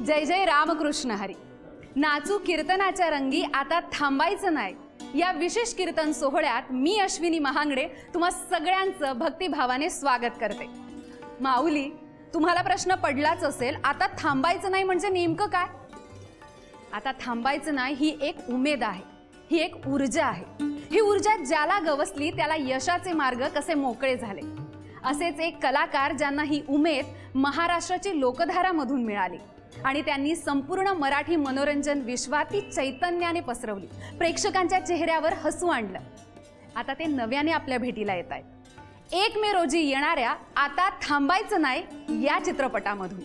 जय जय रामकृष्ण हरी. नाचू कीर्तनाच्या रंगी आता थांबायचं नाही. या विशेष कीर्तन सोहळ्यात मी अश्विनी महांगडे तुम्हा सगळ्यांचं भक्तिभावाने स्वागत करते. माऊली, तुम्हाला प्रश्न पडलाच असेल, आता थांबायचं नाही म्हणजे नेमकं काय? आता थांबायचं नाही ही एक उमेद आहे, ही एक ऊर्जा आहे. ही ऊर्जा ज्याला गवसली त्याला यशाचे मार्ग कसे मोकळे झाले. असेच एक कलाकार ज्यांना ही उमेद महाराष्ट्राची लोकधारामधून मिळाली आणि त्यांनी संपूर्ण मराठी मनोरंजन विश्वात ती चैतन्याने पसरवली, प्रेक्षकांच्या चेहऱ्यावर हसू आणलं. आता ते नव्याने आपल्या भेटीला येत आहेत. 1 मे रोजी येणाऱ्या आता थांबायचं नाही या चित्रपटामधून.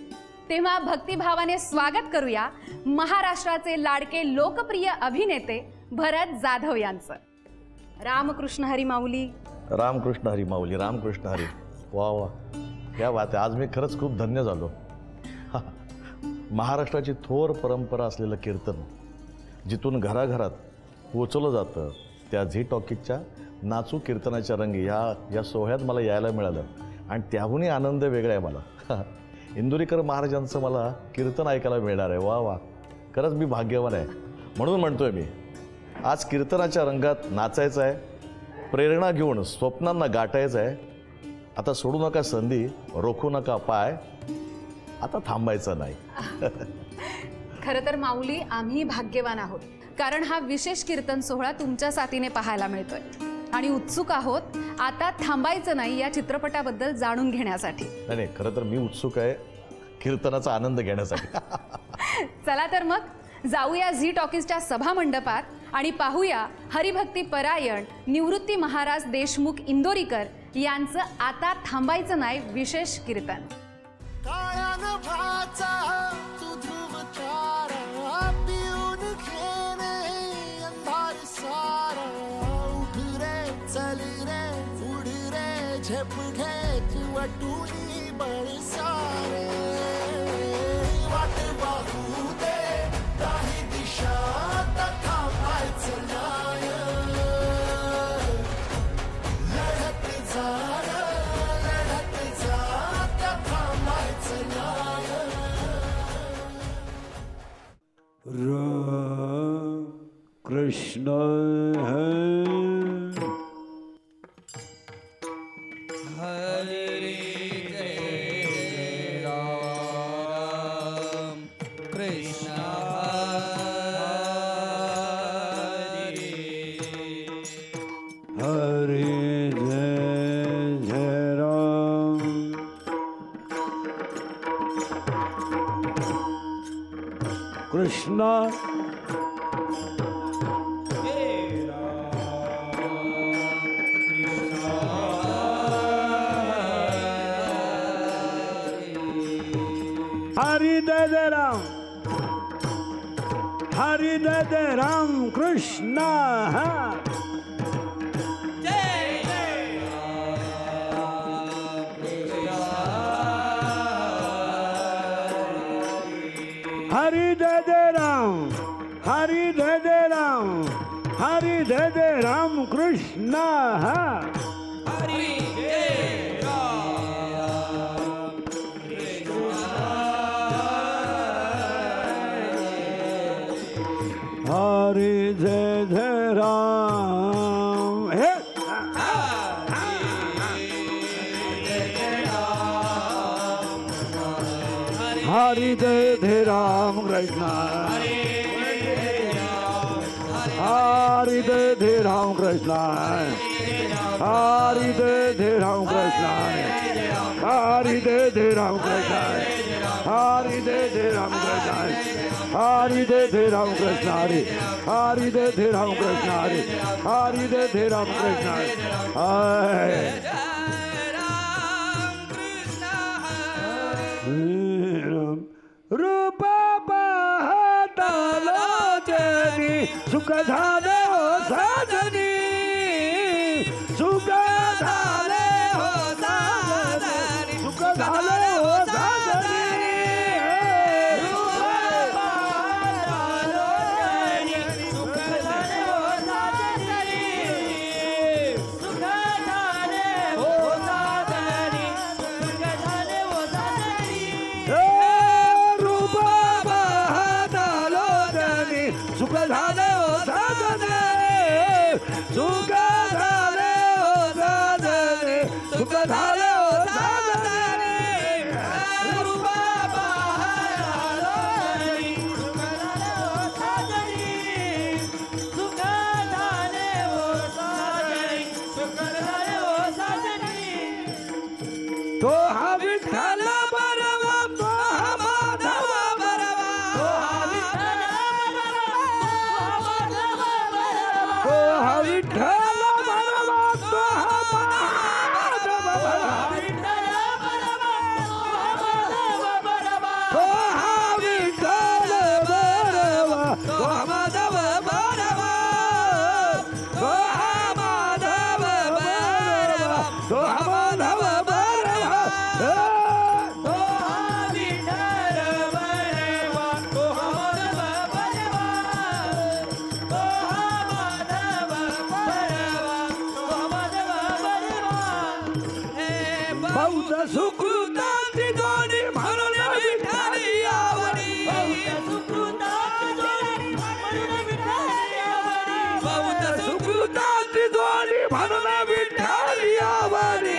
तेव्हा भक्तिभावाने स्वागत करूया महाराष्ट्राचे लाडके लोकप्रिय अभिनेते भरत जाधव यांचं. रामकृष्ण हरी माऊली. रामकृष्ण हरी माऊली. रामकृष्ण हरी. वा वा, क्या बात आहे. आज मी खरंच खूप धन्य झालो. महाराष्ट्राची थोर परंपरा असलेलं कीर्तन जिथून घराघरात पोचवलं जातं, त्या झी टॉकीजच्या नाचू कीर्तनाच्या रंगी या सोहळ्यात मला यायला मिळालं आणि त्याहूनही आनंद वेगळा आहे मला. इंदुरीकर महाराजांचं मला कीर्तन ऐकायला मिळणार आहे. वा वा, खरंच मी भाग्यवान आहे. म्हणून म्हणतोय मी, आज कीर्तनाच्या रंगात नाचायचं आहे, प्रेरणा घेऊन स्वप्नांना गाठायचं आहे. आता सोडू नका संधी, रोखू नका पाय, आता थांबायचं नाही. खरं तर माऊली, आम्ही भाग्यवान आहोत, कारण हा विशेष कीर्तन सोहळा तुमच्या साथीने पाहायला मिळतोय आणि उत्सुक आहोत आता थांबायचं नाही या चित्रपटाबद्दल जाणून घेण्यासाठी. नाही, खरं तर मी उत्सुक आहे कीर्तनाचा आनंद घेण्यासाठी. चला तर मग जाऊया झी टॉकीजच्या सभा मंडपात आणि पाहूया हरिभक्ती परायण निवृत्ती महाराज देशमुख इंदोरीकर यांचं आता थांबायचं नाही विशेष कीर्तन. कृष्ण कृष्ण हरि दे राम, हरि दे राम. कृष्ण हरि दे राम, हरि दे राम, हरि दे राम. कृष्ण हरि दे राम. हे हरि दे राम. कृष्ण हरि दे राम. कृष्ण हरि दे राम. कृष्ण हरि दे राम. कृष्ण हरि दे राम. कृष्ण हरि दे राम. कृष्ण हरि दे राम. कृष्ण हरि दे राम. कृष्ण रूप पाहताला जनी सुख झाले हो साजनी, सुख झाले हो साजनी, सुख झाले हो साजनी. रूप झाले हो साजणे सुख झाले हो साजणे रूपा बहारानी सुख झाले हो साजणी सुख झाले हो साजणी सुख झाले हो साजणी तो हा विठ्ठल बरवा तो हा माधव बरवा तो हा विठ्ठल तो हा विठ्ठल बरवा तो हा माधव बरवा तो हा विठ्ठल बरवा तो हा माधव बरवा तो हा माधव बरवा तो हा माधव बरवा तो हा विठ्ठल बरवा तो हा माधव बरवा तो हा माधव बरवा तो हा माधव बरवा बौद्ध सुकृताची जोडी म्हणून विठ्ठली आवडी बौद्ध सुकृताची जोडी म्हणून विठ्ठली आवडी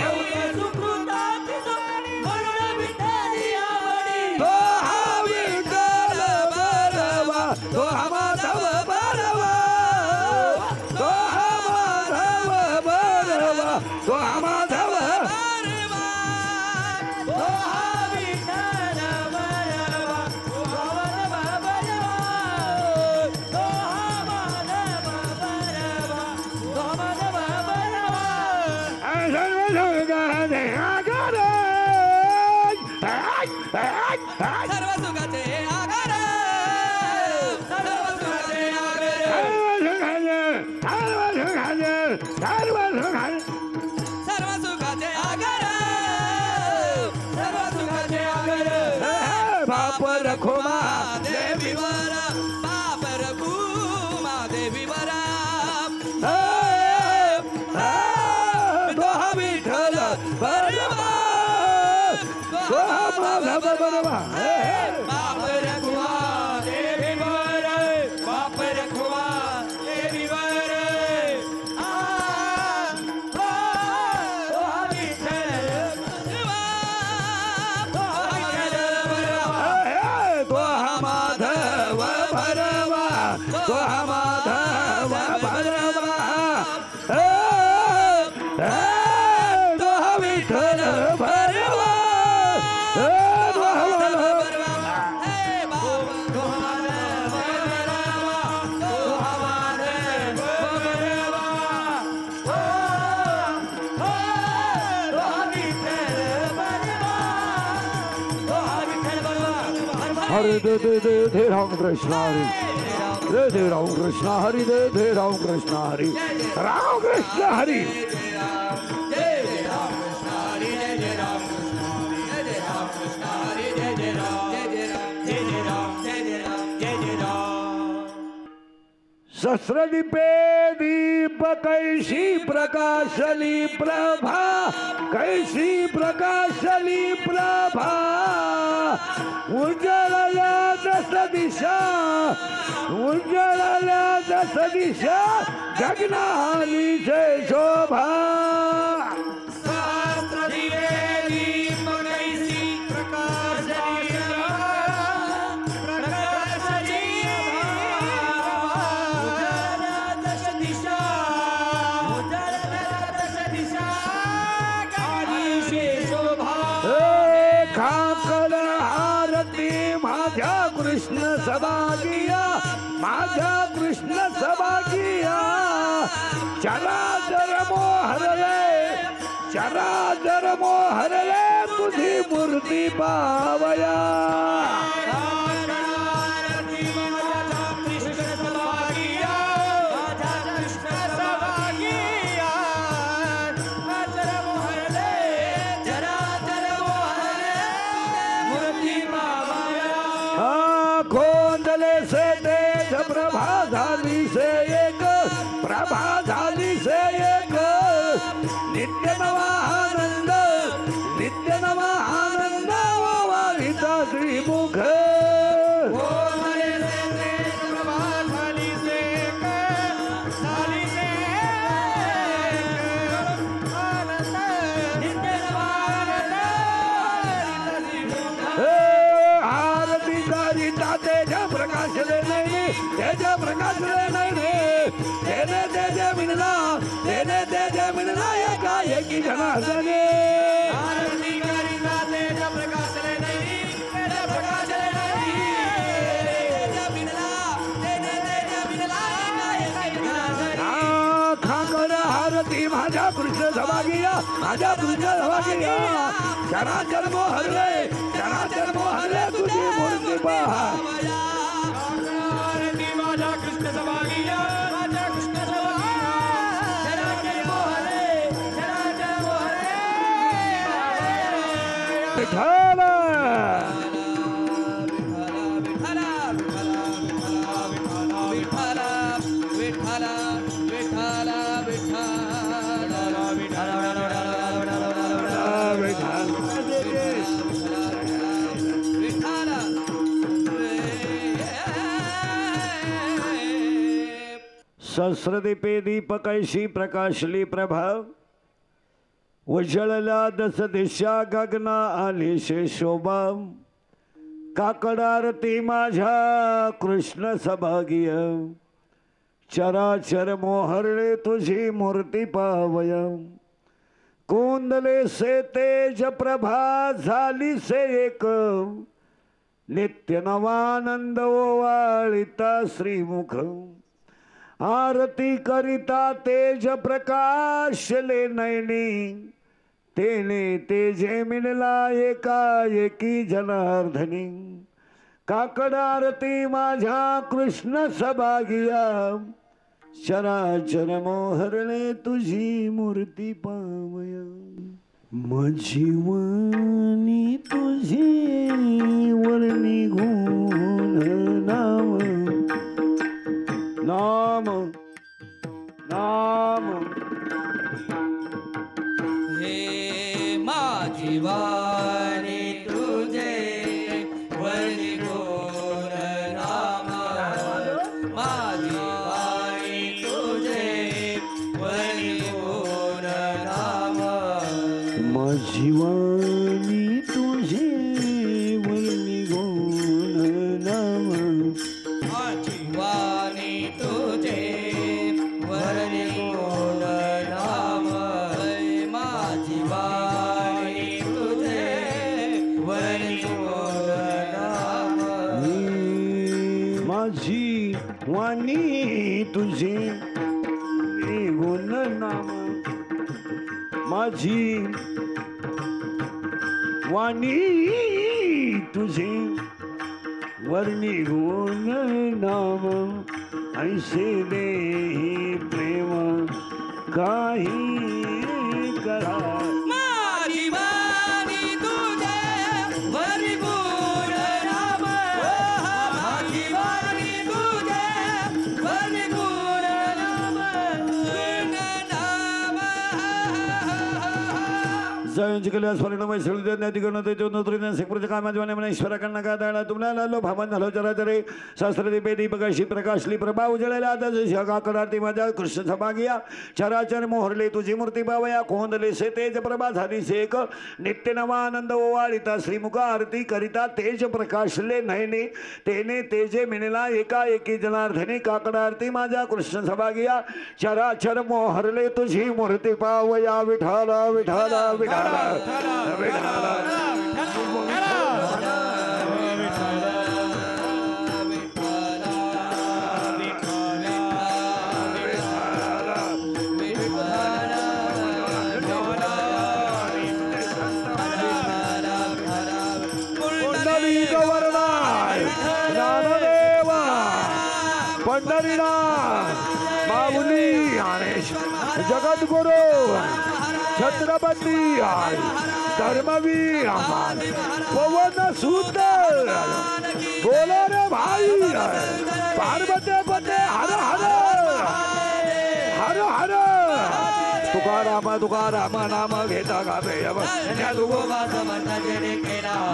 तो हा विठ्ठल बरवा तो हा माधव बरवा तो हा माधव बरवा तो हा माधव बरवा तो हा विठ्ठल बरवा तो हा माधव बरवा तो हा माधव बरवा तो हा माधव बरवा सर्व सुखाचे आगार सर्व सुखाचे सर्व सुखाचे आगार सर्व सुखाचे आगार बाप रखो देवीवर बाप रखो देवीवर तो हा विठ्ठल बरवा तो हा माधव बरवा बाप रखो देवीवर बाप रखो देवीवर तो हा विठ्ठल बरवा तो हा माधव बरवा तो हा माधव बरवा तो हा विठ्ठल बरवा हरे दे राम कृष्ण हरि दे राम कृष्ण हरि दे राम कृष्ण हरि राम कृष्ण हरि सहस्रदीपे दीप कैसी प्रकाशली प्रभा कैसी प्रकाशली प्रभा उज्ज्वलल्या दश दिशा उज्ज्वलल्या दश दिशा गगनाली जय शोभा कृष्ण सभागिया माझा कृष्ण सभागिया चराचर मोहरले तुझी मूर्ती पावया प्रभा झाली से एक नित्य नवा आनंद वाहिता श्रीमुख एकी जनार्दने आरती माझ्या कृष्ण सभागिया माझ्या कृष्ण सभागिया चराचर मोहरले तुझी मूर्ती पहा आरती माझ्या कृष्ण सभागिया माझ्या कृष्ण सभागिया चराचर मोहरले विठ्ठल सहस्रदीपे दीपकैशी प्रकाशली प्रभा उजळला दस दिशा गगना आली शे शोभा काकड आरती माझ्या कृष्ण सभागिय चराचर मोहरले तुझी मूर्ती पावय कोंदले से तेज प्रभा झाली से एक नित्य नवानंद ओवाळिता श्रीमुख आरती करिता तेज प्रकाशले नयनी तेने तेजे मिळला एकाएकी जनार्दनी काकड आरती माझ्या कृष्ण सभागिया चराचर मोहरले तुझी मूर्ती पावया माझी वाणी तुझी वर्णी गुण नाम नाम नाम हे माझी वाणी तुझे वर्णी गुण नाम माझी वाणी तुझे वर्णी गुण नाम माझी वाणी तुझे वर्णी गुण नाम माझी वाणी तुझे वर्णी गुण नाम माझी वाणी तुझे वर्णी गुण नाम माझी वाणी तुझे गुण नाम माझी वाणी तुझे वर्णी गुण नाम ऐसे देही प्रेम काही करा माझी वाणी तुझे वर्णी गुण नाम माझी वाणी तुझे वर्णी गुण नाम जयंजिकल्या स्वर्णमय ईश्वराकडनं का दाडा तुम्हाला लो भावन झालो चराचरे सहस्रदीपे दीपकशी प्रकाशली प्रभा उजळला काकडारती माझ्या कृष्ण सभागिया चराचर मोहरले तुझी मूर्ती पावया कोंदले से तेज प्रभा झाली से एक नित्य नवानंद ओवाळिता श्रीमुख आरती करिता तेज प्रकाशले नयने तेने तेजे मिळला एकाएकी जनार्दनी काकडारती माझ्या कृष्ण सभागिया चराचर मोहरले तुझी मूर्ती पावया विठाला विठाला विठाला पंढरीनाथ माऊली जगद्गुरु छत्रपती धर्मवीर पवन सूत बोलो रे भाई पार्वती पते हर हर हर हर तुकाराम तुकाराम नाम घेता गावे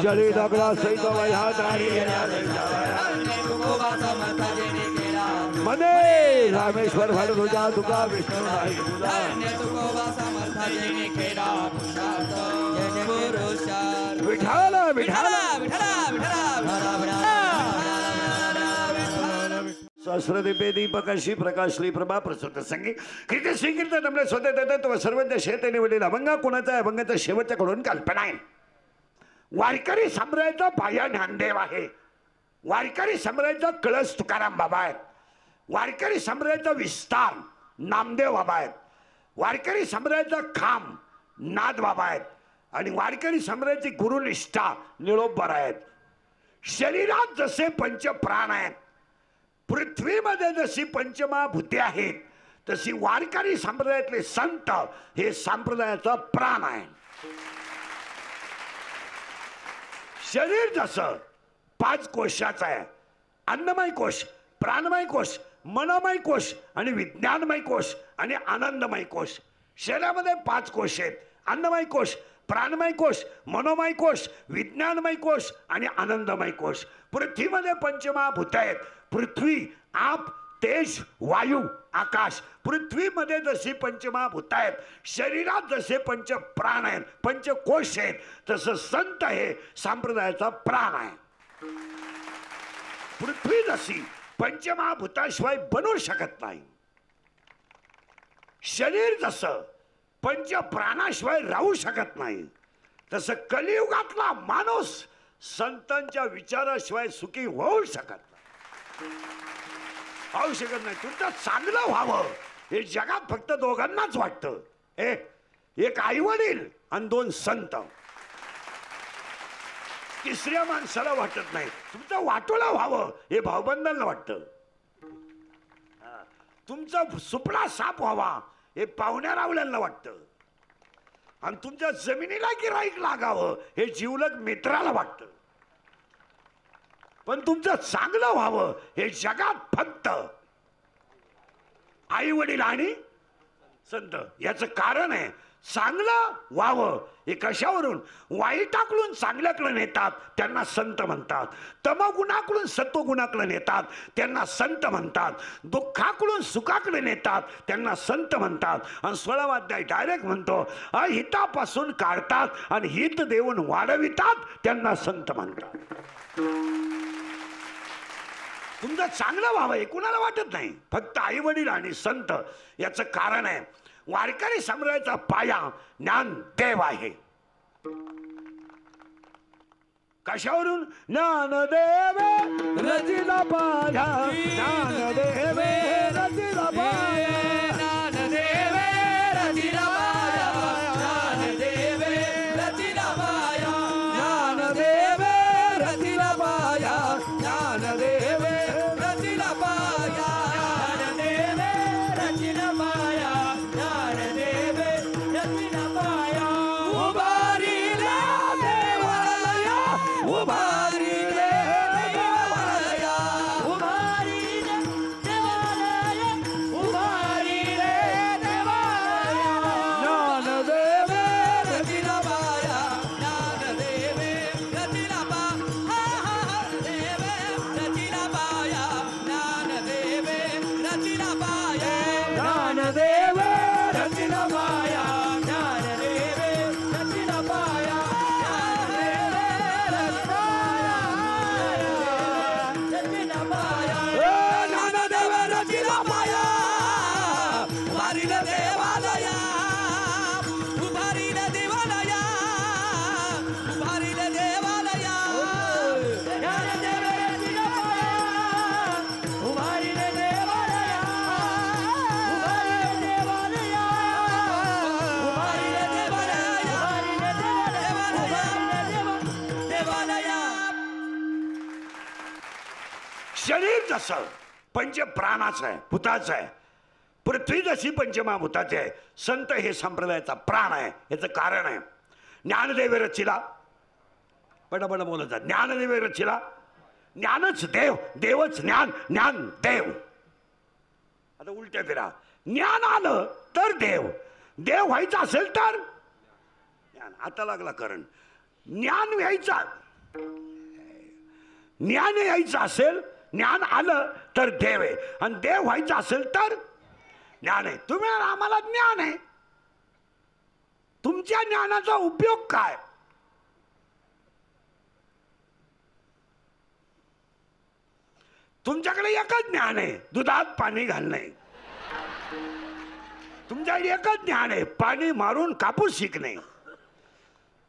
जळी दगडा सहित वया दारी मने रामेश्वर भर तुझा तुका विष्णू नाही विठाला विठाला सहस्रदीपे दीपकाशी प्रकाशली प्रभा प्रसूत संगी कीर्ती स्वीकीर्त नमले स्वतः देतो सर्वज्ञ शेते निवडील अभंगा कोणाचा अभंगाचा शेवटच्याकडून कल्पना आहे. वारकरी संप्रदायाचा पाया ज्ञानदेव आहे. वारकरी संप्रदायाचा कळस तुकाराम बाबा आहेत. वारकरी संप्रदायाचा विस्तार नामदेव बाबा आहेत. वारकरी संप्रदायाचा खांब नाथ बाबा आहेत. आणि वारकरी संप्रदायाची गुरुनिष्ठा निळोबा आहेत. शरीरात जसे पंचप्राण आहेत, पृथ्वीमध्ये जशी पंचमहाभूते आहेत, तशी वारकरी संप्रदायातले संत हे संप्रदायाचा प्राण आहे. शरीर जसं 5 कोशाचं आहे, अन्नमय कोश, प्राणमय कोश, मनोमय कोश आणि विज्ञानमय कोश आणि आनंदमय कोश. शरीरामध्ये 5 कोश आहेत, अन्नमय कोश, प्राणमय कोश, मनोमय कोश, विज्ञानमय कोश आणि आनंदमय कोश. पृथ्वीमध्ये पंचमहाभूत आहेत, पृथ्वी, आप, तेज, वायू, आकाश. पृथ्वीमध्ये जशी पंचमहाभूत आहेत, शरीरात जसे पंचप्राण आहेत, पंचकोश आहेत, तसं संत हे संप्रदायाचा प्राण आहे. पृथ्वी जशी पंचमहाभूताशिवाय बनू शकत नाही, शरीर जसं पंचप्राणाशिवाय राहू शकत नाही, तसं कलियुगातला माणूस संतांच्या विचाराशिवाय सुखी होऊ शकत नाही. तुमचं चांगलं व्हावं हे जगात फक्त दोघांनाच वाटतं. एक आई वडील आणि 2 संत. तिसऱ्या माणसाला वाटत नाही. तुमचं वाटोला व्हावं हे भाऊबंधांना वाटतं. तुमचा सुपडा साप व्हावा हे पाहुण्या रावल्यांना वाटतं. आणि तुमच्या जमिनीला गिराईक लागावं हे जीवलग मित्राला वाटतं. पण तुमचं चांगलं व्हावं हे जगात फक्त आई वडील आणि संत. याचं कारण आहे, चांगलं व्हावं हे कशावरून? वाईटाकडून चांगल्याकडे नेतात त्यांना संत म्हणतात. तमगुणाकडून सत्वगुणाकडे नेतात त्यांना संत म्हणतात. दुःखाकडून सुखाकडे नेतात त्यांना संत म्हणतात. आणि 16वा अध्याय डायरेक्ट म्हणतो, अहितापासून काढतात आणि हित देऊन वाढवितात त्यांना संत म्हणतात. तुमचं चांगलं व्हावं हे कुणाला वाटत नाही, फक्त आई वडील आणि संत. याचं कारण आहे, वारकरी संप्रदायाचा पाया ज्ञानदेव आहे. कशावरून? ज्ञानदेव रचिला पाया, ज्ञानदेव रचिला पाया, ज्ञानदेव रचिला पाया, ज्ञानदेव रचिला पाया, ज्ञानदेव रचिला पाया, ज्ञानदेव रचिला पाया, ज्ञानदेव रचिला पाया, ज्ञानदेव रचिला पाया. उभारिले देवालया, उभारिले देवालया, उभारिले देवालया, उभारिले देवालया. ज्ञानदेव रचिला पाया, ज्ञानदेव रचिला पाया, देव रचिला पाया, ज्ञानदेव रचिला पाया, ज्ञानदेव रचिला पाया, ज्ञानदेव रचिला पाया, रचिला पाया, ज्ञानदेव रचिला पाया. उभारिले देवालया, उभारिले देवालया, उभारिले देवालया, ज्ञानदेव रचिला पाया, उभारिले देवालया, उभारिले देवालया, उभारिले देवालया, देवालया. शरीर जसं पंचप्राणाचं आहे, भूताचं आहे, पृथ्वी जशी पंचमहाभूताची आहे, संत हे संप्रदायाचा प्राण आहे. याचं कारण आहे, ज्ञानदेव रचिला, पटापट बोलत जा, ज्ञानदेव रचिला, ज्ञानच देव, देवच ज्ञान, ज्ञान देव. आता उलट्या फिरा, ज्ञान आलं तर देव, देव व्हायचं असेल तर ज्ञान. आता लागला करण. ज्ञान यायचा, ज्ञान यायचं असेल, ज्ञान आलं तर देव आहे. आणि देव व्हायचं असेल तर ज्ञान आहे. तुम्ही आम्हाला ज्ञान आहे, तुमच्या ज्ञानाचा उपयोग काय? तुमच्याकडे एकच ज्ञान आहे, दुधात पाणी घालणे. तुमच्याकडे एकच ज्ञान आहे, पाणी मारून कापूस शिकणे,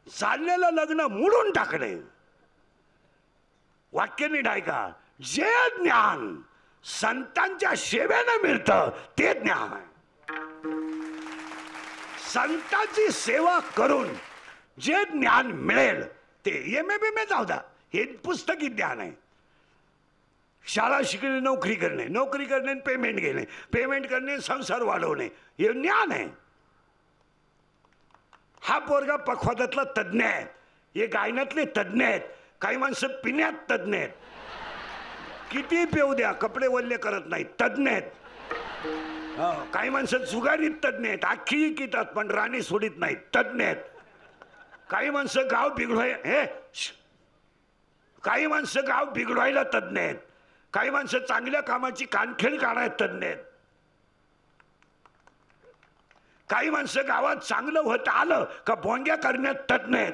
चाललेलं लग्न मोडून टाकणे. वाक्य नीट ऐका. जे ज्ञान संतांच्या सेवेनं मिळतं ते ज्ञान आहे. संतांची सेवा करून जे ज्ञान मिळेल ते MA जाऊ द्या, हे पुस्तकी ज्ञान आहे. शाळा शिकणे, नोकरी करणे, नोकरी करणे, पेमेंट घेणे, पेमेंट करणे, संसार वाढवणे, हे ज्ञान आहे. हा पोरगा पखवादातला तज्ज्ञ आहे, हे गायनातले तज्ज्ञ आहेत, काही माणसं पिण्यात तज्ज्ञ आहेत, किती पेऊ द्या कपडे वल्ले करत नाहीत, तज्ज्ञ आहेत. काही माणसं जुगारीत तज्ज्ञ आहेत, अख्खी इकितात पण राणी सोडित नाहीत, तज्ज्ञ आहेत. काही माणसं गाव काही माणसं गाव बिघडवायला तज्ज्ञ आहेत, काही माणसं चांगल्या कामाची कानखेड काढायला तज्ज्ञ आहेत. काही माणसं गावात चांगलं होत आलं का भोंग्या करण्यात तज्ज्ञ आहेत.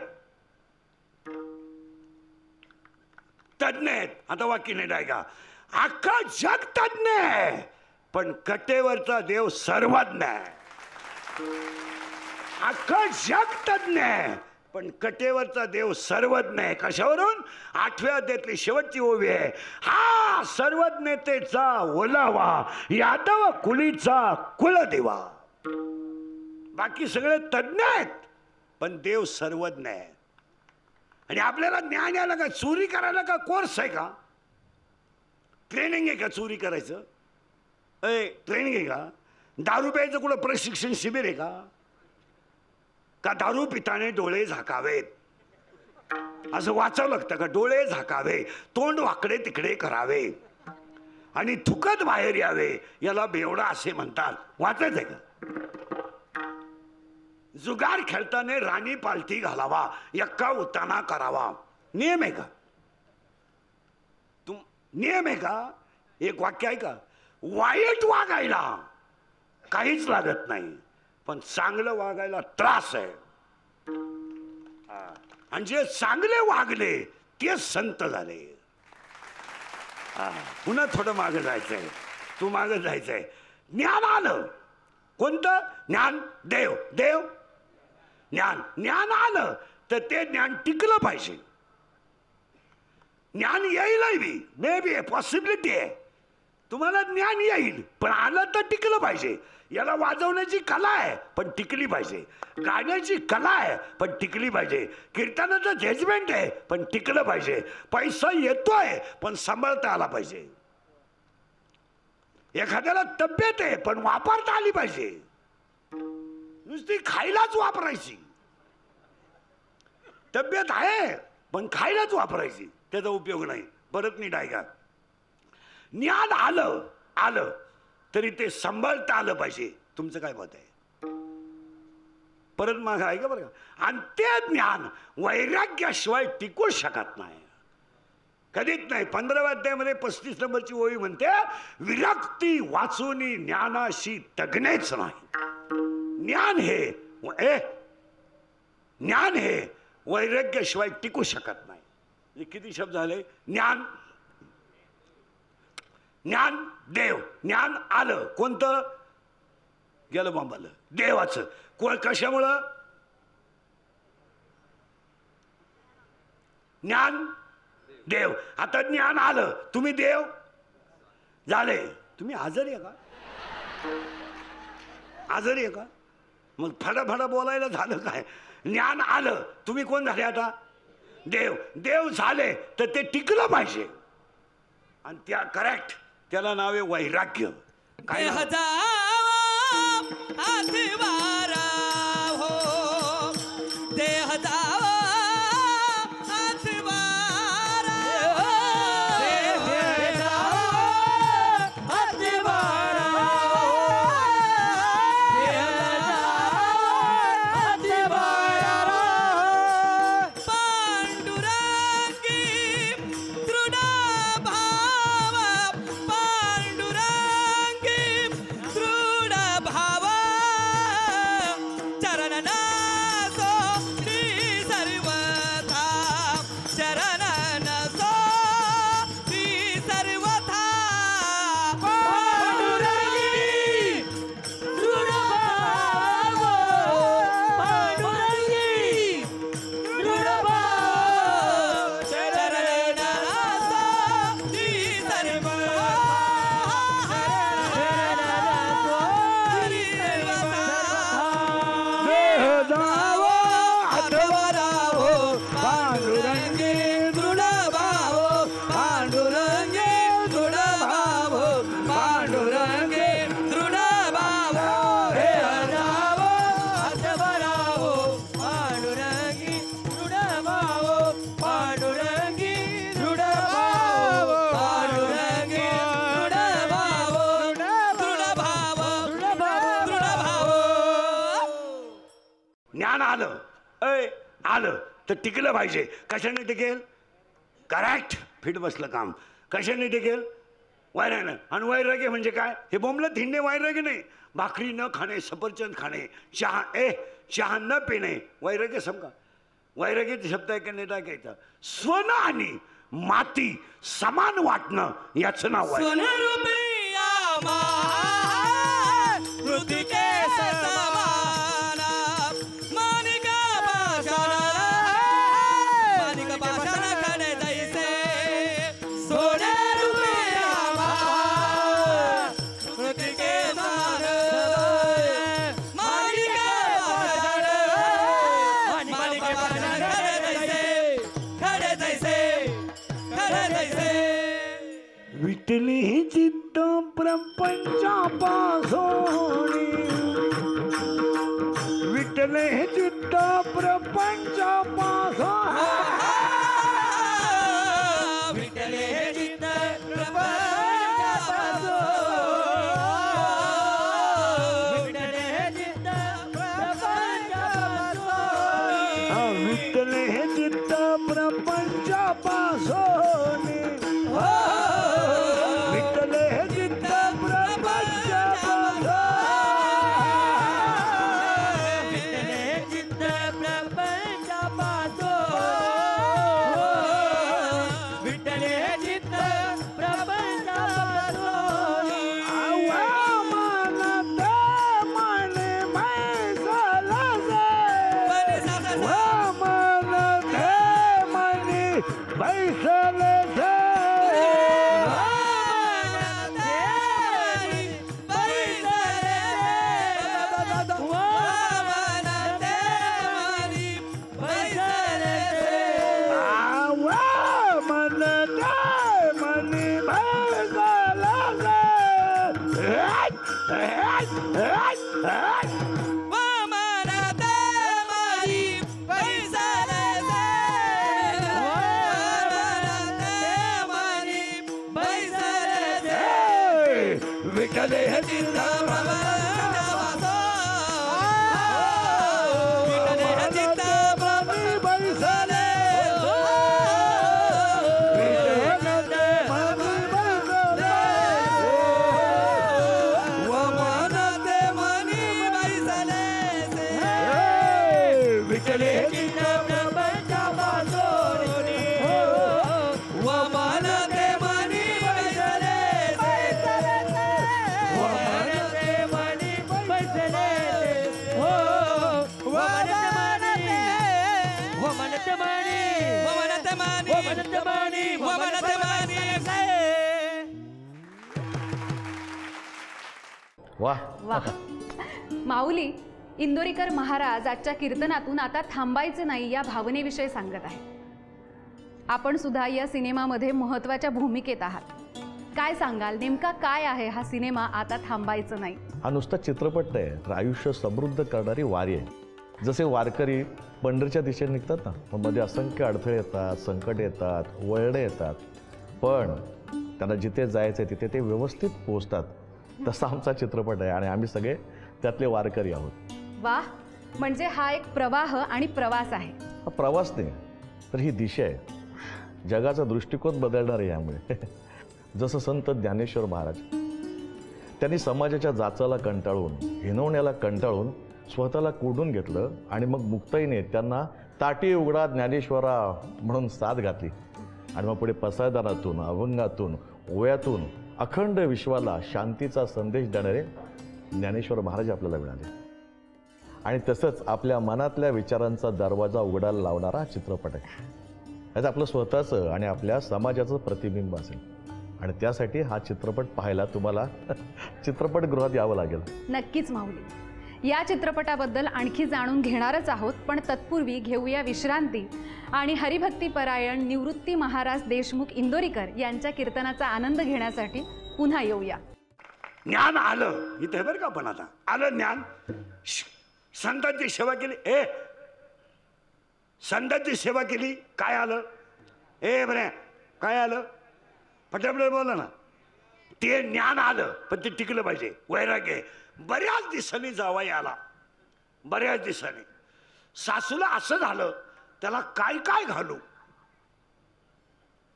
तज्ज्ञ आहेत. आता वाक्य नाही आहे का. अख्खं जग तज्ज्ञ आहे पण कटेवरचा देव सर्वज्ञ आहे. अख्खं जग तज्ज्ञ आहे पण कटेवरचा देव सर्वज्ञ आहे. कशावरून? 8व्या अध्यायातली शेवटची ओवी आहे. हा सर्वज्ञतेचा ओलावा, यादव कुलीचा कुलदेवा. बाकी सगळे तज्ज्ञ आहेत पण देव सर्वज्ञ आहे. आणि आपल्याला ज्ञान यायला का चोरी करायला का कोर्स आहे का? ट्रेनिंग आहे का चोरी करायचं? ट्रेनिंग आहे का? दारू प्यायचं कुठं प्रशिक्षण शिबिर आहे का दारू पिताने डोळे झाकावेत असं वाचावं लागतं का? डोळे झाकावे, तोंड वाकडे तिकडे करावे आणि थुकत बाहेर यावे, याला बेवडा असे म्हणतात. वाचायचं आहे का? जुगार खेळताना राणी पालथी घालावा, एक्का उताना करावा, नियम आहे का? नियम आहे का? एक वाक्य आहे का? वाईट वागायला काहीच लागत नाही पण चांगलं वागायला त्रास आहे. आणि जे चांगले वागले ते संत झाले. पुन्हा थोडं मागं जायचंय, तू मागं जायचंय. ज्ञान आलं. कोणतं ज्ञान? देव. देव ज्ञान. ज्ञान आलं तर ते ज्ञान टिकलं पाहिजे. ज्ञान येईलही बी, मे बी पॉसिबिलिटी आहे. तुम्हाला ज्ञान येईल पण आलं तर टिकलं पाहिजे. याला वाजवण्याची कला आहे पण टिकली पाहिजे. गाण्याची कला आहे पण टिकली पाहिजे. कीर्तनाचं जजमेंट आहे पण टिकलं पाहिजे. पैसा येतोय पण सांभाळता आला पाहिजे. एखाद्याला तब्येत आहे पण वापरता आली पाहिजे. नुसती खायलाच वापरायची. तब्येत आहे पण खायलाच वापरायची, त्याचा उपयोग नाही. परत नीट आहे का. ज्ञान आलं तरी ते सांभाळता आलं पाहिजे. तुमचं काय मत आहे? परत माग आहे का बरं का. आणि ते ज्ञान वैराग्याशिवाय टिकू शकत नाही, कधीच नाही. 15व्या अध्यायामध्ये 35 नंबरची ओवी म्हणते, विरक्ती वाचूनी ज्ञानाशी तगणेच नाही. ज्ञान हे वैराग्याशिवाय टिकू शकत नाही. किती शब्द झाले? ज्ञान, ज्ञान, देव. ज्ञान आलं. कोणतं? गेलं बांबालं. देवाचं. कशामुळं? ज्ञान, देव. आता ज्ञान आलं, तुम्ही देव झाले. तुम्ही आजारी आहे का? आजारी आहे का? मग फडाफडा बोलायला झालं काय? ज्ञान आलं, तुम्ही कोण झाले आता? देव. देव झाले तर ते टिकलं पाहिजे. आणि त्या करेक्ट, त्याला नाव आहे वैराग्य. काय नाव? ज्ञान आलं आलं तर टिकलं पाहिजे. कशाने टिकेल? करेक्ट, फिट बसलं काम. कशाने टिकेल? वैराग्य. आणि वैराग्य म्हणजे काय? हे बोंबलं थिंडे वैराग्य नाही. भाकरी न खाणे, सफरचंद खाणे, चहा न पिणे, वैराग्य समका. वैराग्याचे शब्द आहे का नाही टाकायचा. स्वन आणि माती समान वाटणं याचं नाव आहे. विटली ही चित्त प्रपंचापासून, विटले हे चित्त प्रपंचापासून, विठ्ठले हे चित्त प्रपंचापासून, विठ्ठले हे चित्त प्रपंचापासून, विटले हे चित्त प्रपंचापासून, विटले हे चित्त प्रपंचापासून, विठ्ठले हे चित्त प्रपंचापासून, विठ्ठले हे चित्त प्रपंचापासून. विठ्ठले हे चित्त वाह वाह. माऊली, इंदोरीकर महाराज आजच्या कीर्तनातून आता थांबायचे नाही या भावनेविषयी सांगत आहे. आपण सुद्धा या सिनेमामध्ये महत्त्वाच्या भूमिकेत आहात. काय सांगाल, नेमका काय आहे हा सिनेमा आता थांबायचं नाही? हा नुसता चित्रपट नाही, तर आयुष्य समृद्ध करणारी वारी आहे. जसे वारकरी पंढरीच्या दिशेने निघतात ना, पण मध्ये असंख्य अडथळे येतात, संकट येतात, वळणे येतात, पण त्यांना जिथे जायचं आहे तिथे ते व्यवस्थित पोहोचतात. तसा आमचा चित्रपट आहे आणि आम्ही सगळे त्यातले वारकरी आहोत. वाह, म्हणजे हा एक प्रवाह आणि प्रवास आहे. हा प्रवास नाही तर ही दिशा आहे. जगाचा दृष्टिकोन बदलणार आहे यामुळे. जसं संत ज्ञानेश्वर महाराज, त्यांनी समाजाच्या जाचाला कंटाळून, हिनवण्याला कंटाळून स्वतःला कोडून घेतलं आणि मग मुक्ताईने त्यांना ताटी उघडा ज्ञानेश्वरा म्हणून साथ घातली. आणि मग पुढे पसायदानातून, अभंगातून, ओव्यातून अखंड विश्वाला शांतीचा संदेश देणारे ज्ञानेश्वर महाराज आपल्याला मिळाले. आणि तसंच आपल्या मनातल्या विचारांचा दरवाजा उघडायला लावणारा हा चित्रपट आहे. यात आपलं स्वतःचं आणि आपल्या समाजाचं प्रतिबिंब असेल. आणि त्यासाठी हा चित्रपट पाहायला तुम्हाला चित्रपटगृहात यावं लागेल. नक्कीच माऊली. या चित्रपटाबद्दल आणखी जाणून घेणारच आहोत, पण तत्पूर्वी घेऊया विश्रांती आणि हरिभक्तीपरायण निवृत्ती महाराज देशमुख इंदोरीकर यांच्या कीर्तनाचा आनंद घेण्यासाठी पुन्हा येऊया. ज्ञान आलं इथे बरं का. पण आता आलं ज्ञान. संतांची सेवा केली. संतांची सेवा केली, काय आलं? बरे काय आलं? पटापट बोला ना. ते ज्ञान आलं, पण ते टिकलं पाहिजे. वैराग्य बऱ्याच दिवसांनी जावाई आला, बऱ्याच दिवसांनी. सासूला असं झालं, त्याला काय काय घालू?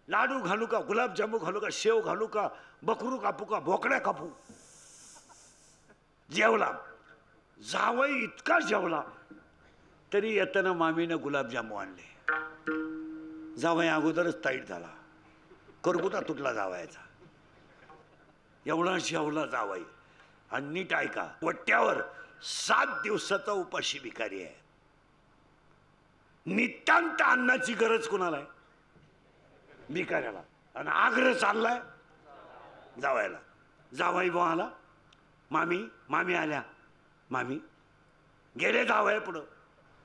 लाडू घालू का, गुलाबजामू घालू का, शेव घालू का, बकरू कापू का, बोकड्या कापू? जेवला जावई, इतका जेवला तरी येताना मामीनं गुलाबजामू आणले. जावई अगोदरच ताईट झाला, करगुटा तुटला जावयाचा. एवढा जेवला जावई. आणि नीट ऐका, वट्ट्यावर 7 दिवसाचा उपाशी भिकारी आहे. नितांत अन्नाची गरज कोणाला आहे? भिकाऱ्याला. आणि आग्रह चाललाय जावयाला. जावई आला, मामी मामी आल्या, मामी गेले जावया पुढं.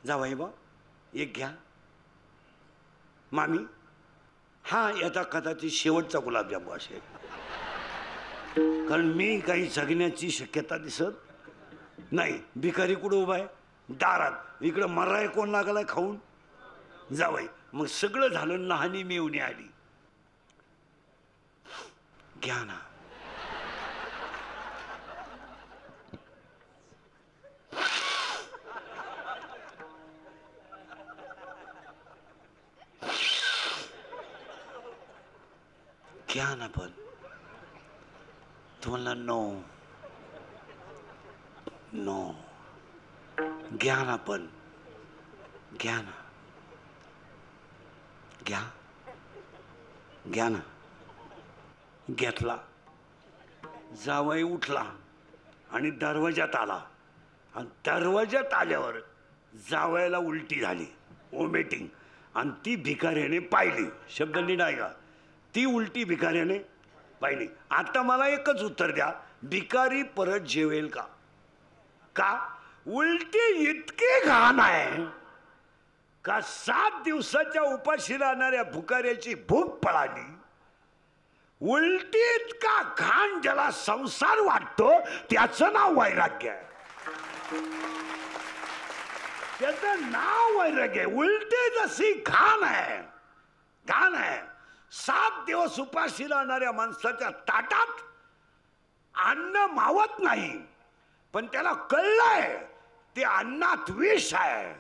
जावई बा एक घ्या. मामी हा याचा कदाचित शेवटचा गुलाबजामू असेल, कारण मी काही जगण्याची शक्यता दिसत नाही. भिकारी कुठं उभा आहे? दारात. इकडं मराय कोण लागलाय खाऊन? जावई. मग सगळं झालं, लहानी मेवणी आली. घ्या ना. घ्या ना. पण तुम्हाला नो नो. घ्या ना. पण घ्या ना. घ्या ना. घेतला. जावई उठला आणि दरवाजात आला. आणि दरवाजात आल्यावर जावयाला उलटी झाली, वॉमिटिंग. आणि ती भिकाऱ्याने पाहिली. शब्द नीट ऐका, ती उलटी भिकाऱ्याने पाहिली. आता मला एकच उत्तर द्या, भिकारी परत जेवेल का? का उलटी इतकी घाण आहे का 7 दिवसाच्या उपाशी राहणाऱ्या भिकाऱ्याची भूक पळाली? उलटी इतका घाण ज्याला संसार वाटतो त्याचं नाव वैराग्य आहे. त्याचं नाव वैराग्य आहे. उलटी जशी घाण आहे, घाण आहे. 7 दिवस उपाशी राहणाऱ्या माणसाच्या ताटात अन्न मावत नाही, पण त्याला कळलंय ते अन्नात विष आहे,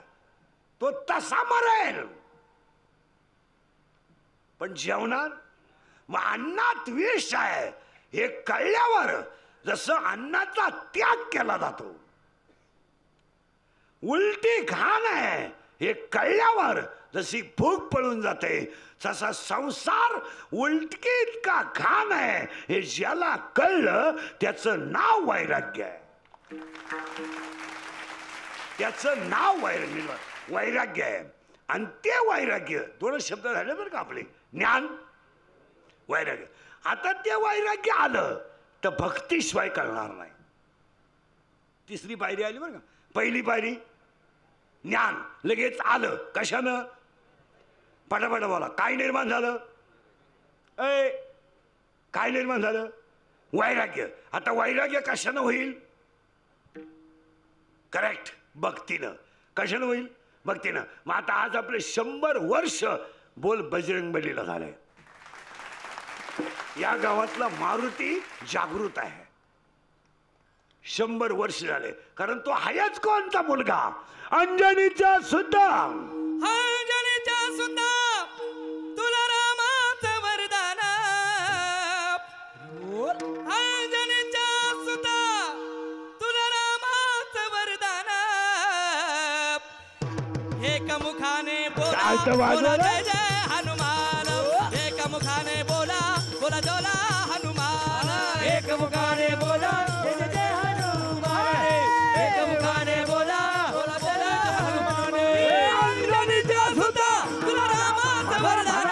तो तसा मरेल. पण जेवणात मग अन्नात विष आहे हे कळल्यावर जसं अन्नाचा त्याग केला जातो, उलटी घाण आहे हे कळल्यावर जशी भूक पळून जाते, तसा संसार उलटकीत का घाण आहे हे ज्याला कळलं त्याचं नाव वैराग्य आहे. त्याचं नाव वैराग्य आहे. आणि ते वैराग्य 2 शब्द झाले बरं का आपले, ज्ञान वैराग्य. आता ते वैराग्य आलं तर भक्तीशिवाय कळणार नाही. 3री पायरी आली बरं का. पहिली पायरी ज्ञान, लगेच आलं. कशानं? पटापट बोला. काय निर्माण झालं? काय निर्माण झालं? वैराग्य. आता वैराग्य कशानं होईल? करेक्ट, भक्तीनं. कशानं होईल? भक्तीनं. मग आता आज आपले 100 वर्ष बोल बजरंगबलीला झालंय. या गावातला मारुती जागृत आहे. 100 वर्ष झाले. कारण तो हायच कोणता मुलगा? अंजनीचा सुद्धा. अंजनीचा सुद्धा तुला रामाचं वरदान. अंजनीचा सुद्धा तुला रामाचं वरदान. एकमुखाने बोला बोला जय जय हनुमान. एकमुखाने बोला बोला जोला हनुमान. एकमुखाने बोला जय जय हनुमान. एकमुखाने बोला बोला बोला हनुमान. अंजनीचा सुद्धा तुला रामाचं वरदान.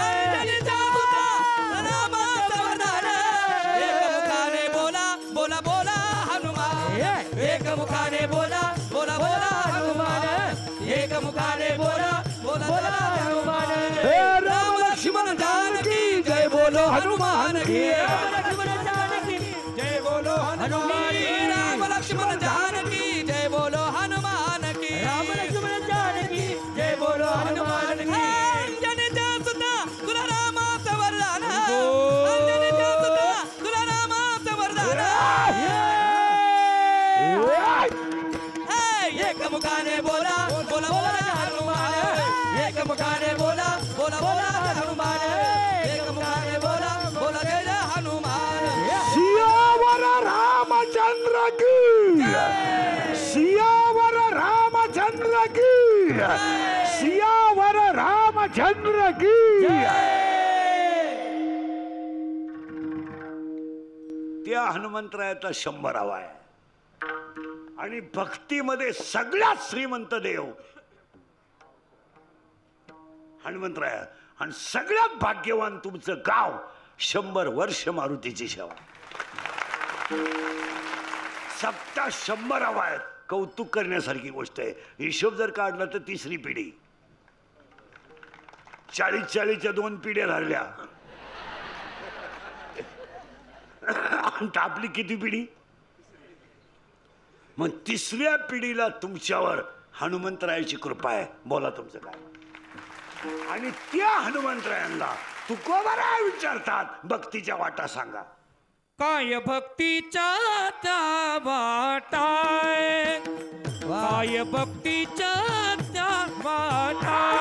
अंजनीचा सुद्धा तुला रामाचं वरदान. एकमुखाने बोला बोला बोला हनुमान. एकमुखाने बोला बोला बोला हनुमान. एकमुखाने बोला बोला बोला हनुमान. राम लक्ष्मण जानकी जय बोलो हनुमान की. लक्ष्मण जानकी जय बोलो हनुमान. राम लक्ष्मण जानकी जय बोलो हनुमान की. राम लक्ष्मण जानकी जय बोलो हनुमान की. अंजनीचा सुद्धा तुला रामाचं वरदान. अंजनीचा सुद्धा तुला रामाचं वरदान. एक मुखाने बोला बोला बोला हनुमान एक मुखाने बोला बोला बोला हनुमान एक मुखाने बोला बोला जय जय हनुमान सियावर रामचंद्र की सियावर रामचंद्र की सियावर रामचंद्र की त्या हनुमंतरायाचा 100 आहे आणि भक्तीमध्ये सगळ्यात श्रीमंत देव हनुमंतराय आणि सगळ्यात भाग्यवान तुमचं गाव 100 वर्ष मारुतीची सेवा सप्ता 100 आहेत. कौतुक करण्यासारखी गोष्ट आहे. हिशोब जर काढला तर तिसरी पिढी 40-40च्या 2 पिढ्या धरल्या आपली किती पिढी मग तिसऱ्या पिढीला तुमच्यावर हनुमंतरायाची कृपा आहे. बोला तुमचं काय आणि त्या हनुमंतरायांना तुकोबाराय विचारतात भक्तीच्या वाटा सांगा. काय भक्तीच्या त्या वाटाय काय भक्तीच्या त्या वाटाय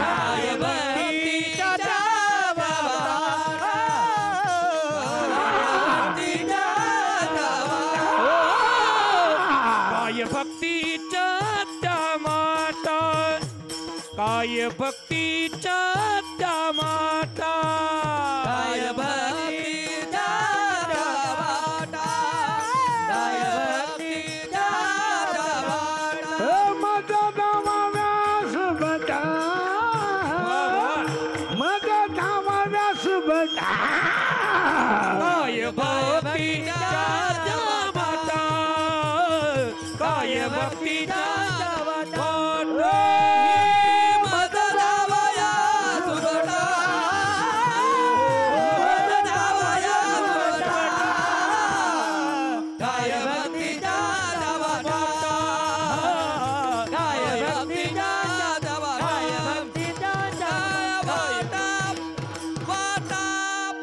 काय भक्तीच्या त्या वाटाय काय भक्तीच्या त्या वाटाय काय भक्तीच्या त्या वाटाय काय भक्तीच्या काय भक्तीच्या माता काय भक्तीच्या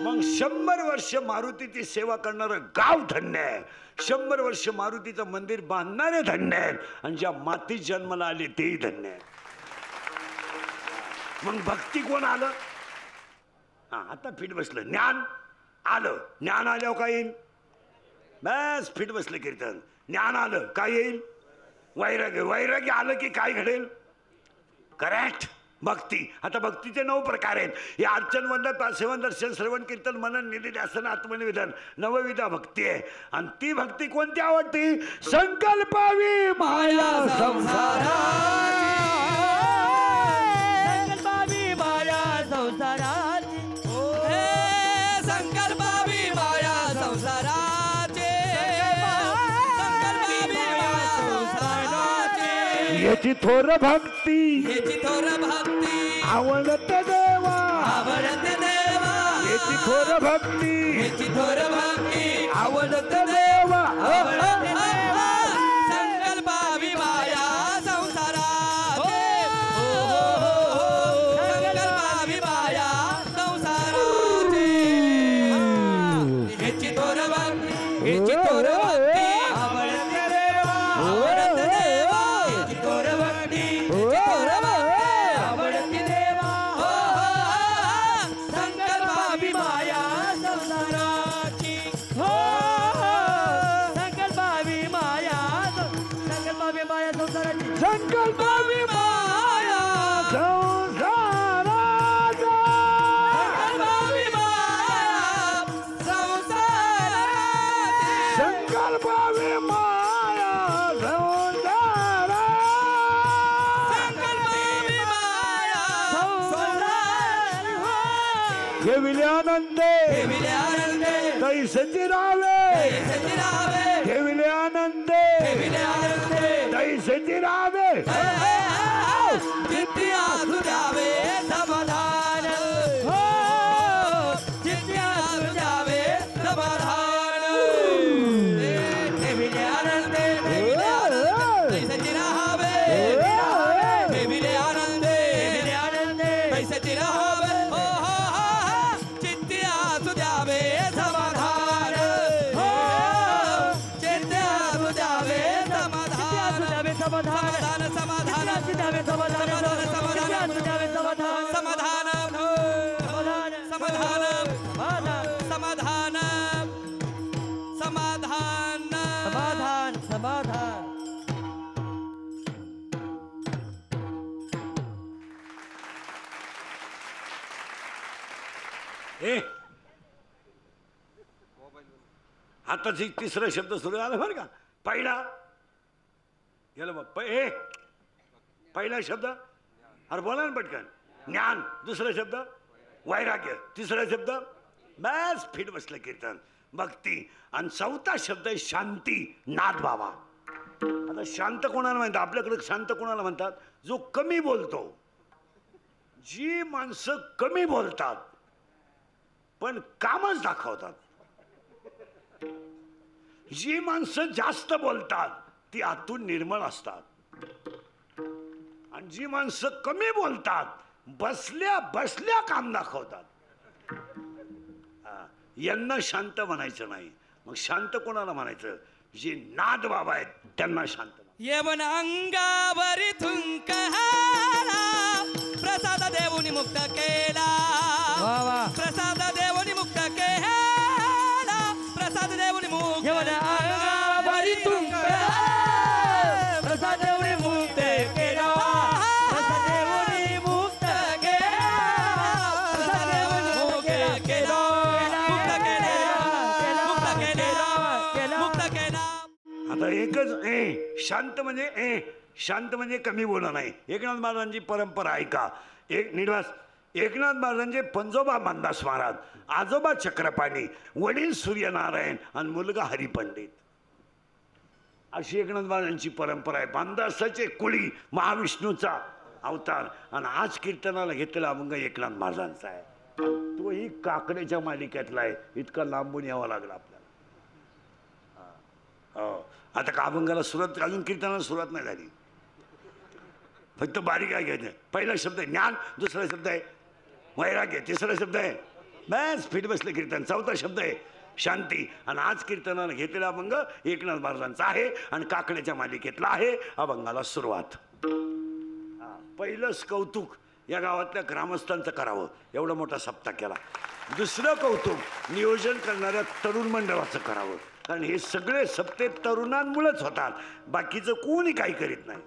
मग 100 वर्ष मारुतीची सेवा करणारं गाव धन्य आहे. 100 वर्ष मारुतीचं मंदिर बांधणारे धन्य आहेत आणि ज्या मातीत जन्माला आले तेही धन्य आहे. मग भक्ती कोण आलं आता फिट बसलं. ज्ञान आलं. ज्ञान आल्यावर काय येईल बस फिट बसलं कीर्तन. ज्ञान आलं काय येईल वैराग्य. वैराग्य आलं की काय घडेल करेक्ट भक्ती. आता भक्तीचे 9 प्रकार आहेत. हे अर्चन वंदन सेवन दर्शन श्रवण कीर्तन मनन निधी आसन आत्मनिवेदन 9विधा भक्ती आहे. आणि ती भक्ती कोणती आवडती संकल्पावी माया संसारा संकल्पावी माया संसाराची संकल्पावी माया संसाराचे संकल्पावी माया संसाराचे याची थोर भक्ती याची थोर भक्ती आवडत देवा आवडत देवा याची थोर भक्ती याची थोर भक्ती आवडत देवा आवडत देवा संकल्पावी माया संसाराचे संकल्पावी माया संसाराचे याची थोर भक्ती याची थोर भक्ती आवडत देवा आवडत देवा याची थोर भक्ती याची थोर भक्ती आवडत देवा संकल्पावी माया संसाराची संकल्पावी माया संकल्पावी माया संसाराची संकल्पावी माया संसाराचा संकल्पावी माया संसाराची संकल्पावी माया संसारा संकल्पावी माया संसाराची ठेविल्यानंदे विद्यानंदे तैसची रावे सचिरावे ठेविल्यानंदे विद्यानंदे तैसची रावे चित्त्या सुजावे समाधान हो चित्त्या सुजावे समाधान हे विद्यानंदे सचिरावे हे विद्यानंदे सचिरावे चित्त्या सुजावे समाधान हो चित्त्या सुजावे समाधान समाधान समाधान समाधान ए आता जी तिसरा शब्द सुरू झाला बरं का. पहिला गेलं मग पहिला शब्द अरे बोला ना पटकन. ज्ञान. दुसरा शब्द वैराग्य. तिसरा शब्द बस फिट बसलं कीर्तन. भक्ती. आणि चौथा शब्द आहे शांती. नाद बाबा. आता शांत कोणाला म्हणतात आपल्याकडे. शांत कोणाला म्हणतात जो कमी बोलतो. जी माणसं कमी बोलतात पण कामच दाखवतात. जी माणसं जास्त बोलतात ती आतून निर्मळ असतात. आणि जी माणसं कमी बोलतात बसल्या बसल्या काम दाखवतात. यांना शांत म्हणायचं नाही. मग शांत कोणाला म्हणायचं जे नाद बाबा आहेत त्यांना शांत. यवन अंगावरी थुंकहाला प्रसाद देवनी मुक्त केला. प्रसाद देवनी मुक्त केला. प्रसाद देवनी मुक्त. यवन अंगावरी थुंकहाला प्रसाद देवनी मुक्त केला. प्रसाद देवनी मुक्त केला. प्रसाद देवनी मुक्त केला. मुक्त केला. मुक्त केला. आता एकच शांत म्हणजे शांत म्हणजे कमी बोलणं नाही. एकनाथ महाराजांची परंपरा ऐका. निर्वास एकनाथ महाराजांचे पंजोबा मानदास महाराज, आजोबा चक्रपाणी, वडील सूर्यनारायण आणि मुलगा हरिपंडित अशी एकनाथ महाराजांची परंपरा आहे. मानदासाचे कुळी महाविष्णूचा अवतार. आणि आज कीर्तनाला घेतलेला अभंग एकनाथ महाराजांचा आहे. तोही काकड्याच्या मालिकेतला आहे. इतका लांबून यावं लागलं आपल्याला. हो आता का अभंगाला सुरुवात अजून कीर्तनाला सुरुवात नाही झाली. फक्त बारीक काय घ्यायचं. पहिला शब्द आहे ज्ञान. दुसरा शब्द आहे वैराग्य. तिसरा शब्द आहे बस फिट बसलं कीर्तन. चौथा शब्द आहे शांती. आणि आज कीर्तनाला घेतलेला अभंग एकनाथ महाराजांचा आहे आणि काकड्याच्या मालिकेतला आहे. अभंगाला सुरुवात. पहिलंच कौतुक या गावातल्या ग्रामस्थांचं करावं. एवढा मोठा सप्ताह केला. दुसरं कौतुक नियोजन करणाऱ्या तरुण मंडळाचं करावं. कारण हे सगळे सप्ते तरुणांमुळेच होतात. बाकीचं कोणी काही करीत नाही.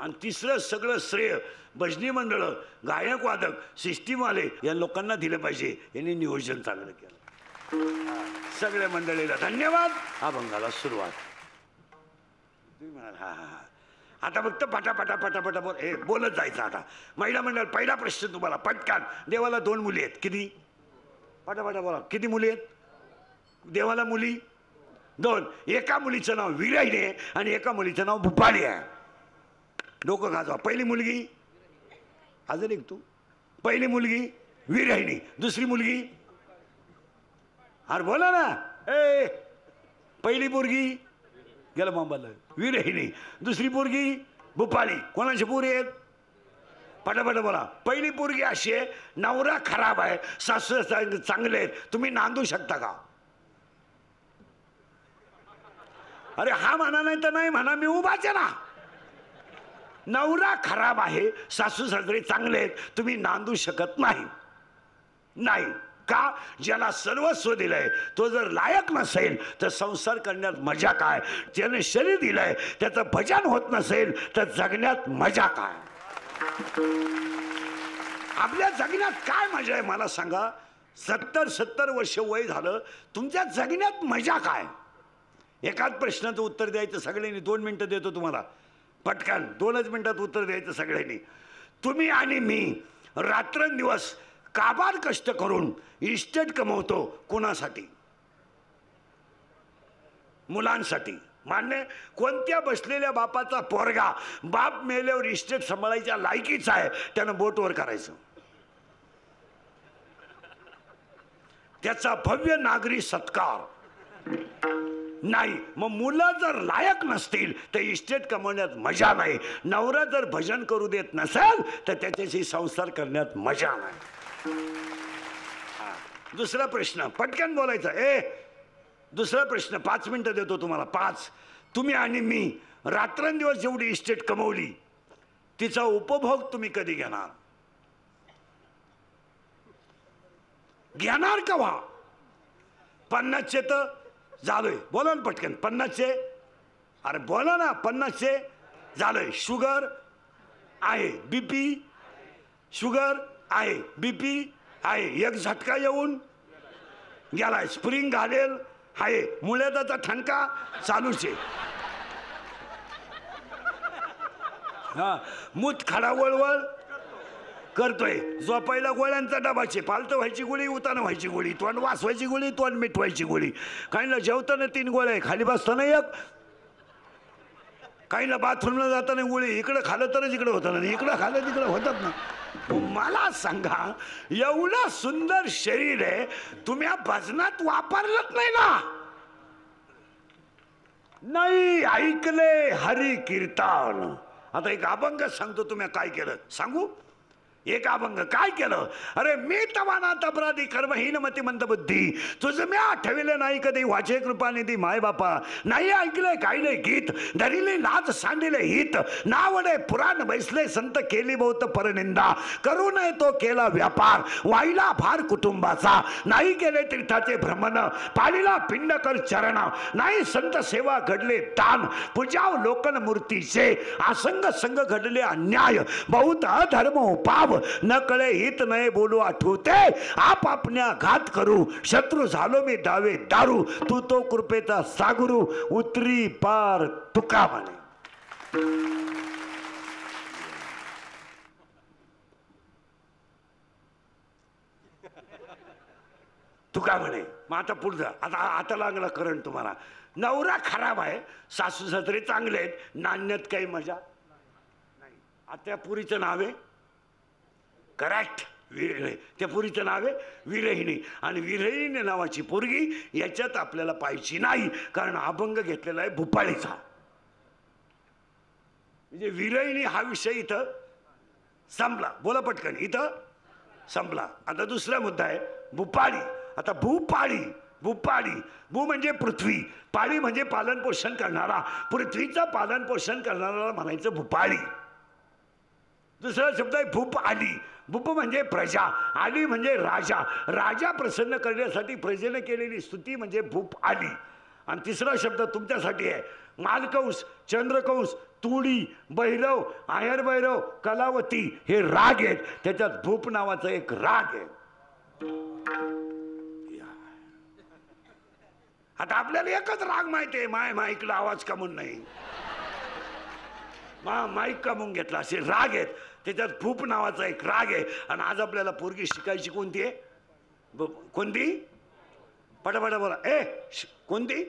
आणि तिसरं सगळं श्रेय भजनी मंडळ, गायक वादक, सिस्टीमवाले या लोकांना दिलं पाहिजे. यांनी नियोजन चांगलं केलं. सगळ्या मंडळीला धन्यवाद. अभंगाला सुरुवात. तुम्ही म्हणाल हा हा आता फक्त पटापटा पटापटा बोलत जायचं. आता महिला मंडळ पहिला प्रश्न तुम्हाला पटकान. देवाला 2 मुली आहेत. किती? पटापटा बोला. किती मुली आहेत देवाला? मुली 2. एका मुलीचं नाव विराईने आहे आणि एका मुलीचं नाव भूपाली आहे. डोकं गाजवा. पहिली मुलगी अजून एक तू. पहिली मुलगी विराईनी. दुसरी मुलगी अरे बोला ना. पहिली पोरगी गेलं मांबाला विराईनी. दुसरी पोरगी भूपाली. कोणाची पोरी आहेत? पटापटा बोला. पहिली पोरगी अशी आहे नवरा खराब आहे सासू चांगले आहेत. तुम्ही नांदू शकता का? अरे हा म्हणा नाही तर नाही म्हणा. मी उभाच आहे ना. नवरा खराब आहे सासू सासरे चांगले आहेत. तुम्ही नांदू शकत नाही. नाही का? ज्याला सर्वस्व दिलंय तो जर लायक नसेल तर संसार करण्यात मजा काय? ज्याने शरीर दिलंय त्याचं भजन होत नसेल तर जगण्यात मजा काय? आपल्या जगण्यात काय मजा आहे मला सांगा. 70 वर्ष वय झालं. तुमच्या जगण्यात मजा काय? एकाच प्रश्नाचं उत्तर द्यायचं सगळ्यांनी. 2 मिनिटं देतो तुम्हाला. पटकन 2च मिनिटात उत्तर द्यायचं सगळ्यांनी. तुम्ही आणि मी रात्रंदिवस काबाड कष्ट करून इस्टेट कमवतो. कोणासाठी? मुलांसाठी. मान्य? कोणत्या बसलेल्या बापाचा पोरगा बाप मेल्यावर इस्टेट सांभाळायच्या लायकीचा आहे त्यानं बोटवर करायचं. त्याचा भव्य नागरी सत्कार नाही. मग मुलं जर लायक नसतील तर इस्टेट कमवण्यात मजा नाही. नवरा जर भजन करू देत नसेल तर त्याच्याशी संसार करण्यात मजा नाही. दुसरा प्रश्न पटकन बोलायचा. दुसरा प्रश्न 5 मिनिटं देतो तुम्हाला. 5. तुम्ही आणि मी रात्रंदिवस जेवढी इस्टेट कमवली तिचा उपभोग तुम्ही कधी घेणार? घेणार कवा? 50चे तर झालोय, बोला ना पटकन. 50चे, अरे बोला ना. 50चे झालोय. शुगर आहे, बीपी, शुगर आहे, बीपी आहे, एक झटका येऊन गेलाय, स्प्रिंग घालेल आहे, मुळ्याचा ठणका चालूच आहे. हा, मूत खडा वळवळ करतोय. झोपायला गोळ्यांचा डबाचे, पालतं व्हायची गोळी, उतानं व्हायची गोळी, तोंड वासवायची गोळी, तोंड मिटवायची गोळी. काहींना जेवताना 3 गोळ्या आहे, खाली बसताना एक, काहींना बाथरूमला जाताना गोळी, इकडं खाल्लं तरच इकडं होतं ना, इकडं खाल्लं तिकडं होतात ना. मला सांगा, एवढं सुंदर शरीर आहे, तुम्ही या भजनात वापरलंच नाही ना? नाही ऐकले हरी कीर्तन. आता एक अभंग सांगतो, तुम्ही काय केलं सांगू? एक अभंग काय केलं? अरे मी तवाना तपराधी कर्महीन मती मंद बुद्धी, तुझं मी आठविले नाही कधी, वाचे कृपानिधी माय बापा. नाही ऐकले काही नाही गीत, धरिले लाज सांडिले हित, नावडे पुराण बैसले संत केली बहुत परनिंदा, करू नये तो केला व्यापार, वाईला फार कुटुंबाचा, नाही केले तीर्थाचे भ्रमण, पाळीला पिंड कर चरण, नाही संत सेवा घडले दान, पूजाव लोकन मूर्तीचे, असंग संग घडले अन्याय, बहुत अधर्म उपाव, न कळे हित नये बोलू आठवते, आप आपल्या घात करू, शत्रू झालो मी दावे दारू, तू तो कृपेचा सागुरू, उतरी पार तुका म्हणे. तुका म्हणे. मग आता पुढचं, आता लागला करंट तुम्हाला. नवरा खराब आहे, सासू सासरे चांगले आहेत, नाण्यात काही मजा नाही. आता पुरीचं नाव आहे करेक्ट, त्या पुरीचं नाव आहे विरहिणी, आणि विरहिणी नावाची पोरगी याच्यात आपल्याला पाहायची नाही, कारण अभंग घेतलेला आहे भूपाळीचा. म्हणजे विरहिणी हा विषय इथं संपला. बोला पटकन, इथं संपला. आता दुसरा मुद्दा आहे भूपाळी. आता भूपाळी, भूपाळी, भू म्हणजे पृथ्वी, पाळी म्हणजे पालन पोषण करणारा, पृथ्वीचं पालन पोषण करणारा म्हणायचं भूपाळी. दुसरा शब्द आहे भूप आली. भूप म्हणजे प्रजा, आली म्हणजे राजा, राजा प्रसन्न करण्यासाठी प्रजेने केलेली स्तुती म्हणजे भूप आली. आणि तिसरा शब्द तुमच्यासाठी आहे मालकंस, चंद्रकंस, तुडी, भैरव, आयर भैरव, कलावती, हे राग आहेत. त्याच्यात भूप नावाचा एक राग आहे. आता आपल्याला एकच राग माहिती आहे, माईकला आवाज कमून नाही, माईक कमवून घेतला, असे राग आहेत. त्याच्यात भूप नावाचा एक राग आहे. आणि आज आपल्याला पोरगी शिकायची कोणती आहे? कोणती? पटापटा बोला. कोणती?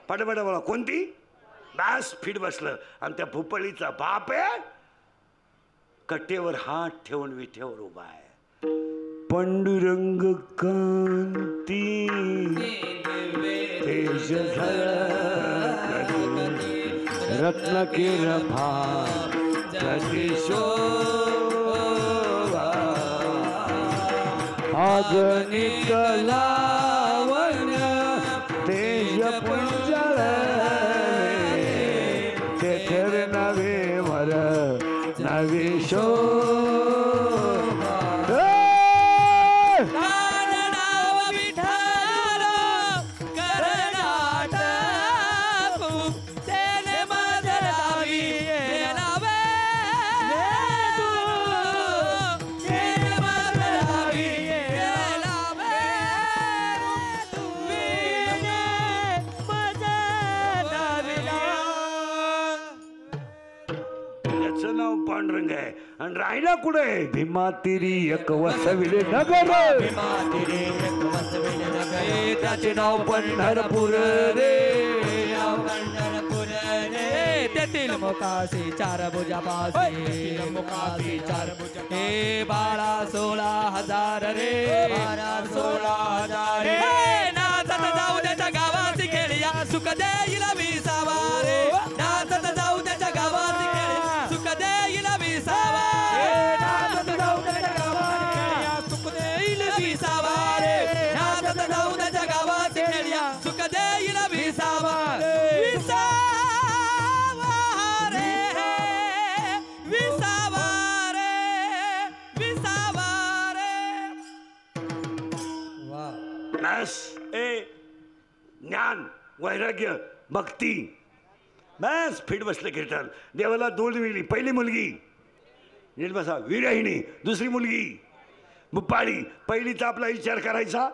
पटापटा बोला. कोणती? बॅस फिट बसलं. आणि त्या भूपळीचा बाप आहे कट्टेवर हात ठेवून विठेवर उभा आहे. पांडुरंग कांती तेज रत्न किरभा अगणित लावण्य तेज पुंजळ तेथर नवे भर नवे पांडुरंग आहे. आणि राहिला कुठे? भीमा तिरी एक वसविले नगर, त्याचे नाव पंढरपूर रे, तेथील मुखासी 4 भुजापासी, मुखासी 4 भुजा, हे 12-16,000 रे, 12-16,000 रे. नाचत जाऊ त्याच्या गावाची खेळया, सुख देईल विसावा रे. नाचत जाऊ त्याच्या गावाची खेळया, सुख देईल विसावा रे. नाचत जाऊ त्याच्या गावाची खेळया, सुख देईल विसावा रे. नाचत जाऊ त्याच्या गावाची खेळया, सुख देईल विसावा. विसावा बस ज्ञान वैराग्य भक्ती बस फिट बसलं कीर्तन. देवाला 2 मिळली. पहिली मुलगी नीट बसा विरहिणी, दुसरी मुलगी भुपाळी. पहिलीचा आपला विचार करायचा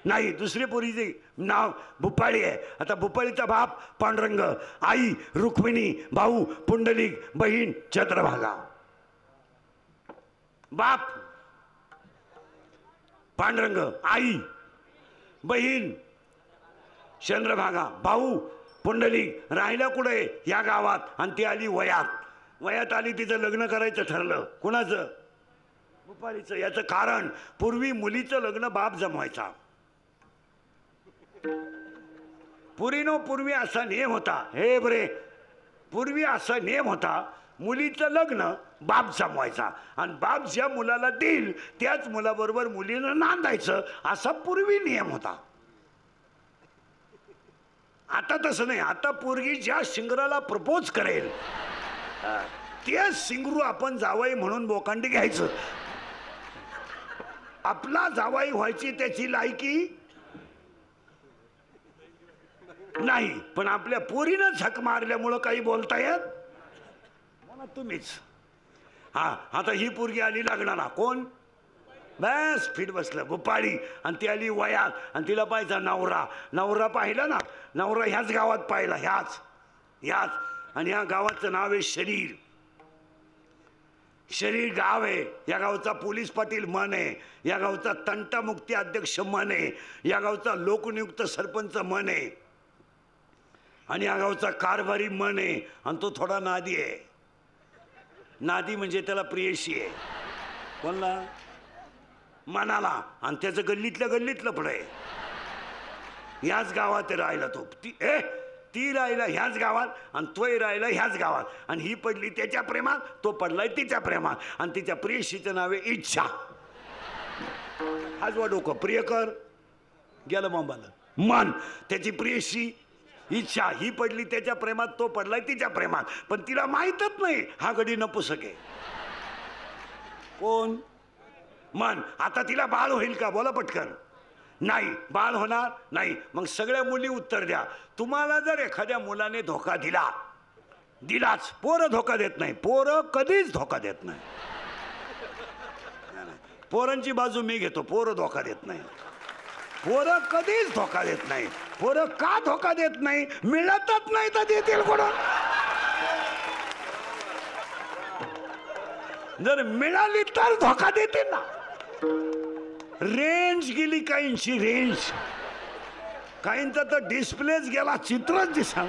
नाही, दुसरी पोरीचे नाव भुपाळी आहे. आता भुपाळीचा बाप पांडुरंग, आई रुक्मिणी, भाऊ पुंडलिक, बहीण चंद्रभागा. बाप पांडुरंग, आई बहीण चंद्रभागा, भाऊ पुंडलिक. राहिला कुठे? या गावात. आणि ती आली वयात आली, तिचं लग्न करायचं ठरलं. कुणाचं? भुपाळीचं. याचं कारण पूर्वी मुलीचं लग्न बाप जमवायचा. पूर्वी असा नियम होता. हे बरे, पूर्वी असा नियम होता, मुलीचं लग्न बाप जमवायचा आणि बाप ज्या मुलाला देईल त्याच मुलाबरोबर मुलीनं नांदायचं, असा पूर्वी नियम होता. आता तसं नाही. आता पोरगी ज्या शिंगराला प्रपोज करेल ते शिंगरू आपण जावाई म्हणून बोकांडी घ्यायचं. आपला जावाई व्हायची त्याची लायकी नाही, पण आपल्या पोरीनं झक मारल्यामुळं काही बोलता येत मला तुम्हीच. हा, आता ही पोरगी आली लग्नाला. कोण? बस फिट बसलं भुपाळी. आणि ती आली वयात आणि तिला पाहायचा नवरा पाहिला ना. नवरा ह्याच गावात पाहिला, ह्याच. आणि ह्या गावाचं नाव आहे शरीर गाव आहे. या गावचा पोलीस पाटील मन आहे. या गावचा तंटामुक्ती अध्यक्ष मन आहे. या गावचा लोकनियुक्त सरपंच मन आहे. आणि या गावचा कारभारी मन आहे. आणि तो थोडा नादी आहे. नादी म्हणजे त्याला प्रियशी आहे. कोणला? मनाला. आणि त्याचं गल्लीतलं पुढे आहे. ह्याच गावात राहिला तो. ती राहिला ह्याच गावात आणि तोही राहिला ह्याच गावात. आणि ही पडली त्याच्या प्रेमात, तो पडलाय तिच्या प्रेमात. आणि तिच्या प्रियशीचं नाव आहे इच्छा. हाजवा डोकं. प्रियकर गेलं बोंबाला. मन. त्याची प्रियशी इच्छा. ही पडली त्याच्या प्रेमात, तो पडलाय तिच्या प्रेमात. पण तिला माहीतच नाही हा गडी नपुसक आहे. कोण? मन. आता तिला बाळ होईल का? बोला पटकन. नाही, बाळ होणार नाही. मग सगळ्या मुली उत्तर द्या. तुम्हाला जर एखाद्या मुलाने धोका दिलाच, पोरं धोका देत नाही. पोरं कधीच धोका देत नाही. पोरांची बाजू मी घेतो. पोरं धोका देत नाही. पोरं कधीच धोका देत नाही. पोरं का धोका देत नाही? मिळतच नाही तर देतील कोण? जर मिळाली तर धोका देतील ना. रेंज गेली काहींची, रेंज. काहींचा तर डिस्प्लेच गेला, चित्रच दिसणार.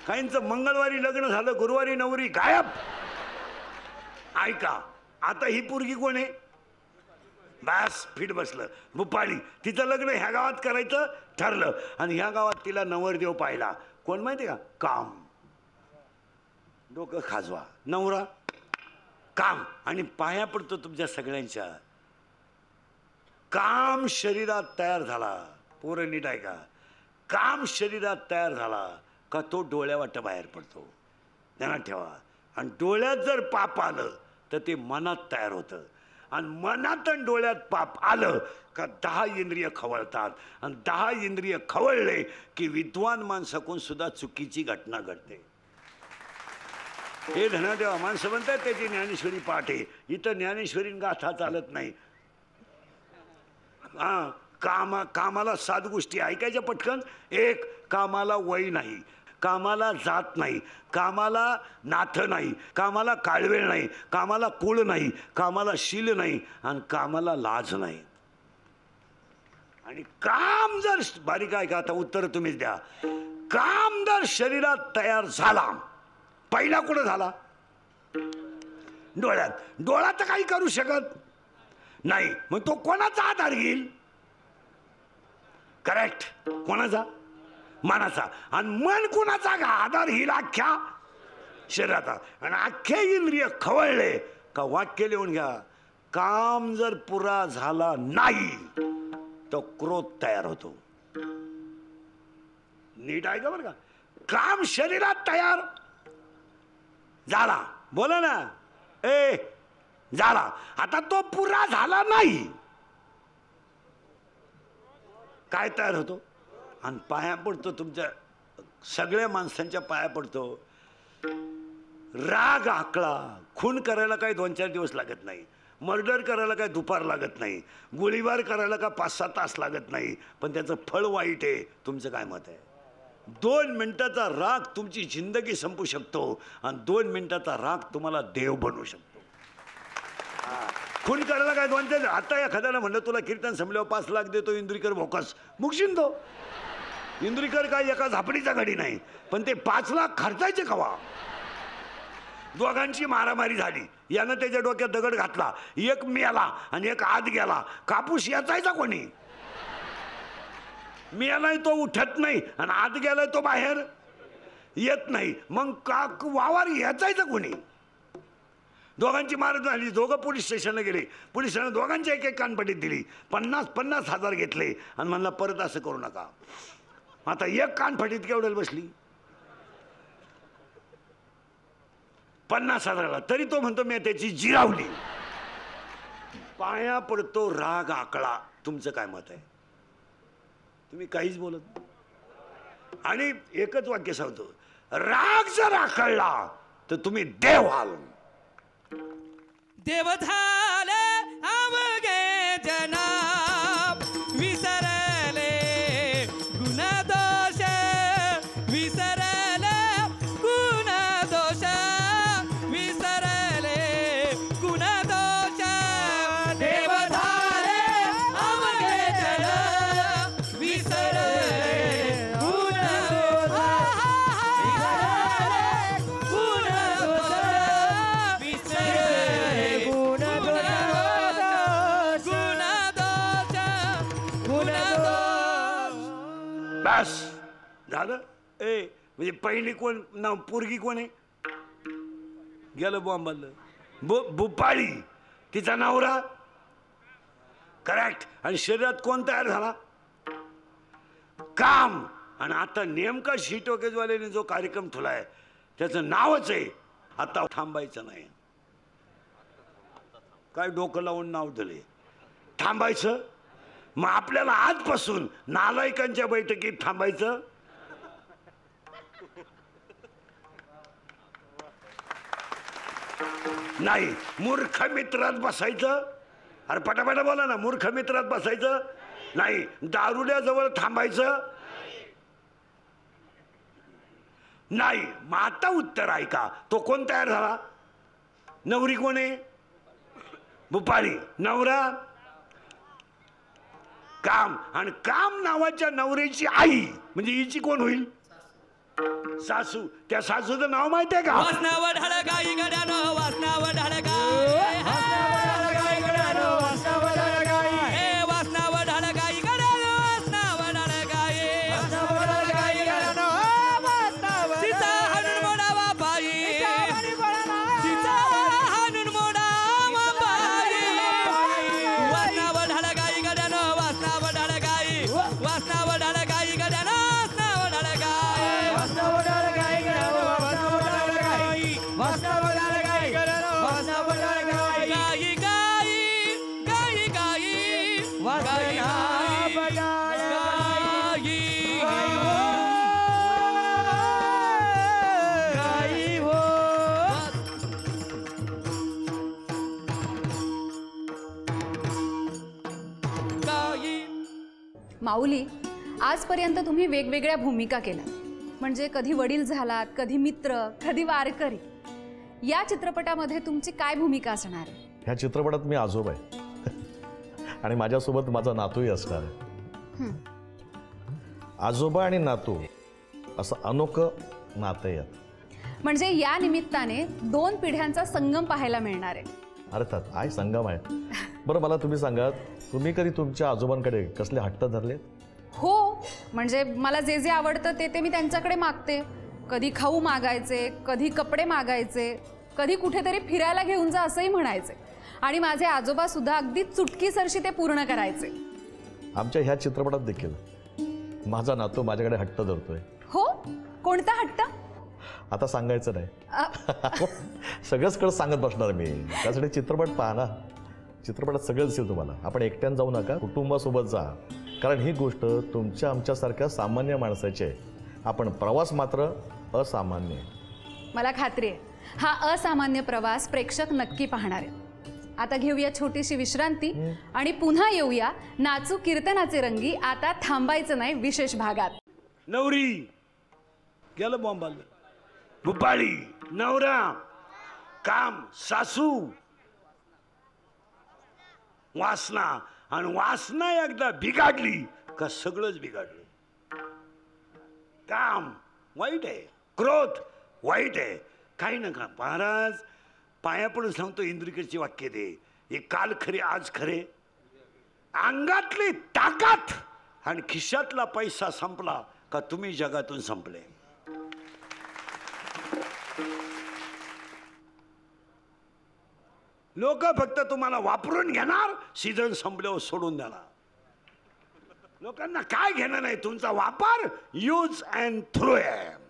काहींचं मंगळवारी लग्न झालं, गुरुवारी नवरी गायब. ऐका, आता ही पोरगी कोण आहे? बस फिट बसलं भुपाळी. तिचं लग्न ह्या गावात करायचं ठरलं आणि ह्या गावात तिला नवरदेव पाहिला. कोण माहिती का? काम. डोकं खाजवा. नवरा काम. आणि पाया पडतो तुमच्या सगळ्यांच्या. काम शरीरात तयार झाला. पोरं नीट आहे का? काम शरीरात तयार झाला का तो डोळ्यावाट बाहेर पडतो. ध्यानात ठेवा. आणि डोळ्यात जर पाप आलं तर ते मनात तयार होतं. आणि मनात आणि डोळ्यात पाप आलं का 10 इंद्रिय खवळतात. आणि 10 इंद्रिय खवळले की विद्वान माणसाकडून सुद्धा चुकीची घटना घडते. हे धनादेवा माणसं म्हणतात त्याची ज्ञानेश्वरी पाठ आहे. इथं ज्ञानेश्वरी गाथा चालत नाही. कामाला 7 गोष्टी ऐकायच्या पटकन. 1, कामाला वय नाही, कामाला जात नाही, कामाला नाथ नाही, कामाला काळवेळ नाही, कामाला कुळ नाही, कामाला शील नाही आणि कामाला लाज नाही. आणि काम जर बारीक आहे का? आता उत्तर तुम्हीच द्या. काम जर शरीरात तयार झाला, पहिला कुठं झाला? डोळ्यात. डोळा तर काही करू शकत नाही. मग तो कोणाचा आधार घेईल? करेक्ट. कोणाचा? मनाचा. आणि मन कोणाचा आधार घेईल? अख्ख्या शरीराचा. आणि अख्खे इंद्रिय खवळले का वाक्य लिहून घ्या. काम जर पुरा झाला नाही तो क्रोध तयार होतो. नीट आहे का बरं का? काम शरीरात तयार झाला. बोला ना. झाला. आता तो पुरा झाला नाही. काय तयार होतो आणि पाया पडतो, तुमच्या सगळ्या माणसांच्या पाया पडतो. राग आकळा, खून करायला काही 2-4 दिवस लागत नाही, मर्डर करायला काय दुपार लागत नाही, गोळीबार करायला का 5-6 तास लागत नाही, पण त्याचं फळ वाईट आहे. तुमचं काय मत आहे? 2 मिनिटाचा राग तुमची जिंदगी संपू शकतो आणि 2 मिनिटाचा राग तुम्हाला देव बनवू शकतो. खून करायला काय 2-4, आता एखाद्याला म्हणलं तुला कीर्तन संपल्यावर 5 लाख देतो इंद्रिकर भोकस, मुगशीन तो. इंद्रिकर काय एका झापडीचा घडी नाही, पण ते 5 लाख खर्चायचे कवा? दोघांची मारामारी झाली, यानं त्याच्या डोक्यात दगड घातला, एक मेला आणि एक आत गेला. कापूस याचायचा कोणी? मेलाय तो उठत नाही आणि आत गेलाय तो बाहेर येत नाही, मग वावर याचायचा कोणी? दोघांची मारत झाली, दोघं पोलीस स्टेशनला गेले. पोलिसांना दोघांची एक कानपट्टीत दिली, 50,000 हजार घेतले आणि म्हणला परत असं करू नका. आता एक कानपट्टीत केवढ्याला बसली? 50,000. तरी तो म्हणतो मी त्याची जिरावली. पाया पडतो राग आकळा. तुमचं काय मत आहे? तुम्ही काहीच बोलत नाही. आणि एकच वाक्य सांगतो, राग जर आकळला तर तुम्ही देव व्हाल. देव झाले अवघे जना, विसरले गुण दोष, विसरले गुण दोष, विसरले गुण दोष. देव झाले अवघे जना, विसरले गुण दोष, गुण दोष, विसरले बस झालं. म्हणजे पहिली कोण नाव पोरगी कोण आहे? गेलं बॉम्बाला. भुपाळी, तिचा नवरा. करेक्ट. आणि शरीरात कोण तयार झाला? काम. आणि आता नेमका शीटोकेजवाल्याने जो कार्यक्रम ठेवलाय त्याचं नावच आहे आता थांबायचं नाही. काय डोकं लावून नाव दिले थांबायचं? मग आपल्याला आजपासून नालायकांच्या बैठकीत थांबायचं. नाही. मूर्ख मित्रात बसायचं. अरे पटापटा बोला ना. मूर्ख मित्रात बसायचं नाही. दारुड्याजवळ थांबायचं नाही. मग आता उत्तर ऐका. तो कोण तयार झाला? नवरी कोण आहे? भुपाळी. नवरा काम. आणि काम नावाच्या नवऱ्याची आई म्हणजे हिची कोण होईल? सासू. त्या सासूचं नाव माहिती आहे का? वासनावर ढळगाई गड्यानो, वासनावर ढळगाई, वासनावर ढळगाई गड्यानो, वासनावर ढळगाई, हे वासनावर ढळगाई गड्यानो, वासनावर ढळगाई, वासनावर ढळगाई गड्यानो, वासनावर. सीता हाणून मोडावा बाई, सीता हाणून मोडावा बाई, वासनावर ढळगाई गड्यानो, वासनावर ढळगाई, वासनावर ढळगाई गड्यानो, वासनावर ढळगाई, वासनावर ढळगाई गड्यानो, वासनावर ढळगाई, वासनावर ढळगाई गड्यानो, वासनावर ढळगाई. गाई गाई गाई गाई गाई गाई हो. माऊली, आजपर्यंत तुम्ही वेगवेगळ्या भूमिका केल्या. म्हणजे कधी वडील झालात, कधी मित्र, कधी वारकरी. या चित्रपटामध्ये तुमची काय भूमिका असणार आहे? ह्या चित्रपटात मी आजोबा आहे आणि माझ्यासोबत माझा नातूही असणार आहे. आजोबा आणि नातू असं अनोखं नातं आहे. म्हणजे या निमित्ताने 2 पिढ्यांचा संगम पाहायला मिळणार आहे. अर्थात आहे, संगम आहे. बरं मला तुम्ही सांगा, तुम्ही कधी तुमच्या आजोबांकडे कसले हट्ट धरले? हो, म्हणजे मला जे जे आवडतं ते मी त्यांच्याकडे मागते. कधी खाऊ मागायचे, कधी कपडे मागायचे, कधी कुठेतरी फिरायला घेऊन जा असंही म्हणायचे. आणि माझे आजोबा सुद्धा अगदी चुटकीसरशी ते पूर्ण करायचे. आमच्या ह्या चित्रपटात देखील माझा नातू माझ्याकडे हट्ट धरतोय. हो? कोणता हट्ट? आता सांगायचं नाही. सगळंच कळ सांगत बसणार मी. त्यासाठी चित्रपट पहा ना. चित्रपटात सगळं दिसेल तुम्हाला. आपण एकट्यानं जाऊ नका, कुटुंबासोबत जा, कारण ही गोष्ट तुमच्या आमच्यासारख्या सामान्य माणसाची आहे. आपण प्रवास मात्र असामान्य आहे. मला खात्री आहे हा असामान्य प्रवास प्रेक्षक नक्की पाहणार आहेत. आता घेऊया छोटीशी विश्रांती आणि पुन्हा येऊया नाचू कीर्तनाचे रंगी आता थांबायचं नाही विशेष भागात. नवरी गेलं बॉम्बाला, भुपाळी नवरा, काम सासू, वासना, आणि वासना एकदा बिघाडली का सगळंच बिघाडलं. काम वाईट आहे, क्रोध वाईट आहे, काही नका. महाराज पाया पडून सांगतो इंद्रिकडची वाक्य दे, हे काल खरे आज खरे. अंगातली ताकद आणि खिशातला पैसा संपला का तुम्ही जगातून संपले. लोक फक्त तुम्हाला वापरून घेणार, सीझन संपल्यावर सोडून देणार. लोकांना काय घेणं नाही, तुमचा वापर यूज अँड थ्रो आहे.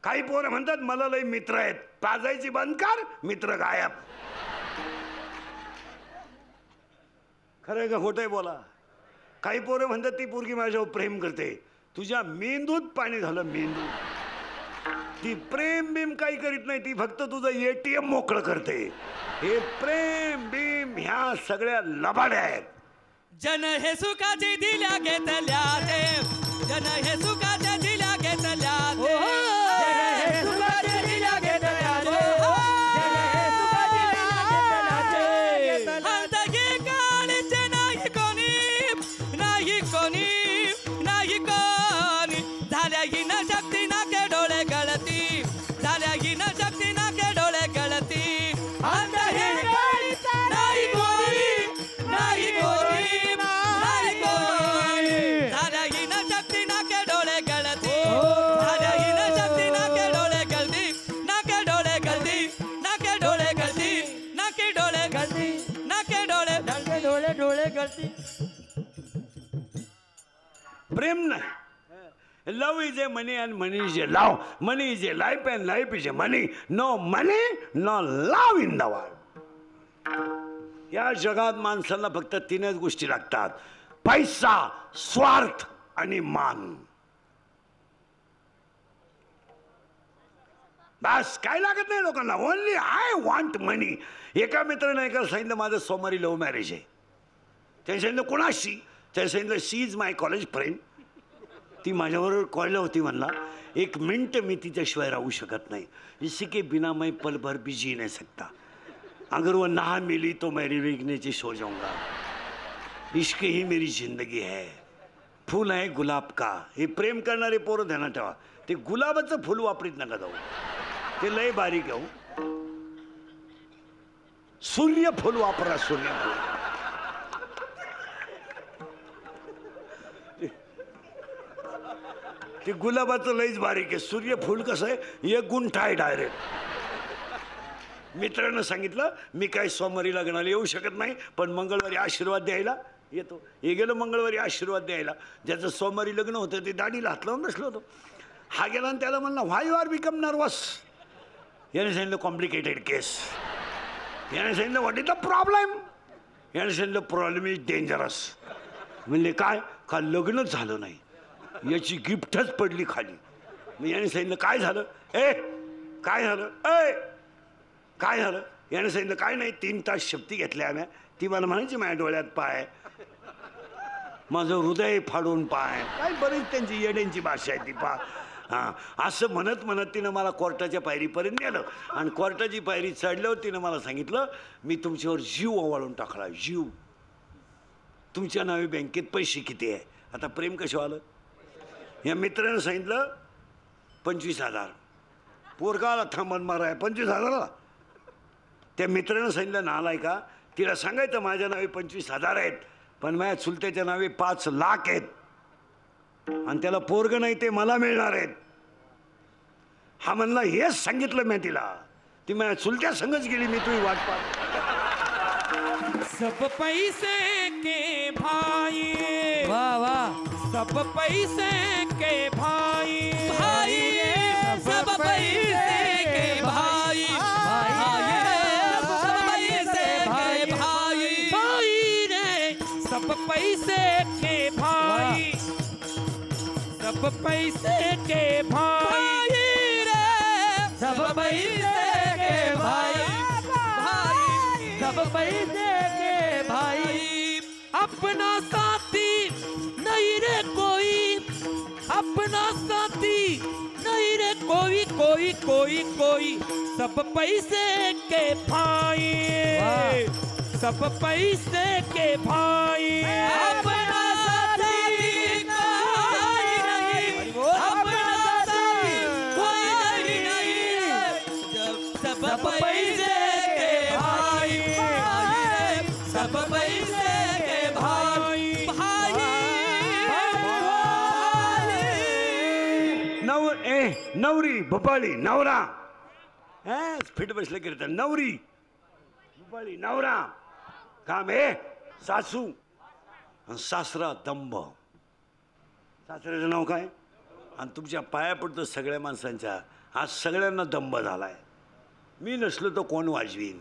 काही पोरं म्हणतात मला लय मित्र आहेत, पाजायची बंद कर, मित्र गायब. खरंय का खोटंय बोला. काही पोरं म्हणतात ती पोरगी माझ्यावर प्रेम करते, तुझ्या मेंदूत पाणी झालं, मेंदू. ती प्रेम बिम काही करीत नाही, ती फक्त तुझं ATM मोकळं करते. हे प्रेम बिम ह्या सगळ्या लबाड्या आहेत. जन हे सुखाची दिल्या घेतल्या ते, जन हे सुखाच्या दिल्या घेतल्या ते, जन हे सुखाची दिल्या घेतल्या ते, जन हे सुखाची दिल्या घेतल्या ते. अंतही काळीचे नाही कोणी, नाही कोणी, नाही कोणी. झाल्या ही न शक्ती ना के डोळे गळती, झाल्या ही न शक्ती ना के डोळे गळती. अंतही काळीचे नाही कोणी, नाही कोणी, नाही कोणी. झाल्या ही न शक्ती ना के डोळे गळती, झाल्या ही न शक्ती ना के डोळे गळती, ना के डोळे गळती, ना के डोळे गळती, ना के डोळे गळती, ना के डोळे, ना के डोळे डोळे गळती. प्रेम नाही. Love is a money and money is a love. Money is a life and life is a money. No money no love in the world. या जगात माणसाला फक्त 3च गोष्टी लागतात, पैसा, स्वार्थ आणि मान. बस काय लागत नाही लोकांना. ओनली आय वॉन्ट मनी. एका मित्राने एका सांगितलं माझं सोमवारी लव्ह मॅरेज आहे. त्याने सांगितलं कोणाशी, त्याने सांगितलं शी इज माय कॉलेज फ्रेंड. ती माझ्याबरोबर कॉलेजला होती. म्हणला 1 मिनट मी तिच्याशिवाय राहू शकत नाही. इसी के बिना मैं पल भर भी जी नहीं सकता. अगर वो ना मिली तो मैं रिगने से सो जाऊंगा. इश्क ही मेरी जिंदगी है. फूल आहे गुलाब का. हे प्रेम करणारे पोरं ध्यानात ठेवा, ते गुलाबाचं फुल वापरीत नका जाऊ, ते लय बारीक आहे. सूर्यफूल वापरा, सूर्यफूल. ते गुलाबाचं लईच बारीक आहे. सूर्यफूल कसं आहे, 1 गुंठा आहे डायरेक्ट. मित्रानं सांगितलं मी काय सोमवारी लग्नाला येऊ शकत नाही, पण मंगळवारी आशीर्वाद द्यायला येतो. हे गेलो मंगळवारी आशीर्वाद द्यायला. ज्याचं सोमवारी लग्न होतं ते दाढीला हात लावून बसलो होतो. हा गेला आणि त्याला म्हणला व्हाय यू आर बिकम नर्वस. याने सांगितलं कॉम्प्लिकेटेड केस. याने सांगितलं व्हॉट इज द प्रॉब्लेम. याने सांगितलं प्रॉब्लेम इज डेंजरस. म्हणजे काय, का लग्नच झालं नाही, याची गिफ्टच पडली खाली. मी याने सांगितलं काय झालं. ए काय झालं, ए काय झालं. याने सांगितलं काय नाही, 3 तास शक्ती घेतल्या आम्ही. ती मला म्हणायची माझ्या डोळ्यात पाय, माझं हृदय फाडून पाय, काय बरीच त्यांची येड्यांची भाषा आहे ती. हां असं म्हणत म्हणत तिनं मला कोर्टाच्या पायरीपर्यंत नेलं. आणि कोर्टाची पायरी चढल्यावर तिनं मला सांगितलं मी तुमच्यावर जीव ओवाळून टाकला. जीव. तुमच्या नावे बँकेत पैसे किती आहे. आता प्रेम कशा आलं. या मित्रानं सांगितलं 25,000. पोरगाला थांबण माराय 25,000ला. त्या मित्रानं सांगितलं नालाय का, तिला सांगायचं माझ्या नावे 25,000 आहेत, पण माझ्या चुलत्याच्या नावे 5 लाख आहेत, आणि त्याला पोरग नाही ते मला मिळणार आहेत. हा म्हणला हेच सांगितलं मी तिला. ती माझ्या चुलत्या संगच गेली. मी तुझी वाट पाहत. सब पैसे के भाई, वाह वाह. सब पैसे के भाई, भाई सब पैसे के पैसे के भाई रे, सब पैसे के भाई, सब पैसे के भाई। अपना साथी नहीं रे कोई, अपना साथी नहीं रे कोई, कोई कोई कोई, सब पैसे के भाई, सब पैसे के भाई। अपना साथी कोई नहीं, अपना साथी कोई नहीं, सब पैसे के भाई, सब पैसे के भाई, भाई। नवरी भोपाळी नवरा फिट बसले कीर्तन नवरी भोपाळी नवरा काम आहे सासू आणि सासरा दंभ. सासऱ्याचं नाव काय आणि तुमच्या पाया पडतो सगळ्या माणसांच्या. आज सगळ्यांना दंभ झालाय. मी नसलो तो कोण वाजवीन,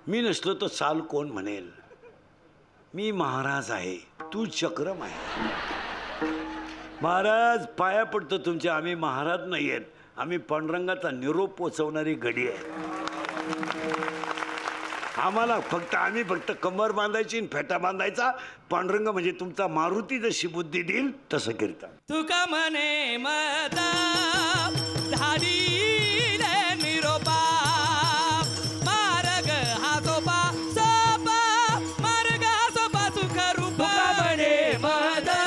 मी नसलो तो चाल कोण म्हणेल. मी महाराज आहे, तू चक्रम आहे. महाराज पाया पडतो तुमच्या. आम्ही महाराज नाही आहेत, आम्ही पांडुरंगाचा निरोप पोचवणारी गडी आहे. आम्हाला आम्ही फक्त कंबर बांधायची आणि फेटा बांधायचा. पांडुरंग म्हणजे तुमचा मारुती जशी बुद्धी देईल तसं कीर्तन. तुका म्हणे मदा धाडी रे निरोपा, मार्ग हा सोपा सोपा, मार्ग हा सोपा सुख रूपा. म्हणे मदा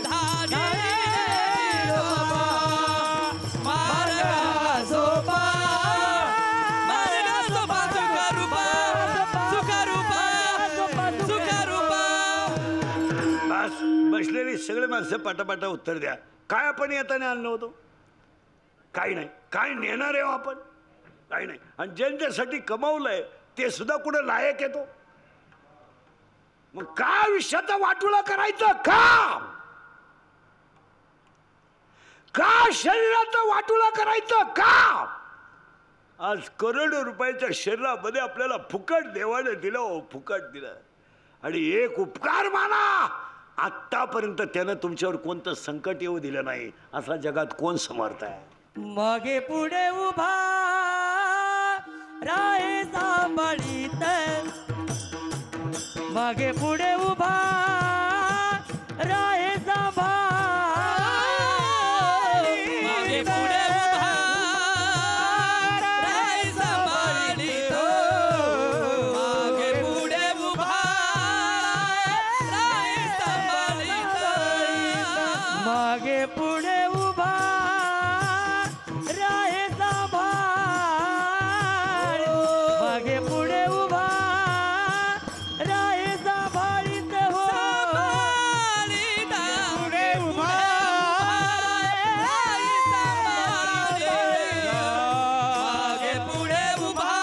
धाडी निरोपा, मार्ग हा सोपा, मार्ग सोपा सुख रूपा, सुख रूपा, सुख रूपा. बस बसलेली सगळे माणसं पाटापाटा उत्तर द्या. काय आपण येताना आणलं होतं? काही नाही. काय नेणार आहे आपण? काही नाही. आणि ज्यांच्यासाठी कमावलंय ते सुद्धा कुठं लायक येतो. मग का आयुष्याचा वाटोळा करायचं? का शरीराचा वाटोळा करायचं? का आज करोडो रुपयाच्या शरीरामध्ये आपल्याला फुकट देवाने दिलं, हो फुकट दिलं. आणि एक उपकार माना, आत्तापर्यंत त्यानं तुमच्यावर कोणतं संकट येऊ दिलं नाही. असा जगात कोण समर्थ आहे? मागे पुढे उभा राहे सांभाळीत, मागे पुढे उभा राहे सांभाळीत, मागे पुढे उभा राहे सांभाळीत, मागे पुढे उभा राहे सांभाळीत, मागे पुढे उभा राहे सांभाळ, मागे पुढे उभा राहे सांभाळीत हो, सांभाळीत, पुढे उभा राहे सांभाळीत, मागे पुढे उभा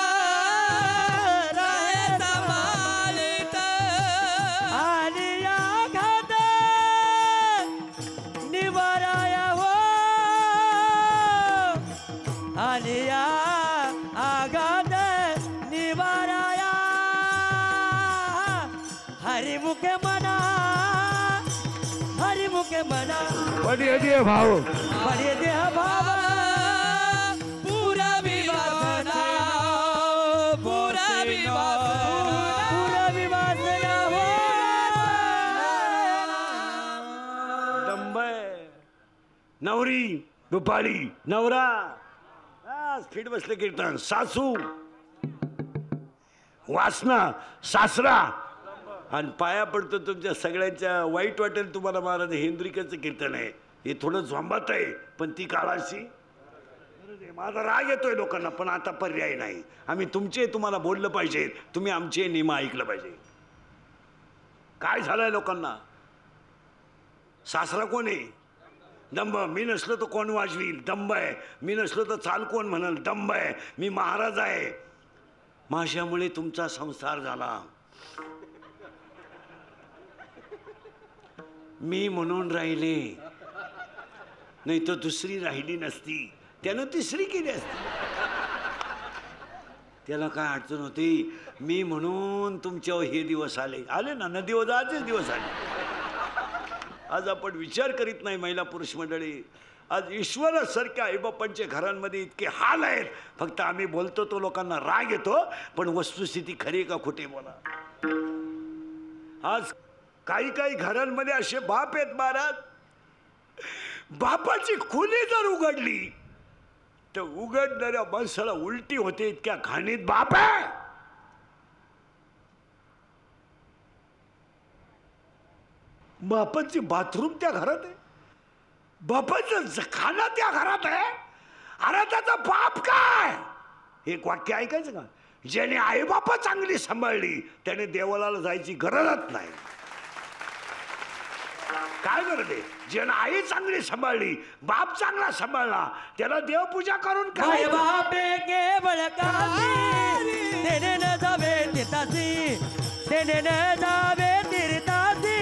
राहे सांभाळीत. आणि या घात निवाराया हो, आणि या आघात निवाराया, हरिमुखे मना, हरिमुखे मना, बढिया दिए भाव बडे देह भाव, पुरा विवासना, पुरा विवासना, पुरा विवासना हो. दंभ आहे. नवरी दुपारी नवरा फिट बसले कीर्तन. सासू वासना सासरा आणि पाया पडतो तुमच्या सगळ्यांच्या. वाईट वाटेल तुम्हाला महाराज, हेंद्रिकाचं कीर्तन आहे. हे थोडं झोंबात आहे पण ती काळाशी. माझा राग येतोय लोकांना, पण आता पर्याय नाही. आम्ही तुमचे तुम्हाला बोललं पाहिजे, तुम्ही आमचे नियम ऐकलं पाहिजे. काय झालंय लोकांना? सासरा कोण आहे? दंभ. मी नसलो तर कोण वाजवील? दंभ आहे. मी नसलो तर चाल कोण म्हणाल? दंभ आहे. मी महाराज आहे. माझ्यामुळे तुमचा संसार झाला. मी म्हणून राहिले, नाही तर दुसरी राहिली नसती. त्यानं तिसरी केली असती. त्याला काय अडचण होती? मी म्हणून तुमच्यावर हे दिवस आले. आले ना, नदीवर जायचे दिवस आले. आज आपण विचार करीत नाही महिला पुरुष मंडळी. आज ईश्वरासारख्या आईबापांच्या घरांमध्ये इतके हाल आहेत. फक्त आम्ही बोलतो तो लोकांना राग येतो, पण वस्तुस्थिती खरी का खोटी बोला. आज काही काही घरांमध्ये असे बाप आहेत महाराज, बापाची खुली जर उघडली तर उघडणाऱ्या माणसाला उलटी होते, इतक्या घाणीत बाप आहे. बापाची बाथरूम त्या घरात आहे, बापाचं खाना त्या घरात आहे. अरे त्याचा बाप काय. एक वाक्य ऐकायचं का, ज्याने आई बापा चांगली सांभाळली त्याने देवाला जायची गरजच नाही. काय गरज आहे. ज्याने आई चांगली सांभाळली, बाप चांगला सांभाळला, त्याला देवपूजा करून काय. बापे केवळ काशी तेने न जावे तीर्थासी, तेने न जावे तीर्थासी,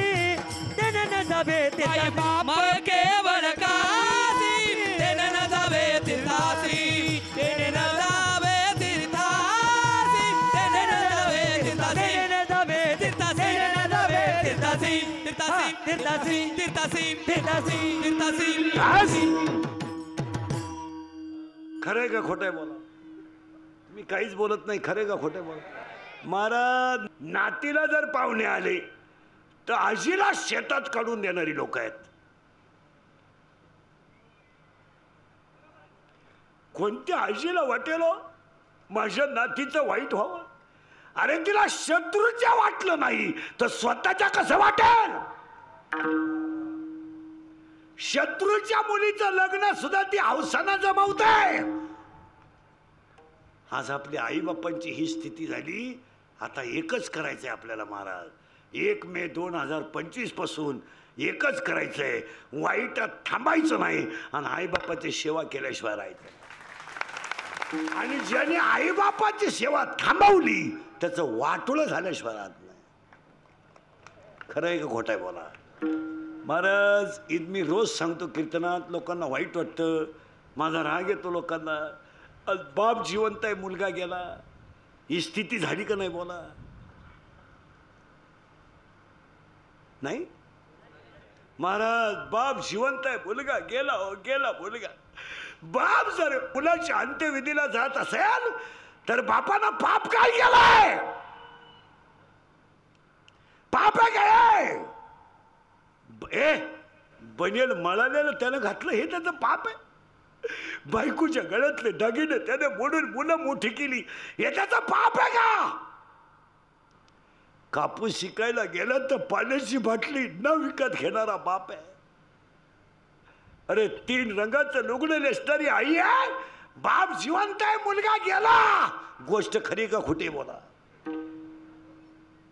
तेने न जावे तीर्थासी. बाप केवळ काशी तेने न जावे तीर्थासी, तेने न जावे तीर्थासी, तेने न जावे तीर्थासी, तेने न जावे तीर्थासी, तेने न जावे तीर्थासी, तीर्थासी, तीर्थासी, तीर्थासी, तीर्थासी, तीर्थासी. खरंय का खोटंय बोला. मी काहीच बोलत नाही. खरंय का खोटंय बोला. महाराज, नातीला जर पाहुणे आले तर आजीला शेतात काढून देणारी लोक आहेत. कोणत्या आजीला वाटेल माझ्या नातीचं वाईट व्हावं. अरे तिला शत्रूच्या वाटलं नाही तर स्वतःच्या कसं वाटेल. शत्रूच्या मुलीचं लग्न सुद्धा ती हौसाना जमवते. आज आपल्या आई बापांची ही स्थिती झाली. आता एकच करायचंय आपल्याला महाराज. 1 मे 2025 पासून एकच करायचंय, वाईटात थांबायचं नाही आणि आई बापाची सेवा केल्याशिवाय राहायचं. आणि ज्याने आई बापाची सेवा थांबवली त्याचं वाटोळं झाल्याशिवाय राहत नाही. खरंय का खोटंय बोला. महाराज, मी रोज सांगतो कीर्तनात, लोकांना वाईट वाटतं, माझा राग येतो लोकांना. आज बाप जिवंत आहे, मुलगा गेला, ही स्थिती झाली का नाही बोला. नाही महाराज, बाप जिवंत आहे, मुलगा गेला, हो गेला मुलगा. बाप जर मुलाच्या अंत्यविधीला जात असेल तर बापानं पाप काय केलाय. पाप आहे काय. बनेल मळालेलं त्यानं घातलं हे त्याचं पाप आहे. बायकोच्या गळ्यातले दागिने त्याने मोडून मुलं मोठी केली हे त्याचं पाप आहे का. कापूस शिकायला गेलं तर पाण्याची बाटली न विकत घेणारा बाप आहे. अरे 3 रंगाचं लुगडं नेसणारी आई आहे, बाप जिवंत आहे, मुलगा गेला. गोष्ट खरी का खोटी बोला.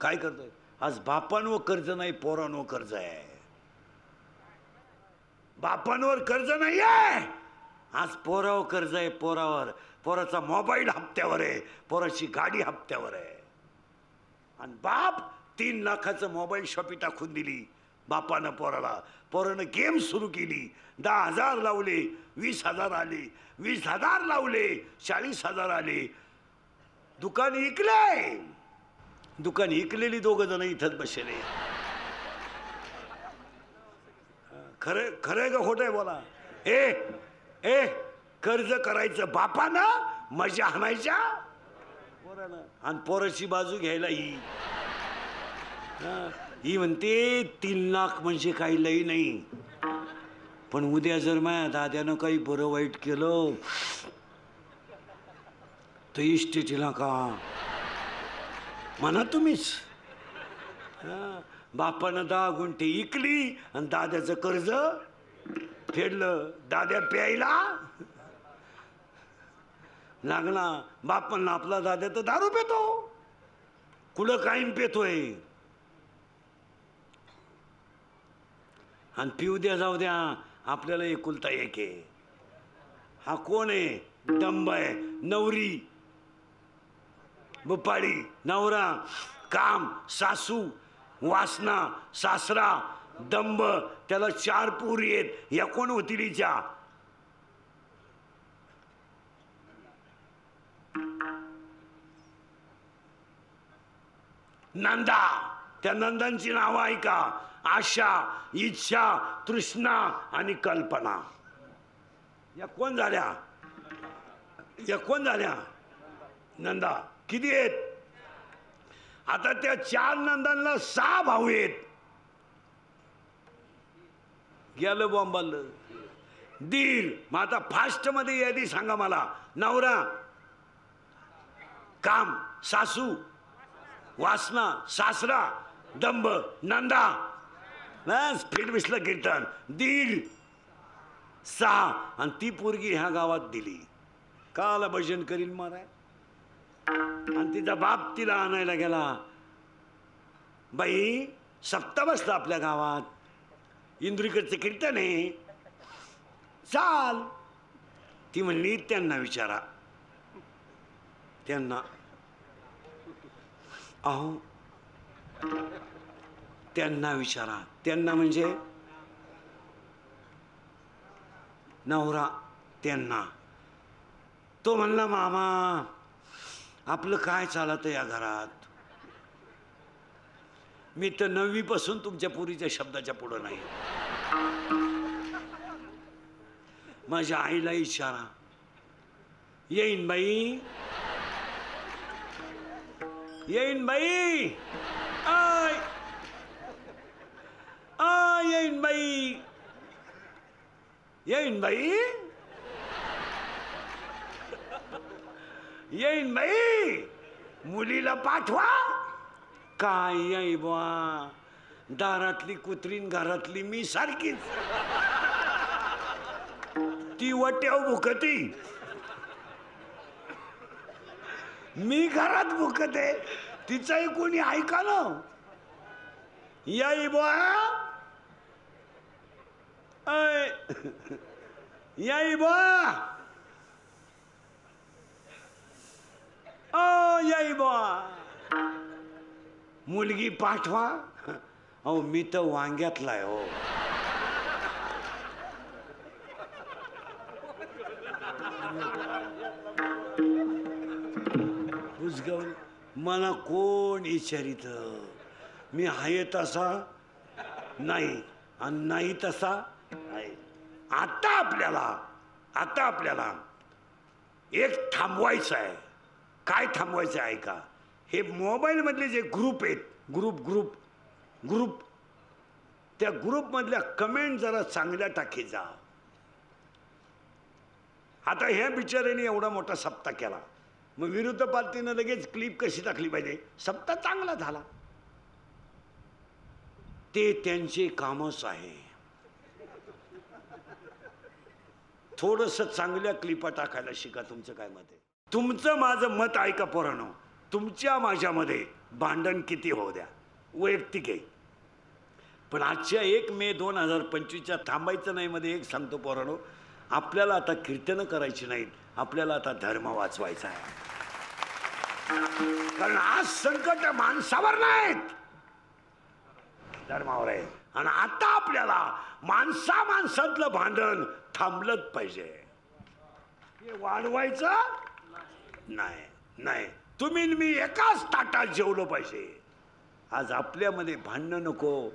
काय करतोय आज. बापांवर कर्ज नाही, पोरांवर कर्ज आहे. बापांवर कर्ज नाही आहे, आज पोरावर कर्ज आहे. पोरावर, पोराचा मोबाईल हप्त्यावर आहे, पोराची गाडी हप्त्यावर आहे. आणि बाप 3 लाखाचं मोबाईल शॉपी टाकून दिली बापानं पोराला. पोरानं गेम सुरू केली, 10,000 लावले, 20,000 आले, 20,000 लावले, 40,000 आले. दुकान इकले. दुकान इकलेली 2 जण इथंच बसले. खरंय का खोटंय बोला. कर्ज करायचं बापानं, मजा आणायच्या पोरानं, आणि पोराची बाजू घ्यायला ही म्हणते 3 लाख म्हणजे काही लई नाही. पण उद्या जर माझ्या दाद्यानं काही बरं वाईट केलं तर इस्टेटीला का म्हणा तुम्हीच. बापानं 10 गुंठे इकली आणि दाद्याचं कर्ज फेडलं. दाद्या प्यायला लागला. बापांना आपला दाद्या तर दारू पितो, कुठं कायम पितोय. आणि पिऊ द्या, जाऊ द्या, आपल्याला एकुलता एक आहे. हा कोण आहे. दंब आहे. नवरी बुपाडी, नवरा, काम, सासू, वासना, सासरा, दंब. त्याला 4 पोरी आहेत. या कोण होतील हिच्या. नंदा. त्या नंदांची नावं ऐका. आशा, इच्छा, तृष्णा आणि कल्पना. या कोण झाल्या? या कोण झाल्या? नंदा. किती आहेत? आता त्या 4 नंदांना 6 भाऊ आहेत. गेलं बॉम्बालं. दीर. मग आता फास्ट मध्ये यादी सांगा मला. नवरा, काम, सासू, वासना, सासरा, दंभ, नंदा. बस फिट बसलं कीर्तन. दीर 6 आणि ती पोरगी ह्या गावात दिली. काला भजन करील माराय. आणि तिचा बाप तिला आणायला गेला. बाई सप्ताह बसला आपल्या गावात, इंद्रिकडचं कीर्तन आहे, चाल. ती म्हणली त्यांना विचारा. त्यांना अहो त्यांना विचारा. त्यांना म्हणजे नवरा. त्यांना. तो म्हणला मामा आपलं काय चालत या घरात. मी तर 9वी पासून तुमच्या पुरीच्या शब्दाच्या पुढं नाही. माझ्या आईला इशारा. येईन बाई, येईन बाई, आय येईन बाई, येईन बाई, येईन बाई. मुलीला पाठवा. काय येई बा. दारातली कुत्रीन घरातली मी सारखीच. ती वट्याव भुकती, मी घरात भुकते. तिचंही कोणी ऐका ना. याई बा, याई बा, याई बा. मुलगी पाठवा. अहो मी तर वांग्यातलाय हो. बुजगावून मला कोण विचारित. मी आहे तसा नाही आणि नाही तसा नाही. आता आपल्याला एक थांबवायचं आहे. काय थांबवायचं आहे का? हे मोबाईल मधले जे ग्रुप आहेत, ग्रुप त्या ग्रुपमधल्या कमेंट जरा चांगल्या टाकी जा. आता ह्या बिचाऱ्याने एवढा मोठा सप्ताह केला, मग विरुद्ध पार्टीनं लगेच क्लिप कशी टाकली पाहिजे? सप्ताह चांगला झाला. ते त्यांचे कामच आहे. थोडस चांगल्या क्लिपा टाकायला शिका. तुमचं काय मत आहे? तुमचं माझं मत ऐका पोरांनो. तुमच्या माझ्यामध्ये भांडण किती होऊ द्या, वैयक्तिक आहे, पण आजच्या 1 मे 2025 थांबायचं नाही मध्ये एक सांगतो पोरांनो, आपल्याला आता कीर्तनं करायची नाहीत, आपल्याला आता धर्म वाचवायचा आहे. कारण आज संकट माणसावर नाहीत, धर्मावर आहे. आणि आता आपल्याला माणसातलं भांडण थांबलंच पाहिजे. हे वाढवायचं नाही. तुम्ही मी एकाच ताटात जेवलो पाहिजे. आज आपल्यामध्ये भांडणं नको.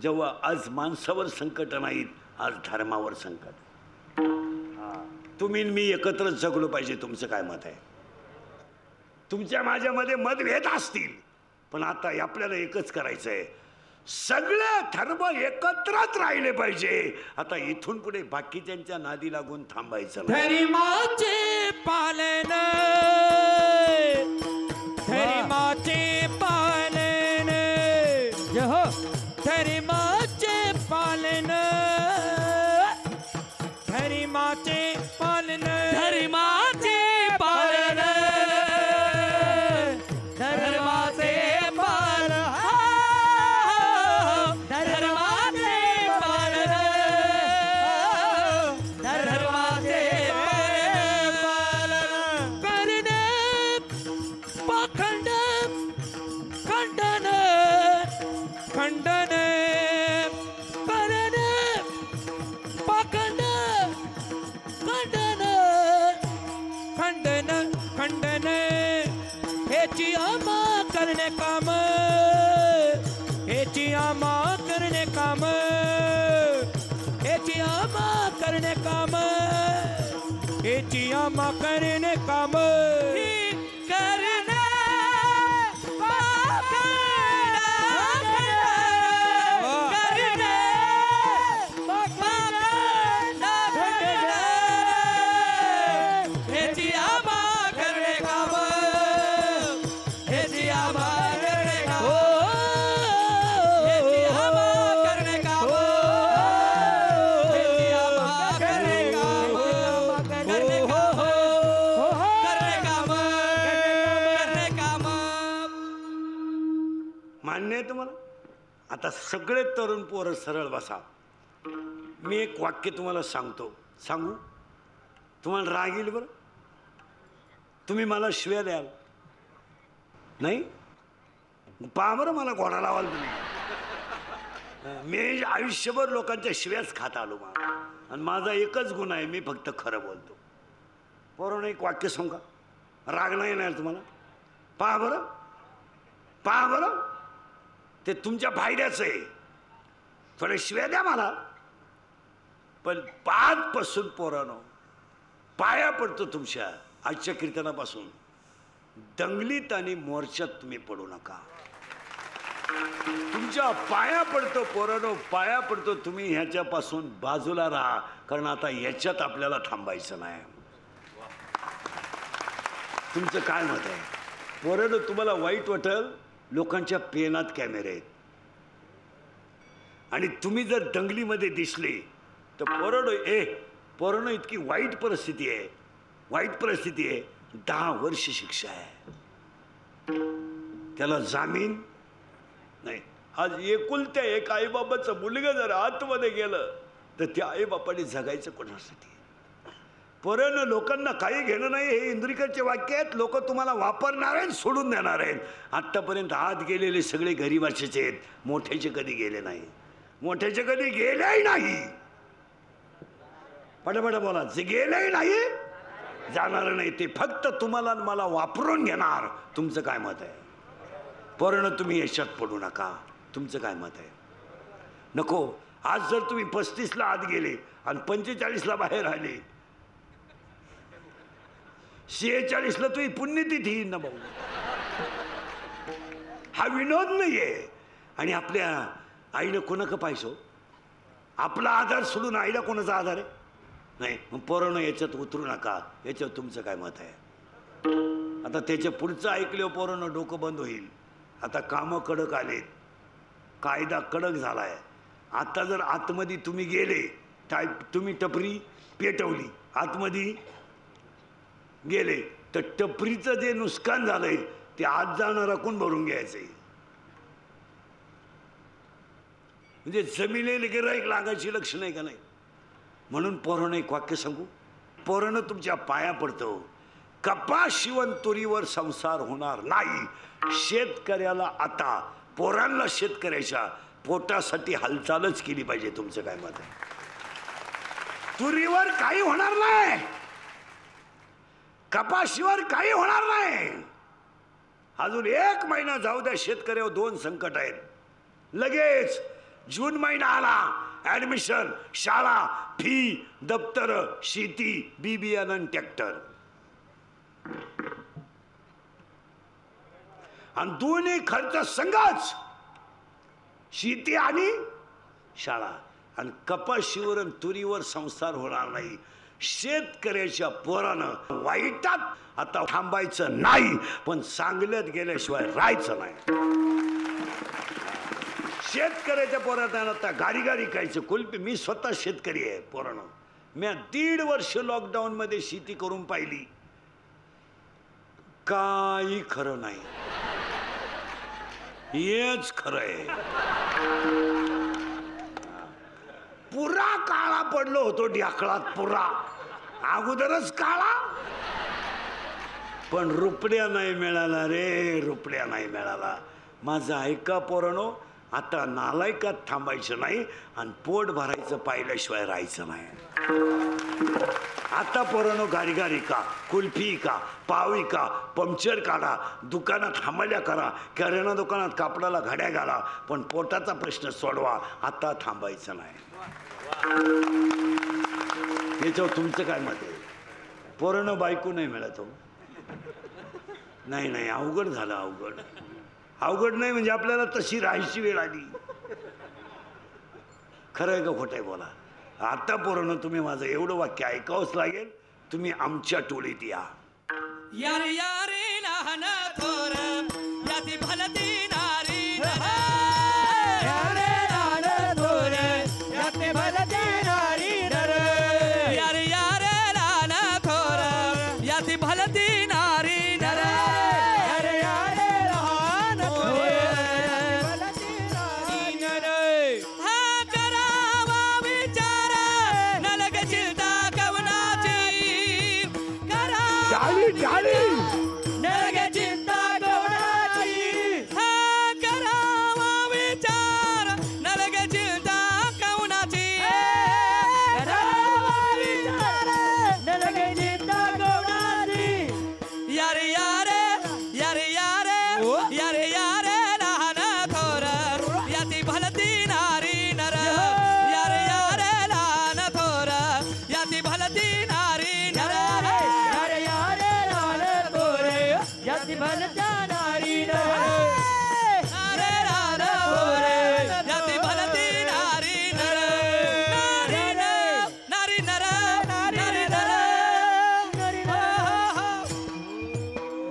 जेव्हा आज माणसावर संकट नाहीत, आज धर्मावर संकट. तुम्ही मी एकत्र जगलो पाहिजे. तुमचं काय मत आहे? तुमच्या माझ्यामध्ये मतभेद असतील, पण आता आपल्याला एकच करायचं आहे. सगळे धर्म एकत्रच राहिले पाहिजे. आता इथून पुढे बाकीच्यांच्या नादी लागून थांबायचं नाही. धर्माचे पालन, धर्माचे पालन, धर्माचे पालन, धर्माचे पालन, धर्माचे पालन, धर्माचे पालन, धर्माचे पालन, धर्माचे पालन करणे. पाखंड खंडन, खंडन करणे. पाखंड खंडन, खंडन खंडन हेची आमा करणे काम, हेची आमा करणे काम. आमा करणे काम हेची आम्हा करणे काम करणे मान्य आहे तुम्हाला? आता सगळे तरुण पोरं सरळ बसा. मी एक वाक्य तुम्हाला सांगतो. सांगू? तुम्हाला राग येईल बरं? तुम्ही मला शिव्या द्याल नाही? पहा बरं मला घोडा लावाल तुम्ही. मी आयुष्यभर लोकांच्या शिव्याच खात आलो मला, आणि माझा एकच गुण आहे, मी फक्त खरं बोलतो. बरोबर एक वाक्य सांगू का? राग नाही येणार तुम्हाला? पहा बरं, पहा बरं, ते तुमच्या फायद्याचं आहे. थोड्या शिव्या द्या मला, पण पाचपासून पोरानो पाया पडतो तुमच्या आजच्या कीर्तनापासून. दंगलीत आणि मोर्चात तुम्ही पडू नका. तुमच्या पाया पडतो पोरानो, पाया पडतो. तुम्ही ह्याच्यापासून बाजूला राहा, कारण आता याच्यात आपल्याला थांबायचं नाही. तुमचं काय मत आहे पोरानो? तुम्हाला वाईट वाटेल, लोकांच्या पेनात कॅमेरे आहेत, आणि तुम्ही जर दंगलीमध्ये दिसले तर पोरानो इतकी वाईट परिस्थिती आहे, वाईट परिस्थिती आहे. 10 वर्ष शिक्षा आहे, त्याला जामीन नाही. आज एकुलत्या एक आईबाबाचं मुलगा जर आतमध्ये गेलं तर त्या आईबापाने जगायचं कोणासाठी? पोरांनो लोकांना काही घेणं नाही, हे इंद्रिकरचे वाक्य आहेत. लोक तुम्हाला वापरणार आहेत, सोडून देणार आहेत. आत्तापर्यंत आत गेलेले सगळे गरीबाचेच आहेत, मोठ्याचे कधी गेले नाही. मोठ्याचे कधी गेलेही नाही. पटापट बोला, जे गेलेही नाही, जाणार नाही. ते फक्त तुम्हाला मला वापरून घेणार. तुमचं काय मत आहे पोरांनो? तुम्ही यशात पडू नका. तुमचं काय मत आहे? नको. आज जर तुम्ही 35ला आत गेले आणि 45ला बाहेर आले, 46ला तुम्ही पुण्यतिथी येईन ना भाऊ. हा विनोद नाहीये. आणि आपल्या आईनं कोणाक पाहिजे? आपला आधार सोडून आईला कोणाचा आधार आहे? नाही. मग पोरांनो याच्यात उतरू नका. याच्यावर तुमचं काय मत आहे? आता त्याच्या पुढचं ऐकलं पोरांनो डोकं बंद होईल. आता कामं कडक आलेत, कायदा कडक झालाय. आता जर आतमध्ये तुम्ही गेले, तुम्ही टपरी पेटवली, आतमध्ये गेले, तर टपरीचं जे नुकसान झालंय ते आत जाणारा कोण भरून घ्यायचंय? म्हणजे जमिनीला गिऱ्हाईक लागायची लक्षण आहे का नाही? म्हणून पोरांनो एक वाक्य सांगू. पोरांनो तुमच्या पाया पडतो, कपास शिवण तुरीवर संसार होणार नाही. शेतकऱ्याला आता, पोरांना शेतकऱ्याच्या पोटासाठी हालचालच केली पाहिजे. तुमचं काय मत आहे? तुरीवर काही होणार नाही, कपाशीवर काही होणार नाही. अजून 1 महिना जाऊ द्या. शेतकऱ्यावर 2 संकट आहेत. लगेच जून महिना आला, ऍडमिशन, शाळा, फी, दप्तर, शेती, बी बियाणं, ट्रॅक्टर, आणि दोन्ही खर्च संघच, शेती आणि शाळा. आणि कपाशीवर आणि तुरीवर संसार होणार नाही. शेतकऱ्याच्या पोरानं वाईटात आता थांबायचं नाही, पण चांगल्यात गेल्याशिवाय राहायचं नाही. शेतकऱ्याच्या पोरानं आता गाडी गाडी खायचं कुलपी. मी स्वतः शेतकरी आहे पोरानं. मी 1.5 वर्ष लॉकडाऊन मध्ये शेती करून पाहिली, काही खरं नाही. हेच खरं आहे. पुरा काळा पडलो होतो ढाकळात, पुरा अगोदरच काळा. पण रुपड्या नाही मिळाला रे, रुपड्या नाही मिळाला. माझं ऐका पोरांनो, आता नालायकात थांबायचं नाही आणि पोट भरायचं पाहिल्याशिवाय राहायचं नाही. आता पोरांनो गाडी गाडी का, कुल्फी का, पावी का, पंक्चर काढा, दुकानात हमाल्या करा, किराणा दुकानात कापडाला घड्या घाला, पण पोटाचा प्रश्न सोडवा. आता थांबायचं नाही. याच्यावर तुमचं काय मत आहे? पोरानं बायको नाही मिळत हो. नाही नाही, अवघड झालं. अवघड अवघड नाही म्हणजे आपल्याला तशी राहायची वेळ आली. खरं आहे का खोटं आहे बोला. आता पोरानं तुम्ही माझं एवढं वाक्य ऐकावंच लागेल. तुम्ही आमच्या टोळीत या. यारे यारे लहान थोर याती भलती नारी यारे लहान थोर याती भलती नारी यारे यारे लहान थोर याती भलती नारी यारे यारे लहान थोर भलती नारी हा करावा विचार न लगे चिंता कवनाची टाळी टाळी नरगे चिंता गवणाची हा करावा विचार नरगे चिंता कवनाची करावा विचार नरगे चिंता गवणाची यारे यारे यारे यारे यारे यारे लहान थोर याती भलती नारी नर यारे यारे लहान थोर याती भलती नारी नर यारे यारे लहान थोर याती भलती नारी नर अरे लहान थोर याती भलती नारी नर नारी नर नारी नर नारी नर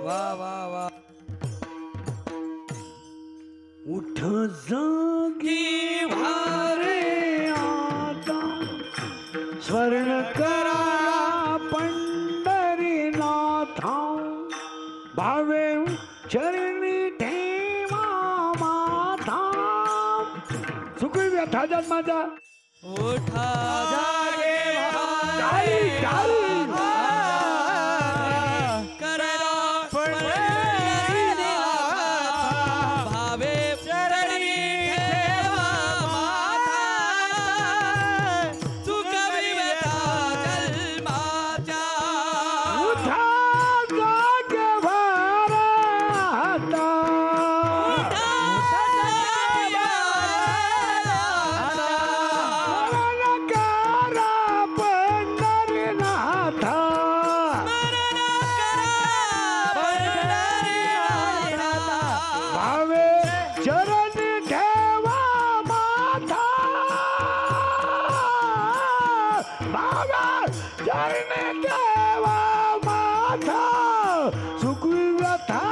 वा वा वा उठ जागी वारे आता स्वर्ण करा पंढरीनाथा भावे चरणी ठेवा माथा सुखी व्यथा जन्माचा उठा जागे टाळी टाळी करा पंढरीनाथा भावे चरणी ठेवा माथा चुकवी व्यथा जन्माच्या उठा जागे भारता करा पंढरीनाथा भावे चरणी ठेवा माथा भावे चरणी ठेवा माथा सुखी व्यथा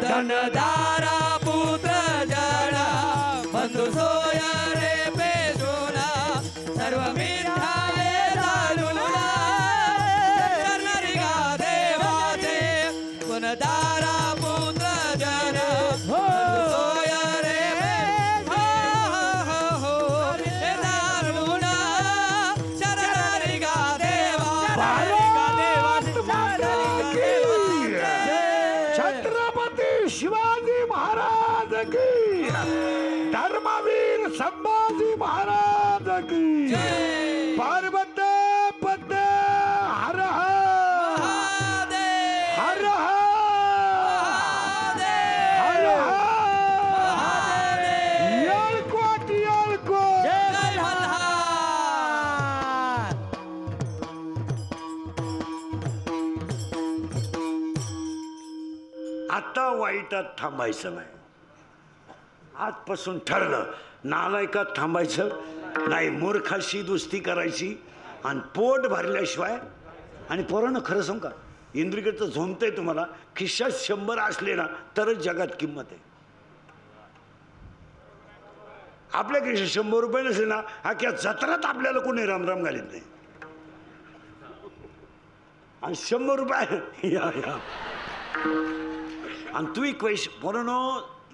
धनदारा पुत्र जना बंधू सोय रे पेजोना सर्व मिठाले दारुला करणारी गा देवाचे गुणदारा पुत्र जना बंधू सोय रे दारुला शरणारी गा छत्रपती शिवाजी महाराज की धर्मवीर संभाजी महाराज की पार्वत पद हर हर हर हर येळकोट येळकोट आता वाईटात थांबायचं नाही. आजपासून ठरलं, नालायकात थांबायचं नाही, मूर्खाशी दोस्ती करायची आणि पोट भरल्याशिवाय. आणि पोरानं खरं सांगू का, इंद्रिकडचं झोंबतंय तुम्हाला, खिशात 100 असले ना तरच जगात किंमत आहे. आपल्याकडे 100 रुपये नसले ना अख्ख्या जत्रात आपल्याला कोणी रामराम घालीत नाही. आणि 100 रुपये या या आणि तू एक पैसे पोरांनो,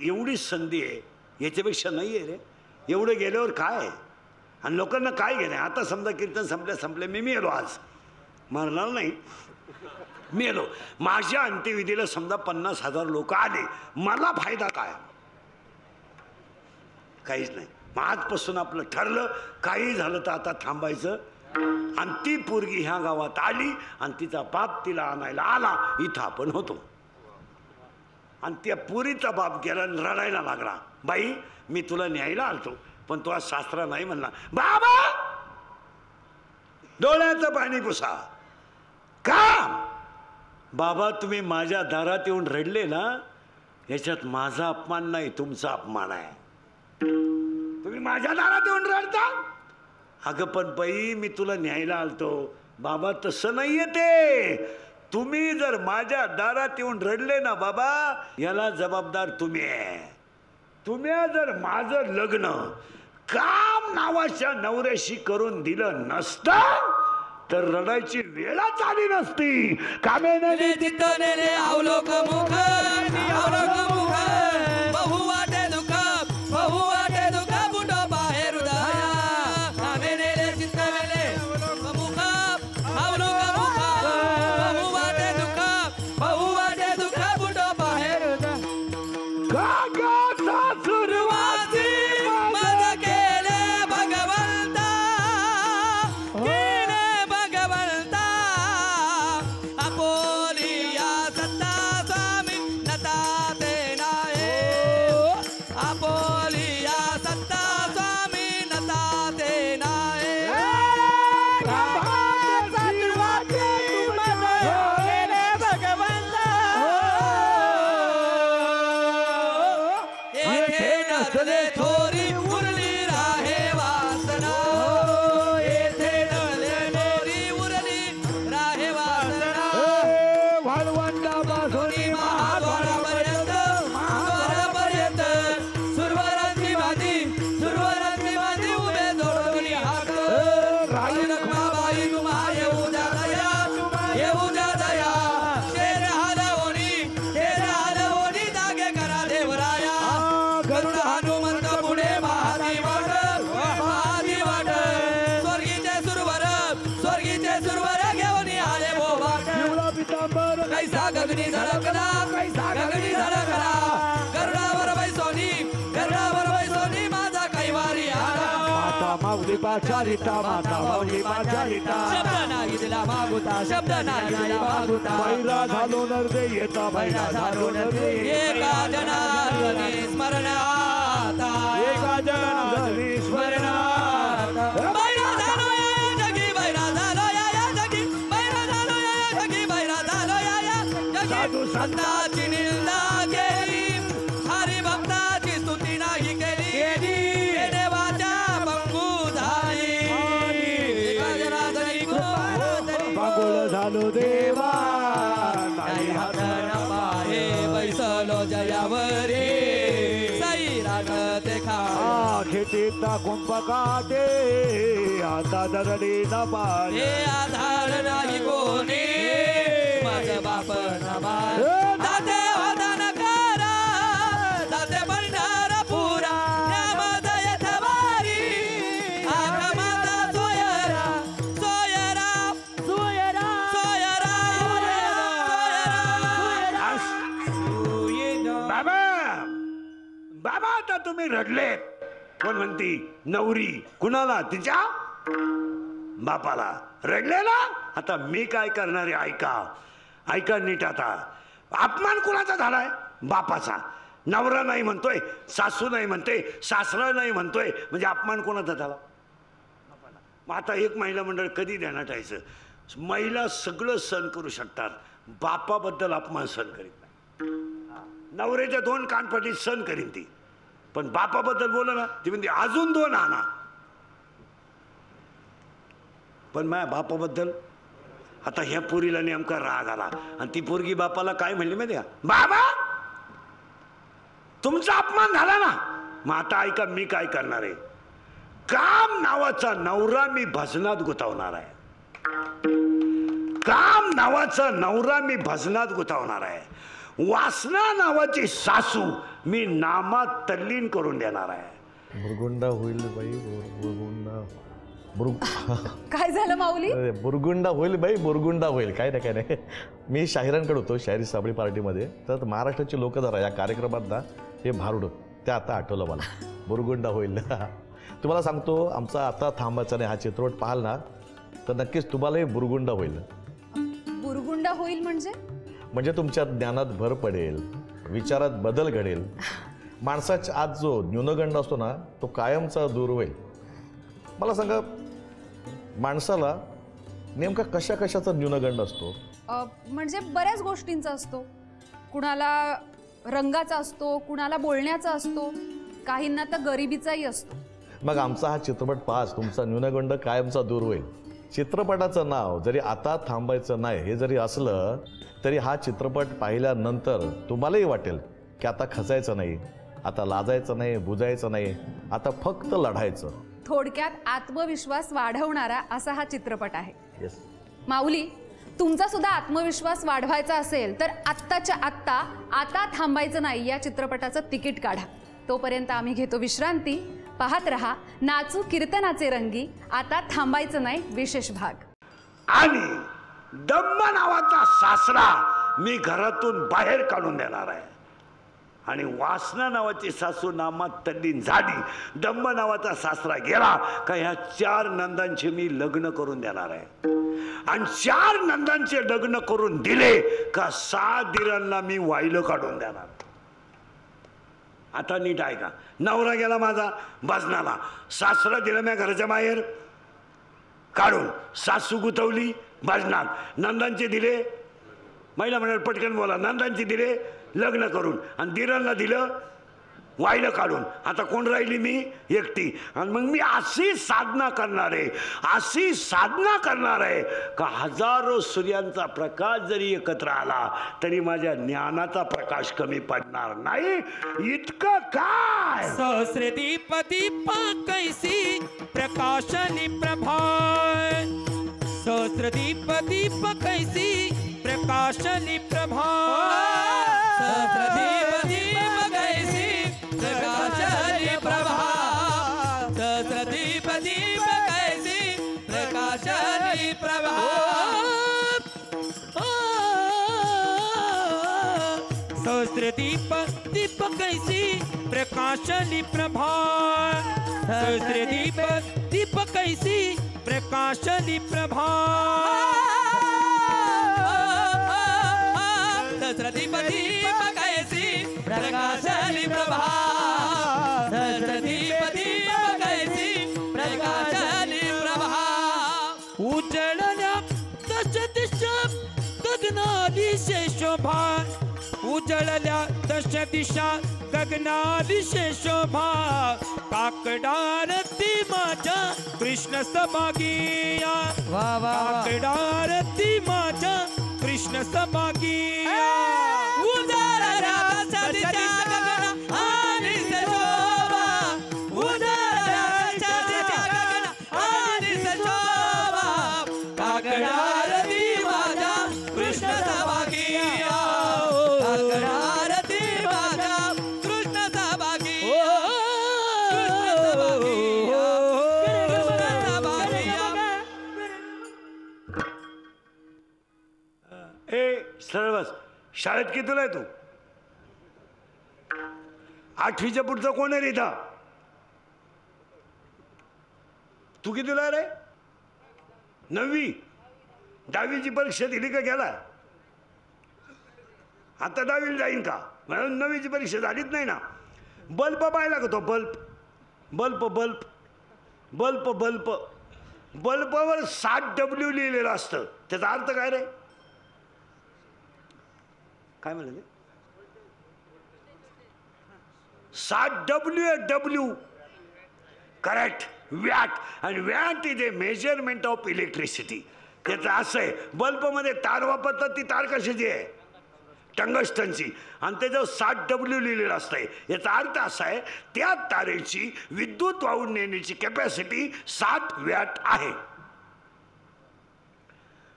एवढी संधी आहे, याच्यापेक्षा नाही आहे रे. एवढं गेल्यावर काय आहे आणि लोकांना काय गेलं. आता समजा कीर्तन संपले मी मेलो, आज मरणार नाही, मेलो. माझ्या अंत्यविधीला समजा 50,000 लोक आले, मला फायदा काय? काहीच नाही. मग आजपासून आपलं ठरलं, काही झालं तर आता थांबायचं. आणि ती पोरगी ह्या गावात आली आणि तिचा बाप तिला आणायला आला, इथं आपण होतो. आणि त्या पोरीचा बाप गेला रडायला लागला, बाई मी तुला न्यायला आलतो पण तो आज सासरा नाही म्हणला. बाबा डोळ्याचं पाणी पुसा. का बाबा तुम्ही माझ्या दारात येऊन रडले ना, याच्यात माझा अपमान नाही, तुमचा अपमान आहे. तुम्ही माझ्या दारात येऊन रडता. अगं पण बाई मी तुला न्यायला आलतो. बाबा तसं नाहीये ते. तुम्ही जर माझ्या दारात येऊन रडले ना बाबा, याला जबाबदार तुम्ही आहे. तुम्ही जर माझं लग्न काम नावाच्या नवऱ्याशी करून दिलं नसतं तर रडायची वेळच आली नसती. कामेने चित्तनेले अवलोक मुख अवलोक मुख बहु वाटे दुःख बहु वाटे दुःख बुडो बाहेर हृदया. कामेनेले चित्तनेले मुख अवलोक मुख बहु वाटे दुःख बहु वाटे दुःख बुडो बाहेर सुरुवाती मग केले भगवंता केले भगवंता. आपोलिया सत्ता स्वामी नता ते नाहे. आपोलिया सत्ता स्वामी नता ते नाहे. येथे नसले थोरी उरली राहे वासना. येथे नसले थोरी उरली राहे वासना. महाद्वारापर्यंत महाद्वारापर्यंत सुरवरांची माझी उभे जोडून हात. रखमाबाई तुम्हा येऊ द्या दया येऊ द्या दया. तेरे हालवणी जागे करा देवराया. गरुड हनुमंत पुढे महादी वाट स्वर्गीचे सुरवर घेऊन आले बोबाट. कैसा गगनी झळकला गरुडावर बैसोनी माझा कैवारी आला. शब्द नाही दिला मागुता बैरा झालो नरदे येता बैरा झालो नरदे. एका जनार्दनी स्मरणाता एका जनार्दनी स्मरणाता. बैरा झालो या जगी बैरा झालो या जगी बैरा झालो या जगी बैरा झालो या जगी. साधू संतांची निंदा केली हरिभक्ताची स्तुती नाही केली. हे देवाच्या पंगू झाली. एका जनार्दनी पागोळ झालो देवा नाही हात न पाहे बैसलो जयावरे. साई रागते खा खेतीत टाकून पकाटे आता दगडी न पाय. हे आधार नाही कोणी माझं बाप नबार. दाते होदान करा दाते पंढरपुरा न्यामदय थवारी. आका माता सोयरा सोयरा सोयरा सोयरा सोयरा. बाबा बाबा आता तुम्ही रडलेत. कोण म्हणती नवरी कुणाला तिच्या बापाला रडलेला. आता मी काय करणार आहे ऐका नीट. आता अपमान कुणाचा झालाय बापाचा. नवरा नाही म्हणतोय सासू नाही म्हणते सासरा नाही म्हणतोय म्हणजे अपमान कोणाचा झाला. मग आता एक महिला मंडळ कधी ध्यानात यायचं. महिला सगळं सहन करू शकतात, बापाबद्दल अपमान सहन करीत नाही. नवऱ्याच्या 2 कानपटीत सहन करीन ती, पण बापाबद्दल बोल ना ती म्हणते अजून 2 आणा. पण माझ्या बापाबद्दल आता ह्या पोरीला नेमका राग आला आणि ती पोरगी बापाला काय म्हणली माहिती का, बाबा तुमचा अपमान झाला ना. मग आता ऐका मी काय करणार आहे. काम नावाचा नवरा मी भजनात गुंतवणार आहे. काम नावाचा नवरा मी भजनात गुंतवणार आहे. वासना नावाची सासू मी नामात तल्लीन करून देणार आहे. बुरगुंडा होईल बाई काय झालं माऊली? बुरगुंडा होईल बाई बुरगुंडा होईल. काय नाही मी शाहिरांकडे होतो शाहिरी साबळी पार्टीमध्ये. तर महाराष्ट्राची लोकधारा या कार्यक्रमात ना हे भारुड ते आता आठवलं मला. बुरगुंडा होईल. तुम्हाला सांगतो आमचा आता थांबायचा नाही. हा चित्रपट पाहाल ना तर नक्कीच तुम्हालाही बुरगुंडा होईल. बुरगुंडा होईल म्हणजे तुमच्या ज्ञानात भर पडेल, विचारात बदल घडेल माणसाच्या आत जो न्यूनगंड असतो ना तो कायमचा दूर होईल. मला सांगा, माणसाला नेमका कशा कशाचा न्यूनगंड असतो? म्हणजे बऱ्याच गोष्टींचा असतो. कुणाला रंगाचा असतो, कुणाला बोलण्याचा असतो, काहींना तर गरिबीचाही असतो. मग आमचा हा चित्रपट पाच तुमचा न्यूनगंड कायमचा दूर होईल. चित्रपटाचं नाव जरी आता थांबायचं नाही हे जरी असलं तरी हा चित्रपट पाहिल्यानंतर तुम्हालाही वाटेल की आता खचायचं नाही, आता लाजायचं नाही, बुजायचं नाही, आता फक्त लढायचं. थोडक्यात आत्मविश्वास वाढवणारा असा हा चित्रपट आहे. येस. माऊली, तुमचा सुद्धा आत्मविश्वास वाढवायचा असेल तर आत्ताच्या आत्ता आता थांबायचं नाही या चित्रपटाचं तिकीट काढा. तोपर्यंत आम्ही घेतो विश्रांती. पाहत रहा नाचू कीर्तनाचे रंगी, आता थांबायचं नाही विशेष भाग. आणि दम्म नावाचा सासरा मी घरातून बाहेर काढून देणार आहे. आणि वासना नावाची सासू नामात तल्लीन झाली. दम्म नावाचा सासरा गेला का ह्या 4 नंदांचे मी लग्न करून देणार आहे. आणि 4 नंदांचे लग्न करून दिले का 6 दिरांना मी वाहिलं काढून देणार. आता नीट आहे का? नवरा गेला माझा भजनाला, सासरा दिला मी घराच्या बाहेर काढून, सासू गुतवली भजनात, नंदांचे दिले, महिला म्हणाल पटकन बोला, नंदांचे दिले लग्न करून आणि दिरांना दिलं वाहिलं काढून. आता कोण राहिली? मी एकटी. आणि मग मी अशी साधना करणार आहे, अशी साधना करणार आहे का हजारो सूर्यांचा प्रकाश जरी एकत्र आला तरी माझ्या ज्ञानाचा प्रकाश कमी पडणार नाही. इतकं काय? सहस्र दीप दीप कैसी प्रकाशनी प्रभा, सहस्र दीप दीप कैसी प्रकाशनी प्रभा, सहस्र दीप दीप कैसी प्रकाशनी प्रभा, सहस्र दीप दीप कैसी प्रकाशनी प्रभा, सहस्र दीप दीप कैसी प्रकाशनी प्रभा, सहस्र दीप दीप कैसी प्रकाशनी प्रभा, सहस्र दीप दीप कैसी प्रकाशनी प्रभा, सहस्र दीप दीप कैसी प्रकाशनी प्रभा, उजळल्या दश दिशा गगनादिशे शोभा, उजळल्या दश दिशा गगनादिशे शोभा, काकडारती माझ्या कृष्ण सभागिया, काकडारती माझ्या कृष्ण सभागिया, उजळल्या दश दिशा गगनादिशे शोभा, उजळल्या दश दिशा गगनादिशे शोभा, काकडारती माझ्या कृष्ण सभागिया, काकडारती माझ्या कृष्ण सभागिया, ए सरळ बस. शाळेत कितीला आहे तू? 8वीच्या पुढचं कोण आहे रे इथं? तू कितीला आहे रे? 9वी. 10वीची परीक्षा दिली का गेला? आता 10वीला जाईन का? म्हणून 9वीची परीक्षा झालीच नाही ना. बल्ब पाहिला का तो? Bulb bulb bulb bulb bulb बल्बावर 7W लिहिलेलं असतं. त्याचा अर्थ काय रे? काय म्हणाले? 7W. करेक्ट. वॅट. आणि watt is a measurement of electricity. त्याचं असं आहे, बल्बमध्ये तार वापरतात, ती तार कशाची आहे? टंगस्टनची. आणि त्याच्यावर 7W लिहिलेलं असतंय. याचा अर्थ असा आहे, त्या तारेची विद्युत वाहून नेण्याची कॅपॅसिटी 7 वॅट आहे.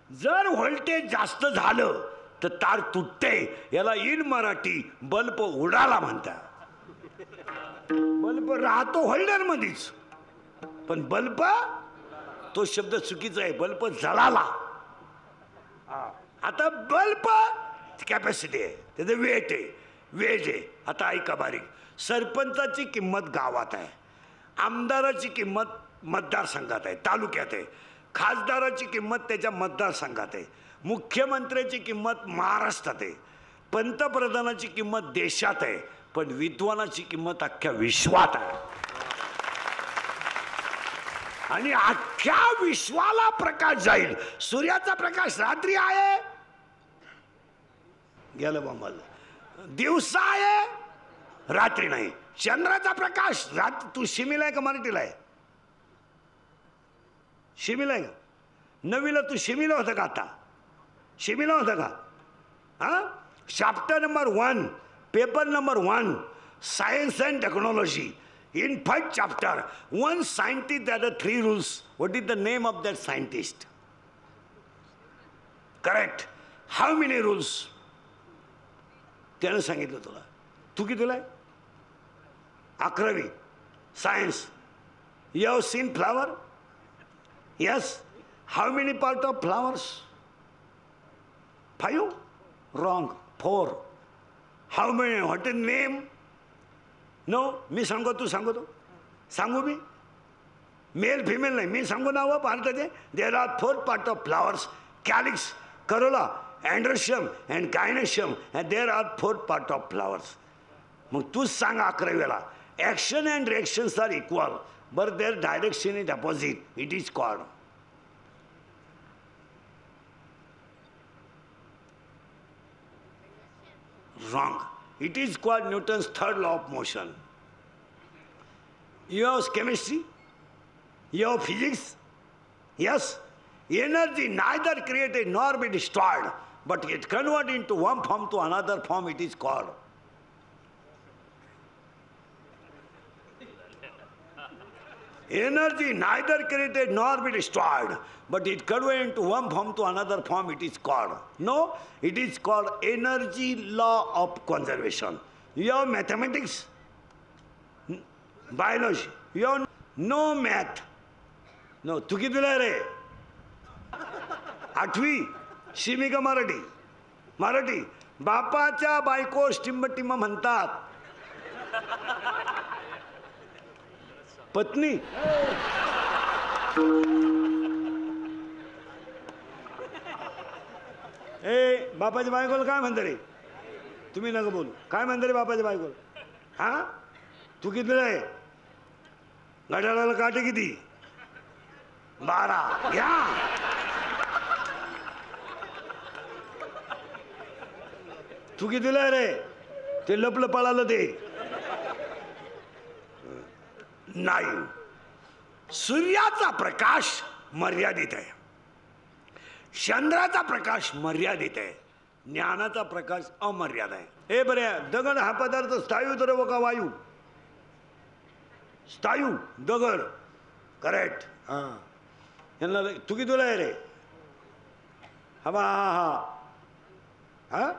जर व्होल्टेज जास्त झालं तर तार तुटते. याला इन मराठी बल्ब उडाला म्हणतात. बल्ब राहतो होल्डर मध्येच, पण बल्ब तो शब्द चुकीचा आहे. बल्ब जळाला. आता बल्ब कॅपॅसिटी आहे, त्याचं वेट आहे, वेज आहे. आता ऐका बारीक. सरपंचाची किंमत गावात आहे, आमदाराची किंमत मतदारसंघात आहे, तालुक्यात आहे, खासदाराची किंमत त्याच्या मतदारसंघात आहे, मुख्यमंत्र्याची किंमत महाराष्ट्रात आहे, पंतप्रधानाची किंमत देशात आहे, पण विद्वानाची किंमत अख्ख्या विश्वात आहे. आणि अख्ख्या विश्वाला प्रकाश जाईल. सूर्याचा प्रकाश रात्री आहे, गेलं बांबाल. दिवसा आहे, रात्री नाही. चंद्राचा प्रकाश तू शिमीला आहे का मराठीला आहे? शिमीला आहे का? नवीला तू शिमीला होता का? आता शिमीला होता का? हा, chapter number 1, paper number 1, science and technology. In first chapter, one scientist had 3 rules. What is the name of that scientist? Correct. How many rules? त्यानं सांगितलं तुला. तू कितीला आहे? 11वी. Science. You have seen flower? Yes. How many part of flowers? 5? Wrong. 4. How many? What is name? No, मी सांगतो. सांगू मी? Male female नाही, मी सांगू नाव भारताचे. There are 4 part of flowers: calyx, corolla, androecium and gynoecium. There are 4 part of flowers. मग तूच सांग 11वीला. Action and reactions are equal, but their direction is opposite. It is called wrong. It is called Newton's third law of motion. You have chemistry, you have physics. Yes, energy neither created nor be destroyed, but it converted into one form to another form. It is called. Energy neither created nor be destroyed, but it converted into one form to another form. It is called. No, it is called energy law of conservation. You have mathematics, biology. You have no math. No, तू कितीला आहे रे? 8वी. शिमी का मराठी? मराठी. बापाच्या बायको टिंब म्हणतात. पत्नी. ए, बापाच्या बायकोला काय म्हणता रे? तुम्ही नका बोलू. काय म्हणता रे बापाच्या बायकोला? हा, तू कितीला आहे? घड्याळाला काटे किती? 12. या तू कितीला आहे रे? ते लपलं पळालं ते नाही. सूर्याचा प्रकाश मर्यादित आहे, चंद्राचा प्रकाश मर्यादित आहे, ज्ञानाचा प्रकाश अमर्याद आहे. हे बरे, दगड हा पदार्थ स्थायू द्रव का वायू? स्थायू. दगड. करेक्ट. हां, यांना तू कितीला आहे रे? हा हा हा,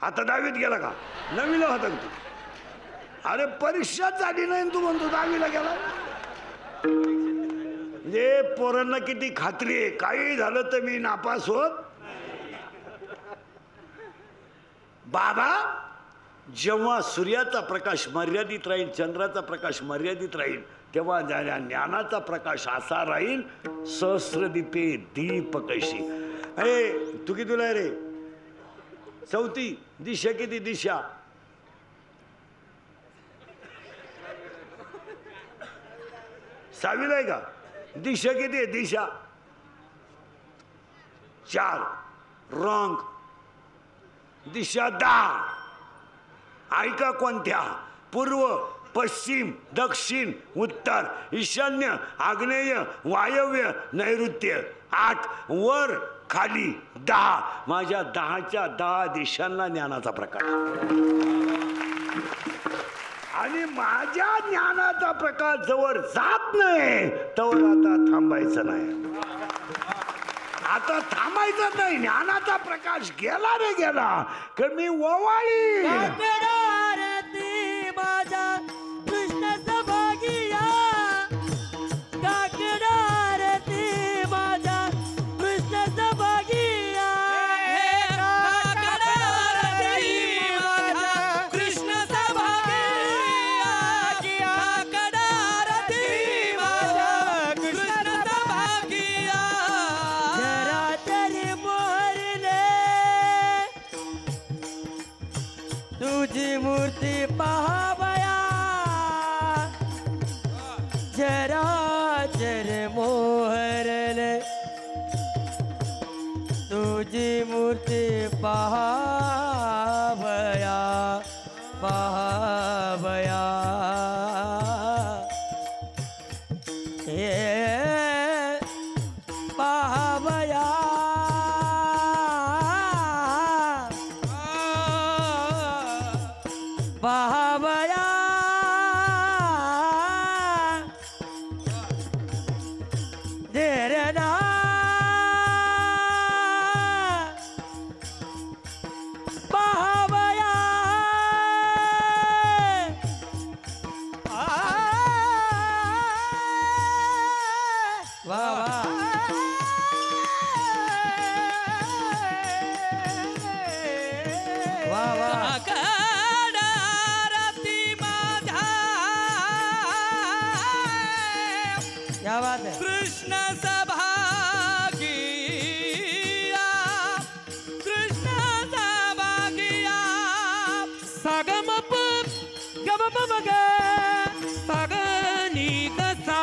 आता 10वीत गेला का? 9वीला होता का तू? अरे परीक्षाच झाली नाही तू म्हणतो 10वीला गेला. म्हणजे पोरांना किती खात्री आहे, काही झालं तर मी नापास होत. बाबा, जेव्हा सूर्याचा प्रकाश मर्यादित राहील, चंद्राचा प्रकाश मर्यादित राहील, तेव्हा ज्ञानाचा प्रकाश असा राहील सहस्रदीपे दीपकशी. अरे तू कितीला आहे रे? 4थी. दिशा किती? दिशा 6वीला आहे का? दिशा किती आहे? दिशा 4. रॉंग. दिशा 10. ऐका कोणत्या? पूर्व, पश्चिम, दक्षिण, उत्तर, ईशान्य, आग्नेय, वायव्य, नैऋत्य. 8. वर, खाली. 10. माझ्या 10च्या 10 दिशांना ज्ञानाचा प्रकाश. आणि माझ्या ज्ञानाचा प्रकाश जवळ जात नाही तवर आता थांबायचं नाही. आता थांबायचं नाही. ज्ञानाचा प्रकाश गेला रे गेला कमी ओवाळी. माझा कृष्ण सभागिया, काकडारती माझा कृष्ण सभागिया, काकडारती माझा कृष्ण सभागिया, काकडारती माझा कृष्ण सभागिया. जरा तरी मोरले तुझी जर मोहरले तुझी मूर्ती पहावया पहावया पहावया पहावया देरना पहावया क्या बात है कृष्ण सभागिया कृष्ण सभागिया सागमप गमप मग सागनी कसा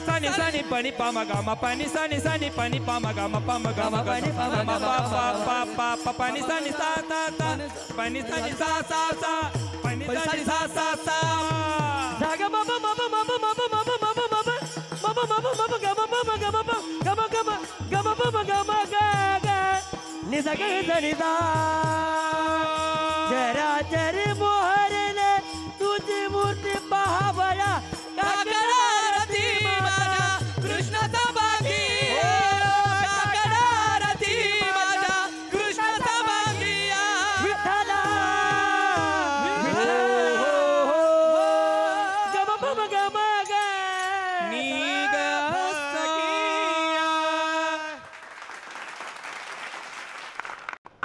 सनी सनी पनी पाम गाम पानी सनी सनी पनी पाम गाम पाम गाम पानी पाम पा पा पा पा पा पानी सनी सा सा सा पानी सनी सा सा सा पानी सनी सा सा सा साग मप मप मप मप मप मप मप मप मप मप गम मप गम गम गम गम मप गम ग ग नि सग सनी सा जरा जरी मोहरले तुझी मूर्ती पहावया काकडारती माझा कृष्ण सभागिया काकडारती माझा कृष्ण सभागिया विठ्ठला गम गम गम ग नि ग सखिया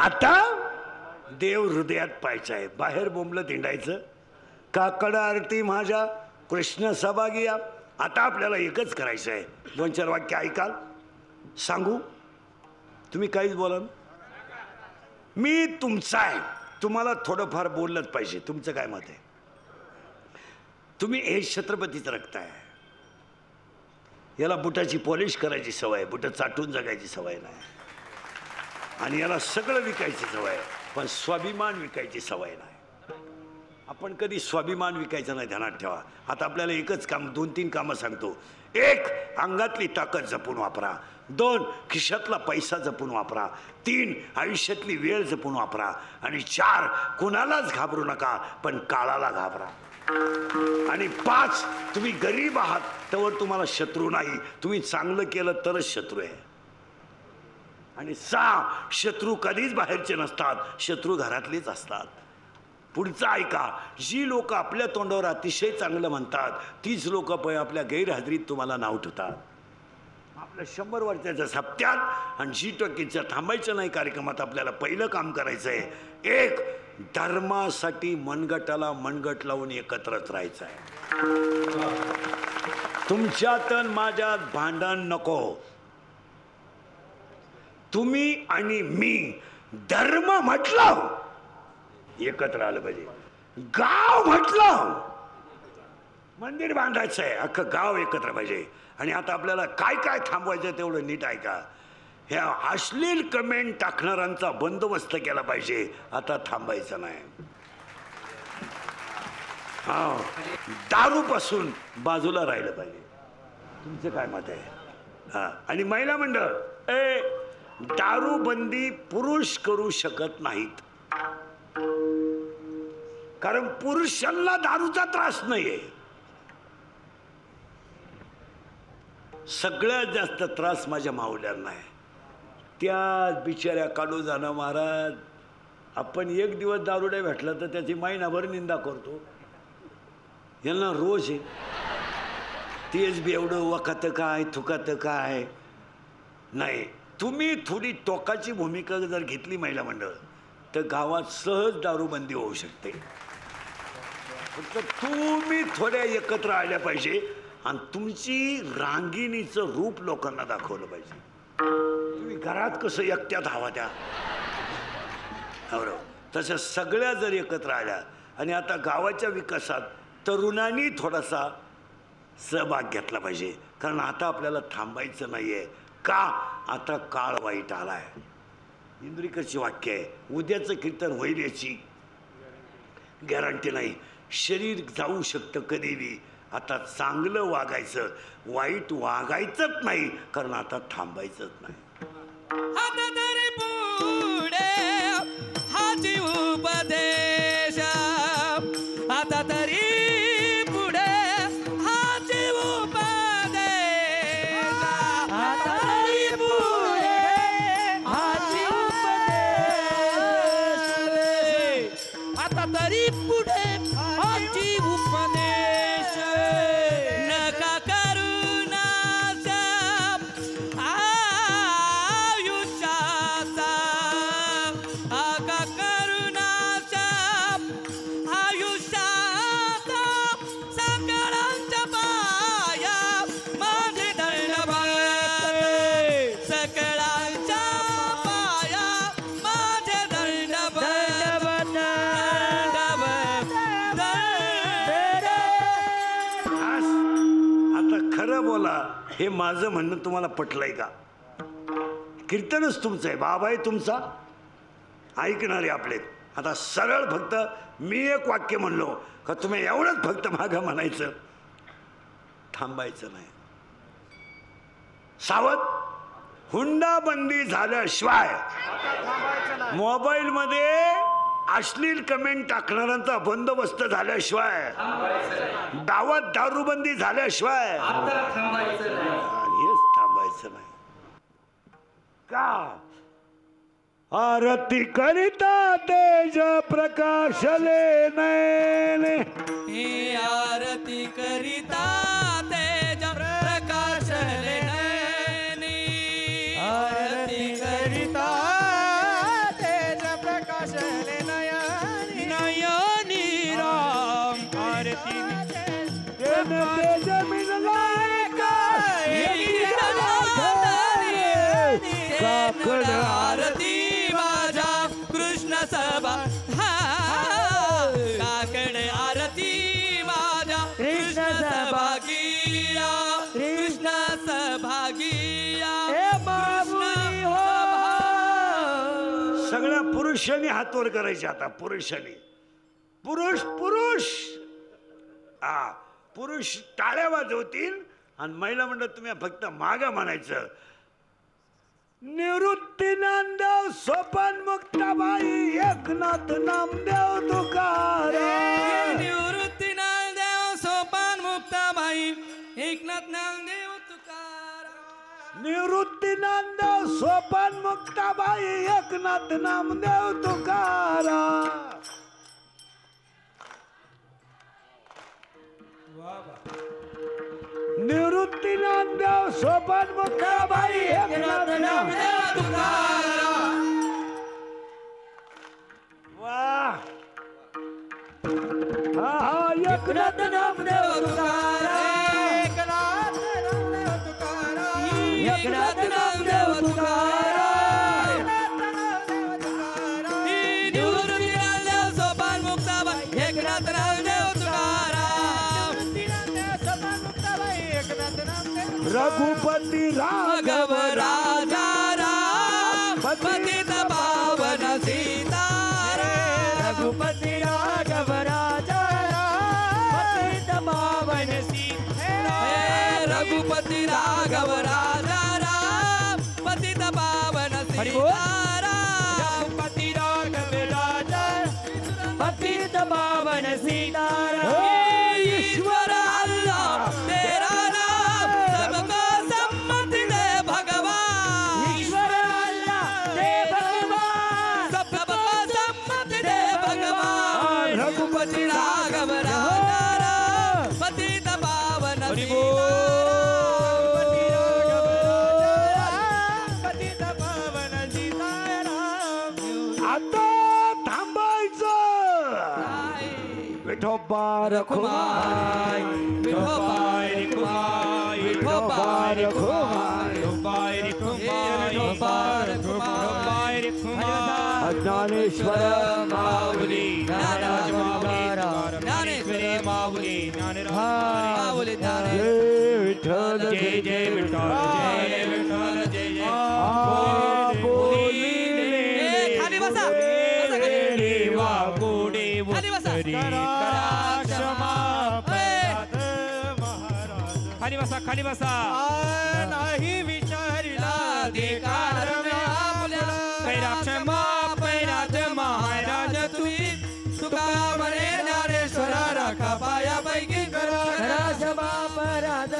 आता देव हृदयात पाहायचं आहे, बाहेर बोंबलं हिंडायचं. काकड आरती माझ्या कृष्ण सभागिया. आता आपल्याला एकच करायचं आहे. 2-4 वाक्य ऐकाल, सांगू, तुम्ही काहीच बोला. मी तुमचा आहे, तुम्हाला थोडंफार बोललंच पाहिजे. तुमचं काय मत आहे? तुम्ही हे छत्रपतीचं रक्त आहे. याला बुटाची पॉलिश करायची सवय, बुटं चाटून जगायची सवय नाही. आणि याला सगळं विकायची सवय आहे, पण स्वाभिमान विकायची सवय नाही. आपण कधी स्वाभिमान विकायचं नाही, ध्यानात ठेवा. आता आपल्याला एकच काम, 2-3 कामं सांगतो. 1, अंगातली ताकद जपून वापरा. 2, खिशातला पैसा जपून वापरा. 3, आयुष्यातली वेळ जपून वापरा. आणि 4, कुणालाच घाबरू नका, पण काळाला घाबरा. आणि 5, तुम्ही गरीब आहात तर तुम्हाला शत्रू नाही, तुम्ही चांगलं केलं तरच शत्रू आहे. आणि 6, शत्रू कधीच बाहेरचे नसतात, शत्रू घरातलेच असतात. पुढचं ऐका. जी लोक आपल्या तोंडावर अतिशय चांगलं म्हणतात, तीच लोक आपल्या गैरहजेरीत तुम्हाला नाव ठेवतात. आपल्या 100 वर्षाच्या सप्त्यात आणि जी-20च्या थांबायचं नाही कार्यक्रमात आपल्याला पहिलं काम करायचं आहे. 1, धर्मासाठी मनगटाला मनगट लावून एकत्रच राहायचं आहे. तुमच्यात माझ्यात भांडण नको. तुम्ही आणि मी धर्म म्हटलं एकत्र आलं पाहिजे. गाव म्हटलं मंदिर बांधायचं आहे, अख्खं गाव एकत्र पाहिजे. आणि आता आपल्याला काय काय थांबवायचं तेवढं नीट ऐका. ह्या अश्लील कमेंट टाकणाऱ्यांचा बंदोबस्त केला पाहिजे. आता थांबायचं नाही. हा, दारूपासून बाजूला राहिलं पाहिजे. तुमचं काय मत आहे? हा, आणि महिला मंडळ, दारूबंदी पुरुष करू शकत नाहीत, कारण पुरुषांना दारूचा त्रास नाहीये. सगळ्यात जास्त त्रास माझ्या माऊल्यांना आहे. त्या बिचाऱ्या काढू जाणं महाराज. आपण एक दिवस दारुड्या भेटला तर त्याची महिनाभर निंदा करतो. यांना रोज आहे तेच बी एवढं वखात काय थुकात काय नाही. तुम्ही थोडी टोकाची भूमिका जर घेतली महिला मंडळ तर गावात सहज दारूबंदी होऊ शकते. फक्त तुम्ही थोड्या एकत्र आल्या पाहिजे आणि तुमची रांगिणीचं रूप लोकांना दाखवलं पाहिजे. तुम्ही घरात कसं एकट्यात हवा द्या, बरोबर, तसं सगळ्या जर एकत्र आल्या. आणि आता गावाच्या विकासात तरुणांनी थोडासा सहभाग घेतला पाहिजे. कारण आता आपल्याला थांबायचं नाही आहे. का? आता काळ वाईट आला आहे. इंद्रिकरची वाक्य आहे. उद्याचं कीर्तन होईल याची गॅरंटी नाही. शरीर जाऊ शकतं कधीही. आता चांगलं वागायचं, वाईट वागायचंच नाही. कारण आता थांबायचंच नाही. आता तरी पुढे हाची उपदेश, आता तरी पुढे हाची उपदेश, आता तरी पुढे हाची उपदेश, आता तरी पुढे हाची उपदेश. नका करुणाचा आयुष्याचा, आका करुणाचा आयुष्याचा, सकळांच्या पाया माझे दंडवत, सकळांच्या पाया माझे दंडवत, आज आता खरं बोला. हे माझं म्हणणं तुम्हाला पटलंय का? कीर्तनच तुमचं आहे, बाबा आहे तुमचा, ऐकणारे आपले. आता सरळ फक्त मी एक वाक्य म्हणलो का तुम्ही एवढंच फक्त मागं म्हणायचं, थांबायचं नाही. सावध. हुंडाबंदी झाल्याशिवाय मोबाईलमध्ये अश्लील कमेंट टाकणाऱ्यांचा बंदोबस्त झाल्याशिवाय, गावात दारूबंदी झाल्याशिवाय हेच थांबायचं नाही. का? आरती करिता तेज प्रकाशले नयने, हे आरती करिता तेज प्रकाशले नयनी, आरती करिता तेज प्रकाशले नयनी, नयनी राम आरती तेज मिळालाय का? काकड आरती माझा कृष्ण सभा, काकड आरती माझा कृष्ण सभागिया, कृष्ण सभागिया, सगळ्या पुरुषांनी हात वर करायचे. आता पुरुषांनी, पुरुष पुरुष हा पुरुष टाळ्या वाजवतील आणि महिला म्हणतात तुम्ही फक्त मागा म्हणायचं. निवृत्ती नामदेव, सोपान मुक्ताबाई, एकनाथ नामदेव तुकाराम, निवृत्ती नामदेव, सोपान मुक्ताबाई, एकनाथ नामदेव तुकाराम, निवृत्ती नामदेव, सोपान मुक्ताबाई, एकनाथ नामदेव तुकाराम. निवृत्ती नामदेव, सोपान मुक्ताबाई, एकनाथ नामदेव तुकाराम. वाह. हा हा एकनाथ नामदेव तुकाराम, एकनाथ नामदेव तुकाराम, एकनाथ नामदेव तुकाराम. निवृत्ती नामदेव, सोपान मुक्ताबाई, एकनाथ नामदेव तुकाराम, रघुपती राघव राघव राजा राम, पतित पावन सीताराम, रघुपती राघव राजा राम, पतित पावन सीताराम, रघुपती राघव राजा राम, पतित पावन सीताराम, रघुपती राघव राजा, पतित पावन सीताराम. ईश्वर अल्लाह तेरा नाम सबको सम्मति दे भगवान, ईश्वर अल्लाह दे भगवान, सबको सम्मति दे भगवान, रघुपति राघव राजा राम, पतित पावन सीताराम, पतित पावन सीताराम. आता थांबायचं. विठोबा रखुमाई, विठोबा रखुमाई, विठोबा रखुमाई, विठोबा रखुमाई, ज्ञानेश्वर माऊली, ज्ञानेश्वरी माऊली, माऊली ज्ञानराज माऊली ज्ञान जय विठ्ठल जय जय विठ्ठल जय विठ्ठल जय जय ए, खाली बसा बसा खाली. देवा गोडे खाली बसा. करा क्षमा खाली बसा खाली बसा नाही विचारिला अधिकार आपल्याला कैरा क्षमा पैराज महाराज तुम्ही तुका म्हणे ज्ञानेश्वरा राखा पायापैकी करा क्षमा पैराज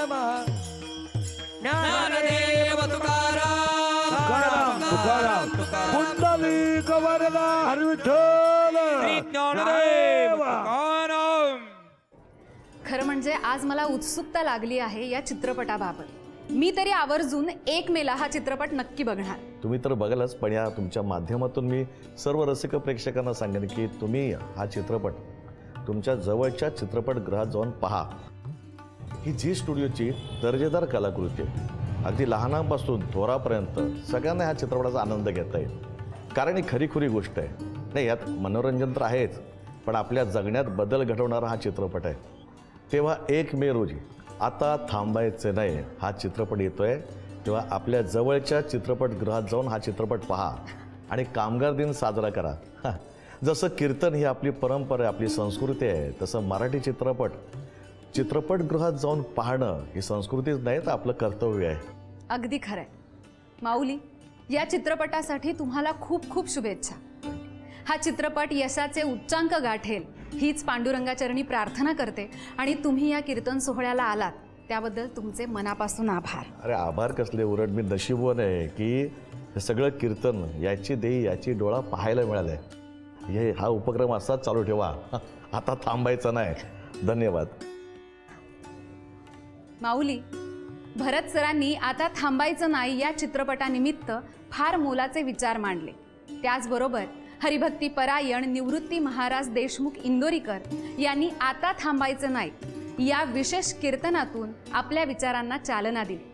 ज्ञानदेव तुकाराम तुकाराम तुकाराम पुंडलिक वरदा हरी विठ्ठल श्री ज्ञानदेव तुकाराम. खरं म्हणजे आज मला उत्सुकता लागली आहे या चित्रपटाबाबत. मी तरी आवर्जून 1 मेला हा चित्रपट नक्की बघणार. तुम्ही तर बघालच, पण या तुमच्या माध्यमातून मी सर्व रसिक प्रेक्षकांना सांगेन की तुम्ही हा चित्रपट तुमच्या जवळच्या चित्रपटगृहात जाऊन पहा. ही झी स्टुडिओची दर्जेदार कलाकृती आहे. अगदी लहानांपासून थोरापर्यंत सगळ्यांना ह्या चित्रपटाचा आनंद घेता येईल. कारण ही खरीखुरी गोष्ट आहे. नाही, यात मनोरंजन तर आहेच, पण आपल्या जगण्यात बदल घडवणारा हा चित्रपट आहे. तेव्हा 1 मे रोजी आता थांबायचे नाही हा चित्रपट येतोय, तेव्हा आपल्या जवळच्या चित्रपटगृहात जाऊन हा चित्रपट पहा आणि कामगार दिन साजरा करा. जसं कीर्तन ही आपली परंपरा आहे, आपली संस्कृती आहे, तसं मराठी चित्रपटगृहात जाऊन पाहणं ही संस्कृतीच नाही तर आपलं कर्तव्य आहे. अगदी खरंय. माऊली, या चित्रपटासाठी तुम्हाला खूप खूप शुभेच्छा. हा चित्रपट यशाचे उच्चांक गाठेल हीच पांडुरंगाचरणी प्रार्थना करते आणि तुम्ही या कीर्तन सोहळ्याला आलात त्याबद्दल तुमचे मनापासून आभार. अरे आभार कसले, उलट मी नशीबवान आहे की हे सगळं कीर्तन याची देही याची डोळा पाहायला मिळालंय. हे हा उपक्रम असाच चालू ठेवा, आता थांबायचा नाही. धन्यवाद. माऊली, भरत सरांनी आता थांबायचं नाही या चित्रपटानिमित्त फार मोलाचे विचार मांडले. त्याचबरोबर हरिभक्ती परायण निवृत्ती महाराज देशमुख इंदोरीकर यांनी आता थांबायचं नाही या विशेष कीर्तनातून आपल्या विचारांना चालना दिली.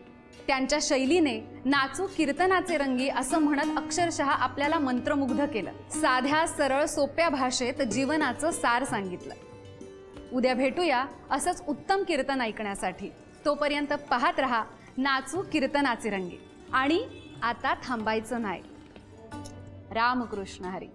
त्यांच्या शैलीने नाचू कीर्तनाचे रंगी असं म्हणत अक्षरशः आपल्याला मंत्रमुग्ध केलं. साध्या सरळ सोप्या भाषेत जीवनाचं सार सांगितलं. उद्या भेटूया असंच उत्तम कीर्तन ऐकण्यासाठी. तोपर्यंत पाहत रहा नाचू कीर्तनाचे रंगी आणि आता थांबायचं नाही. रामकृष्ण हरी.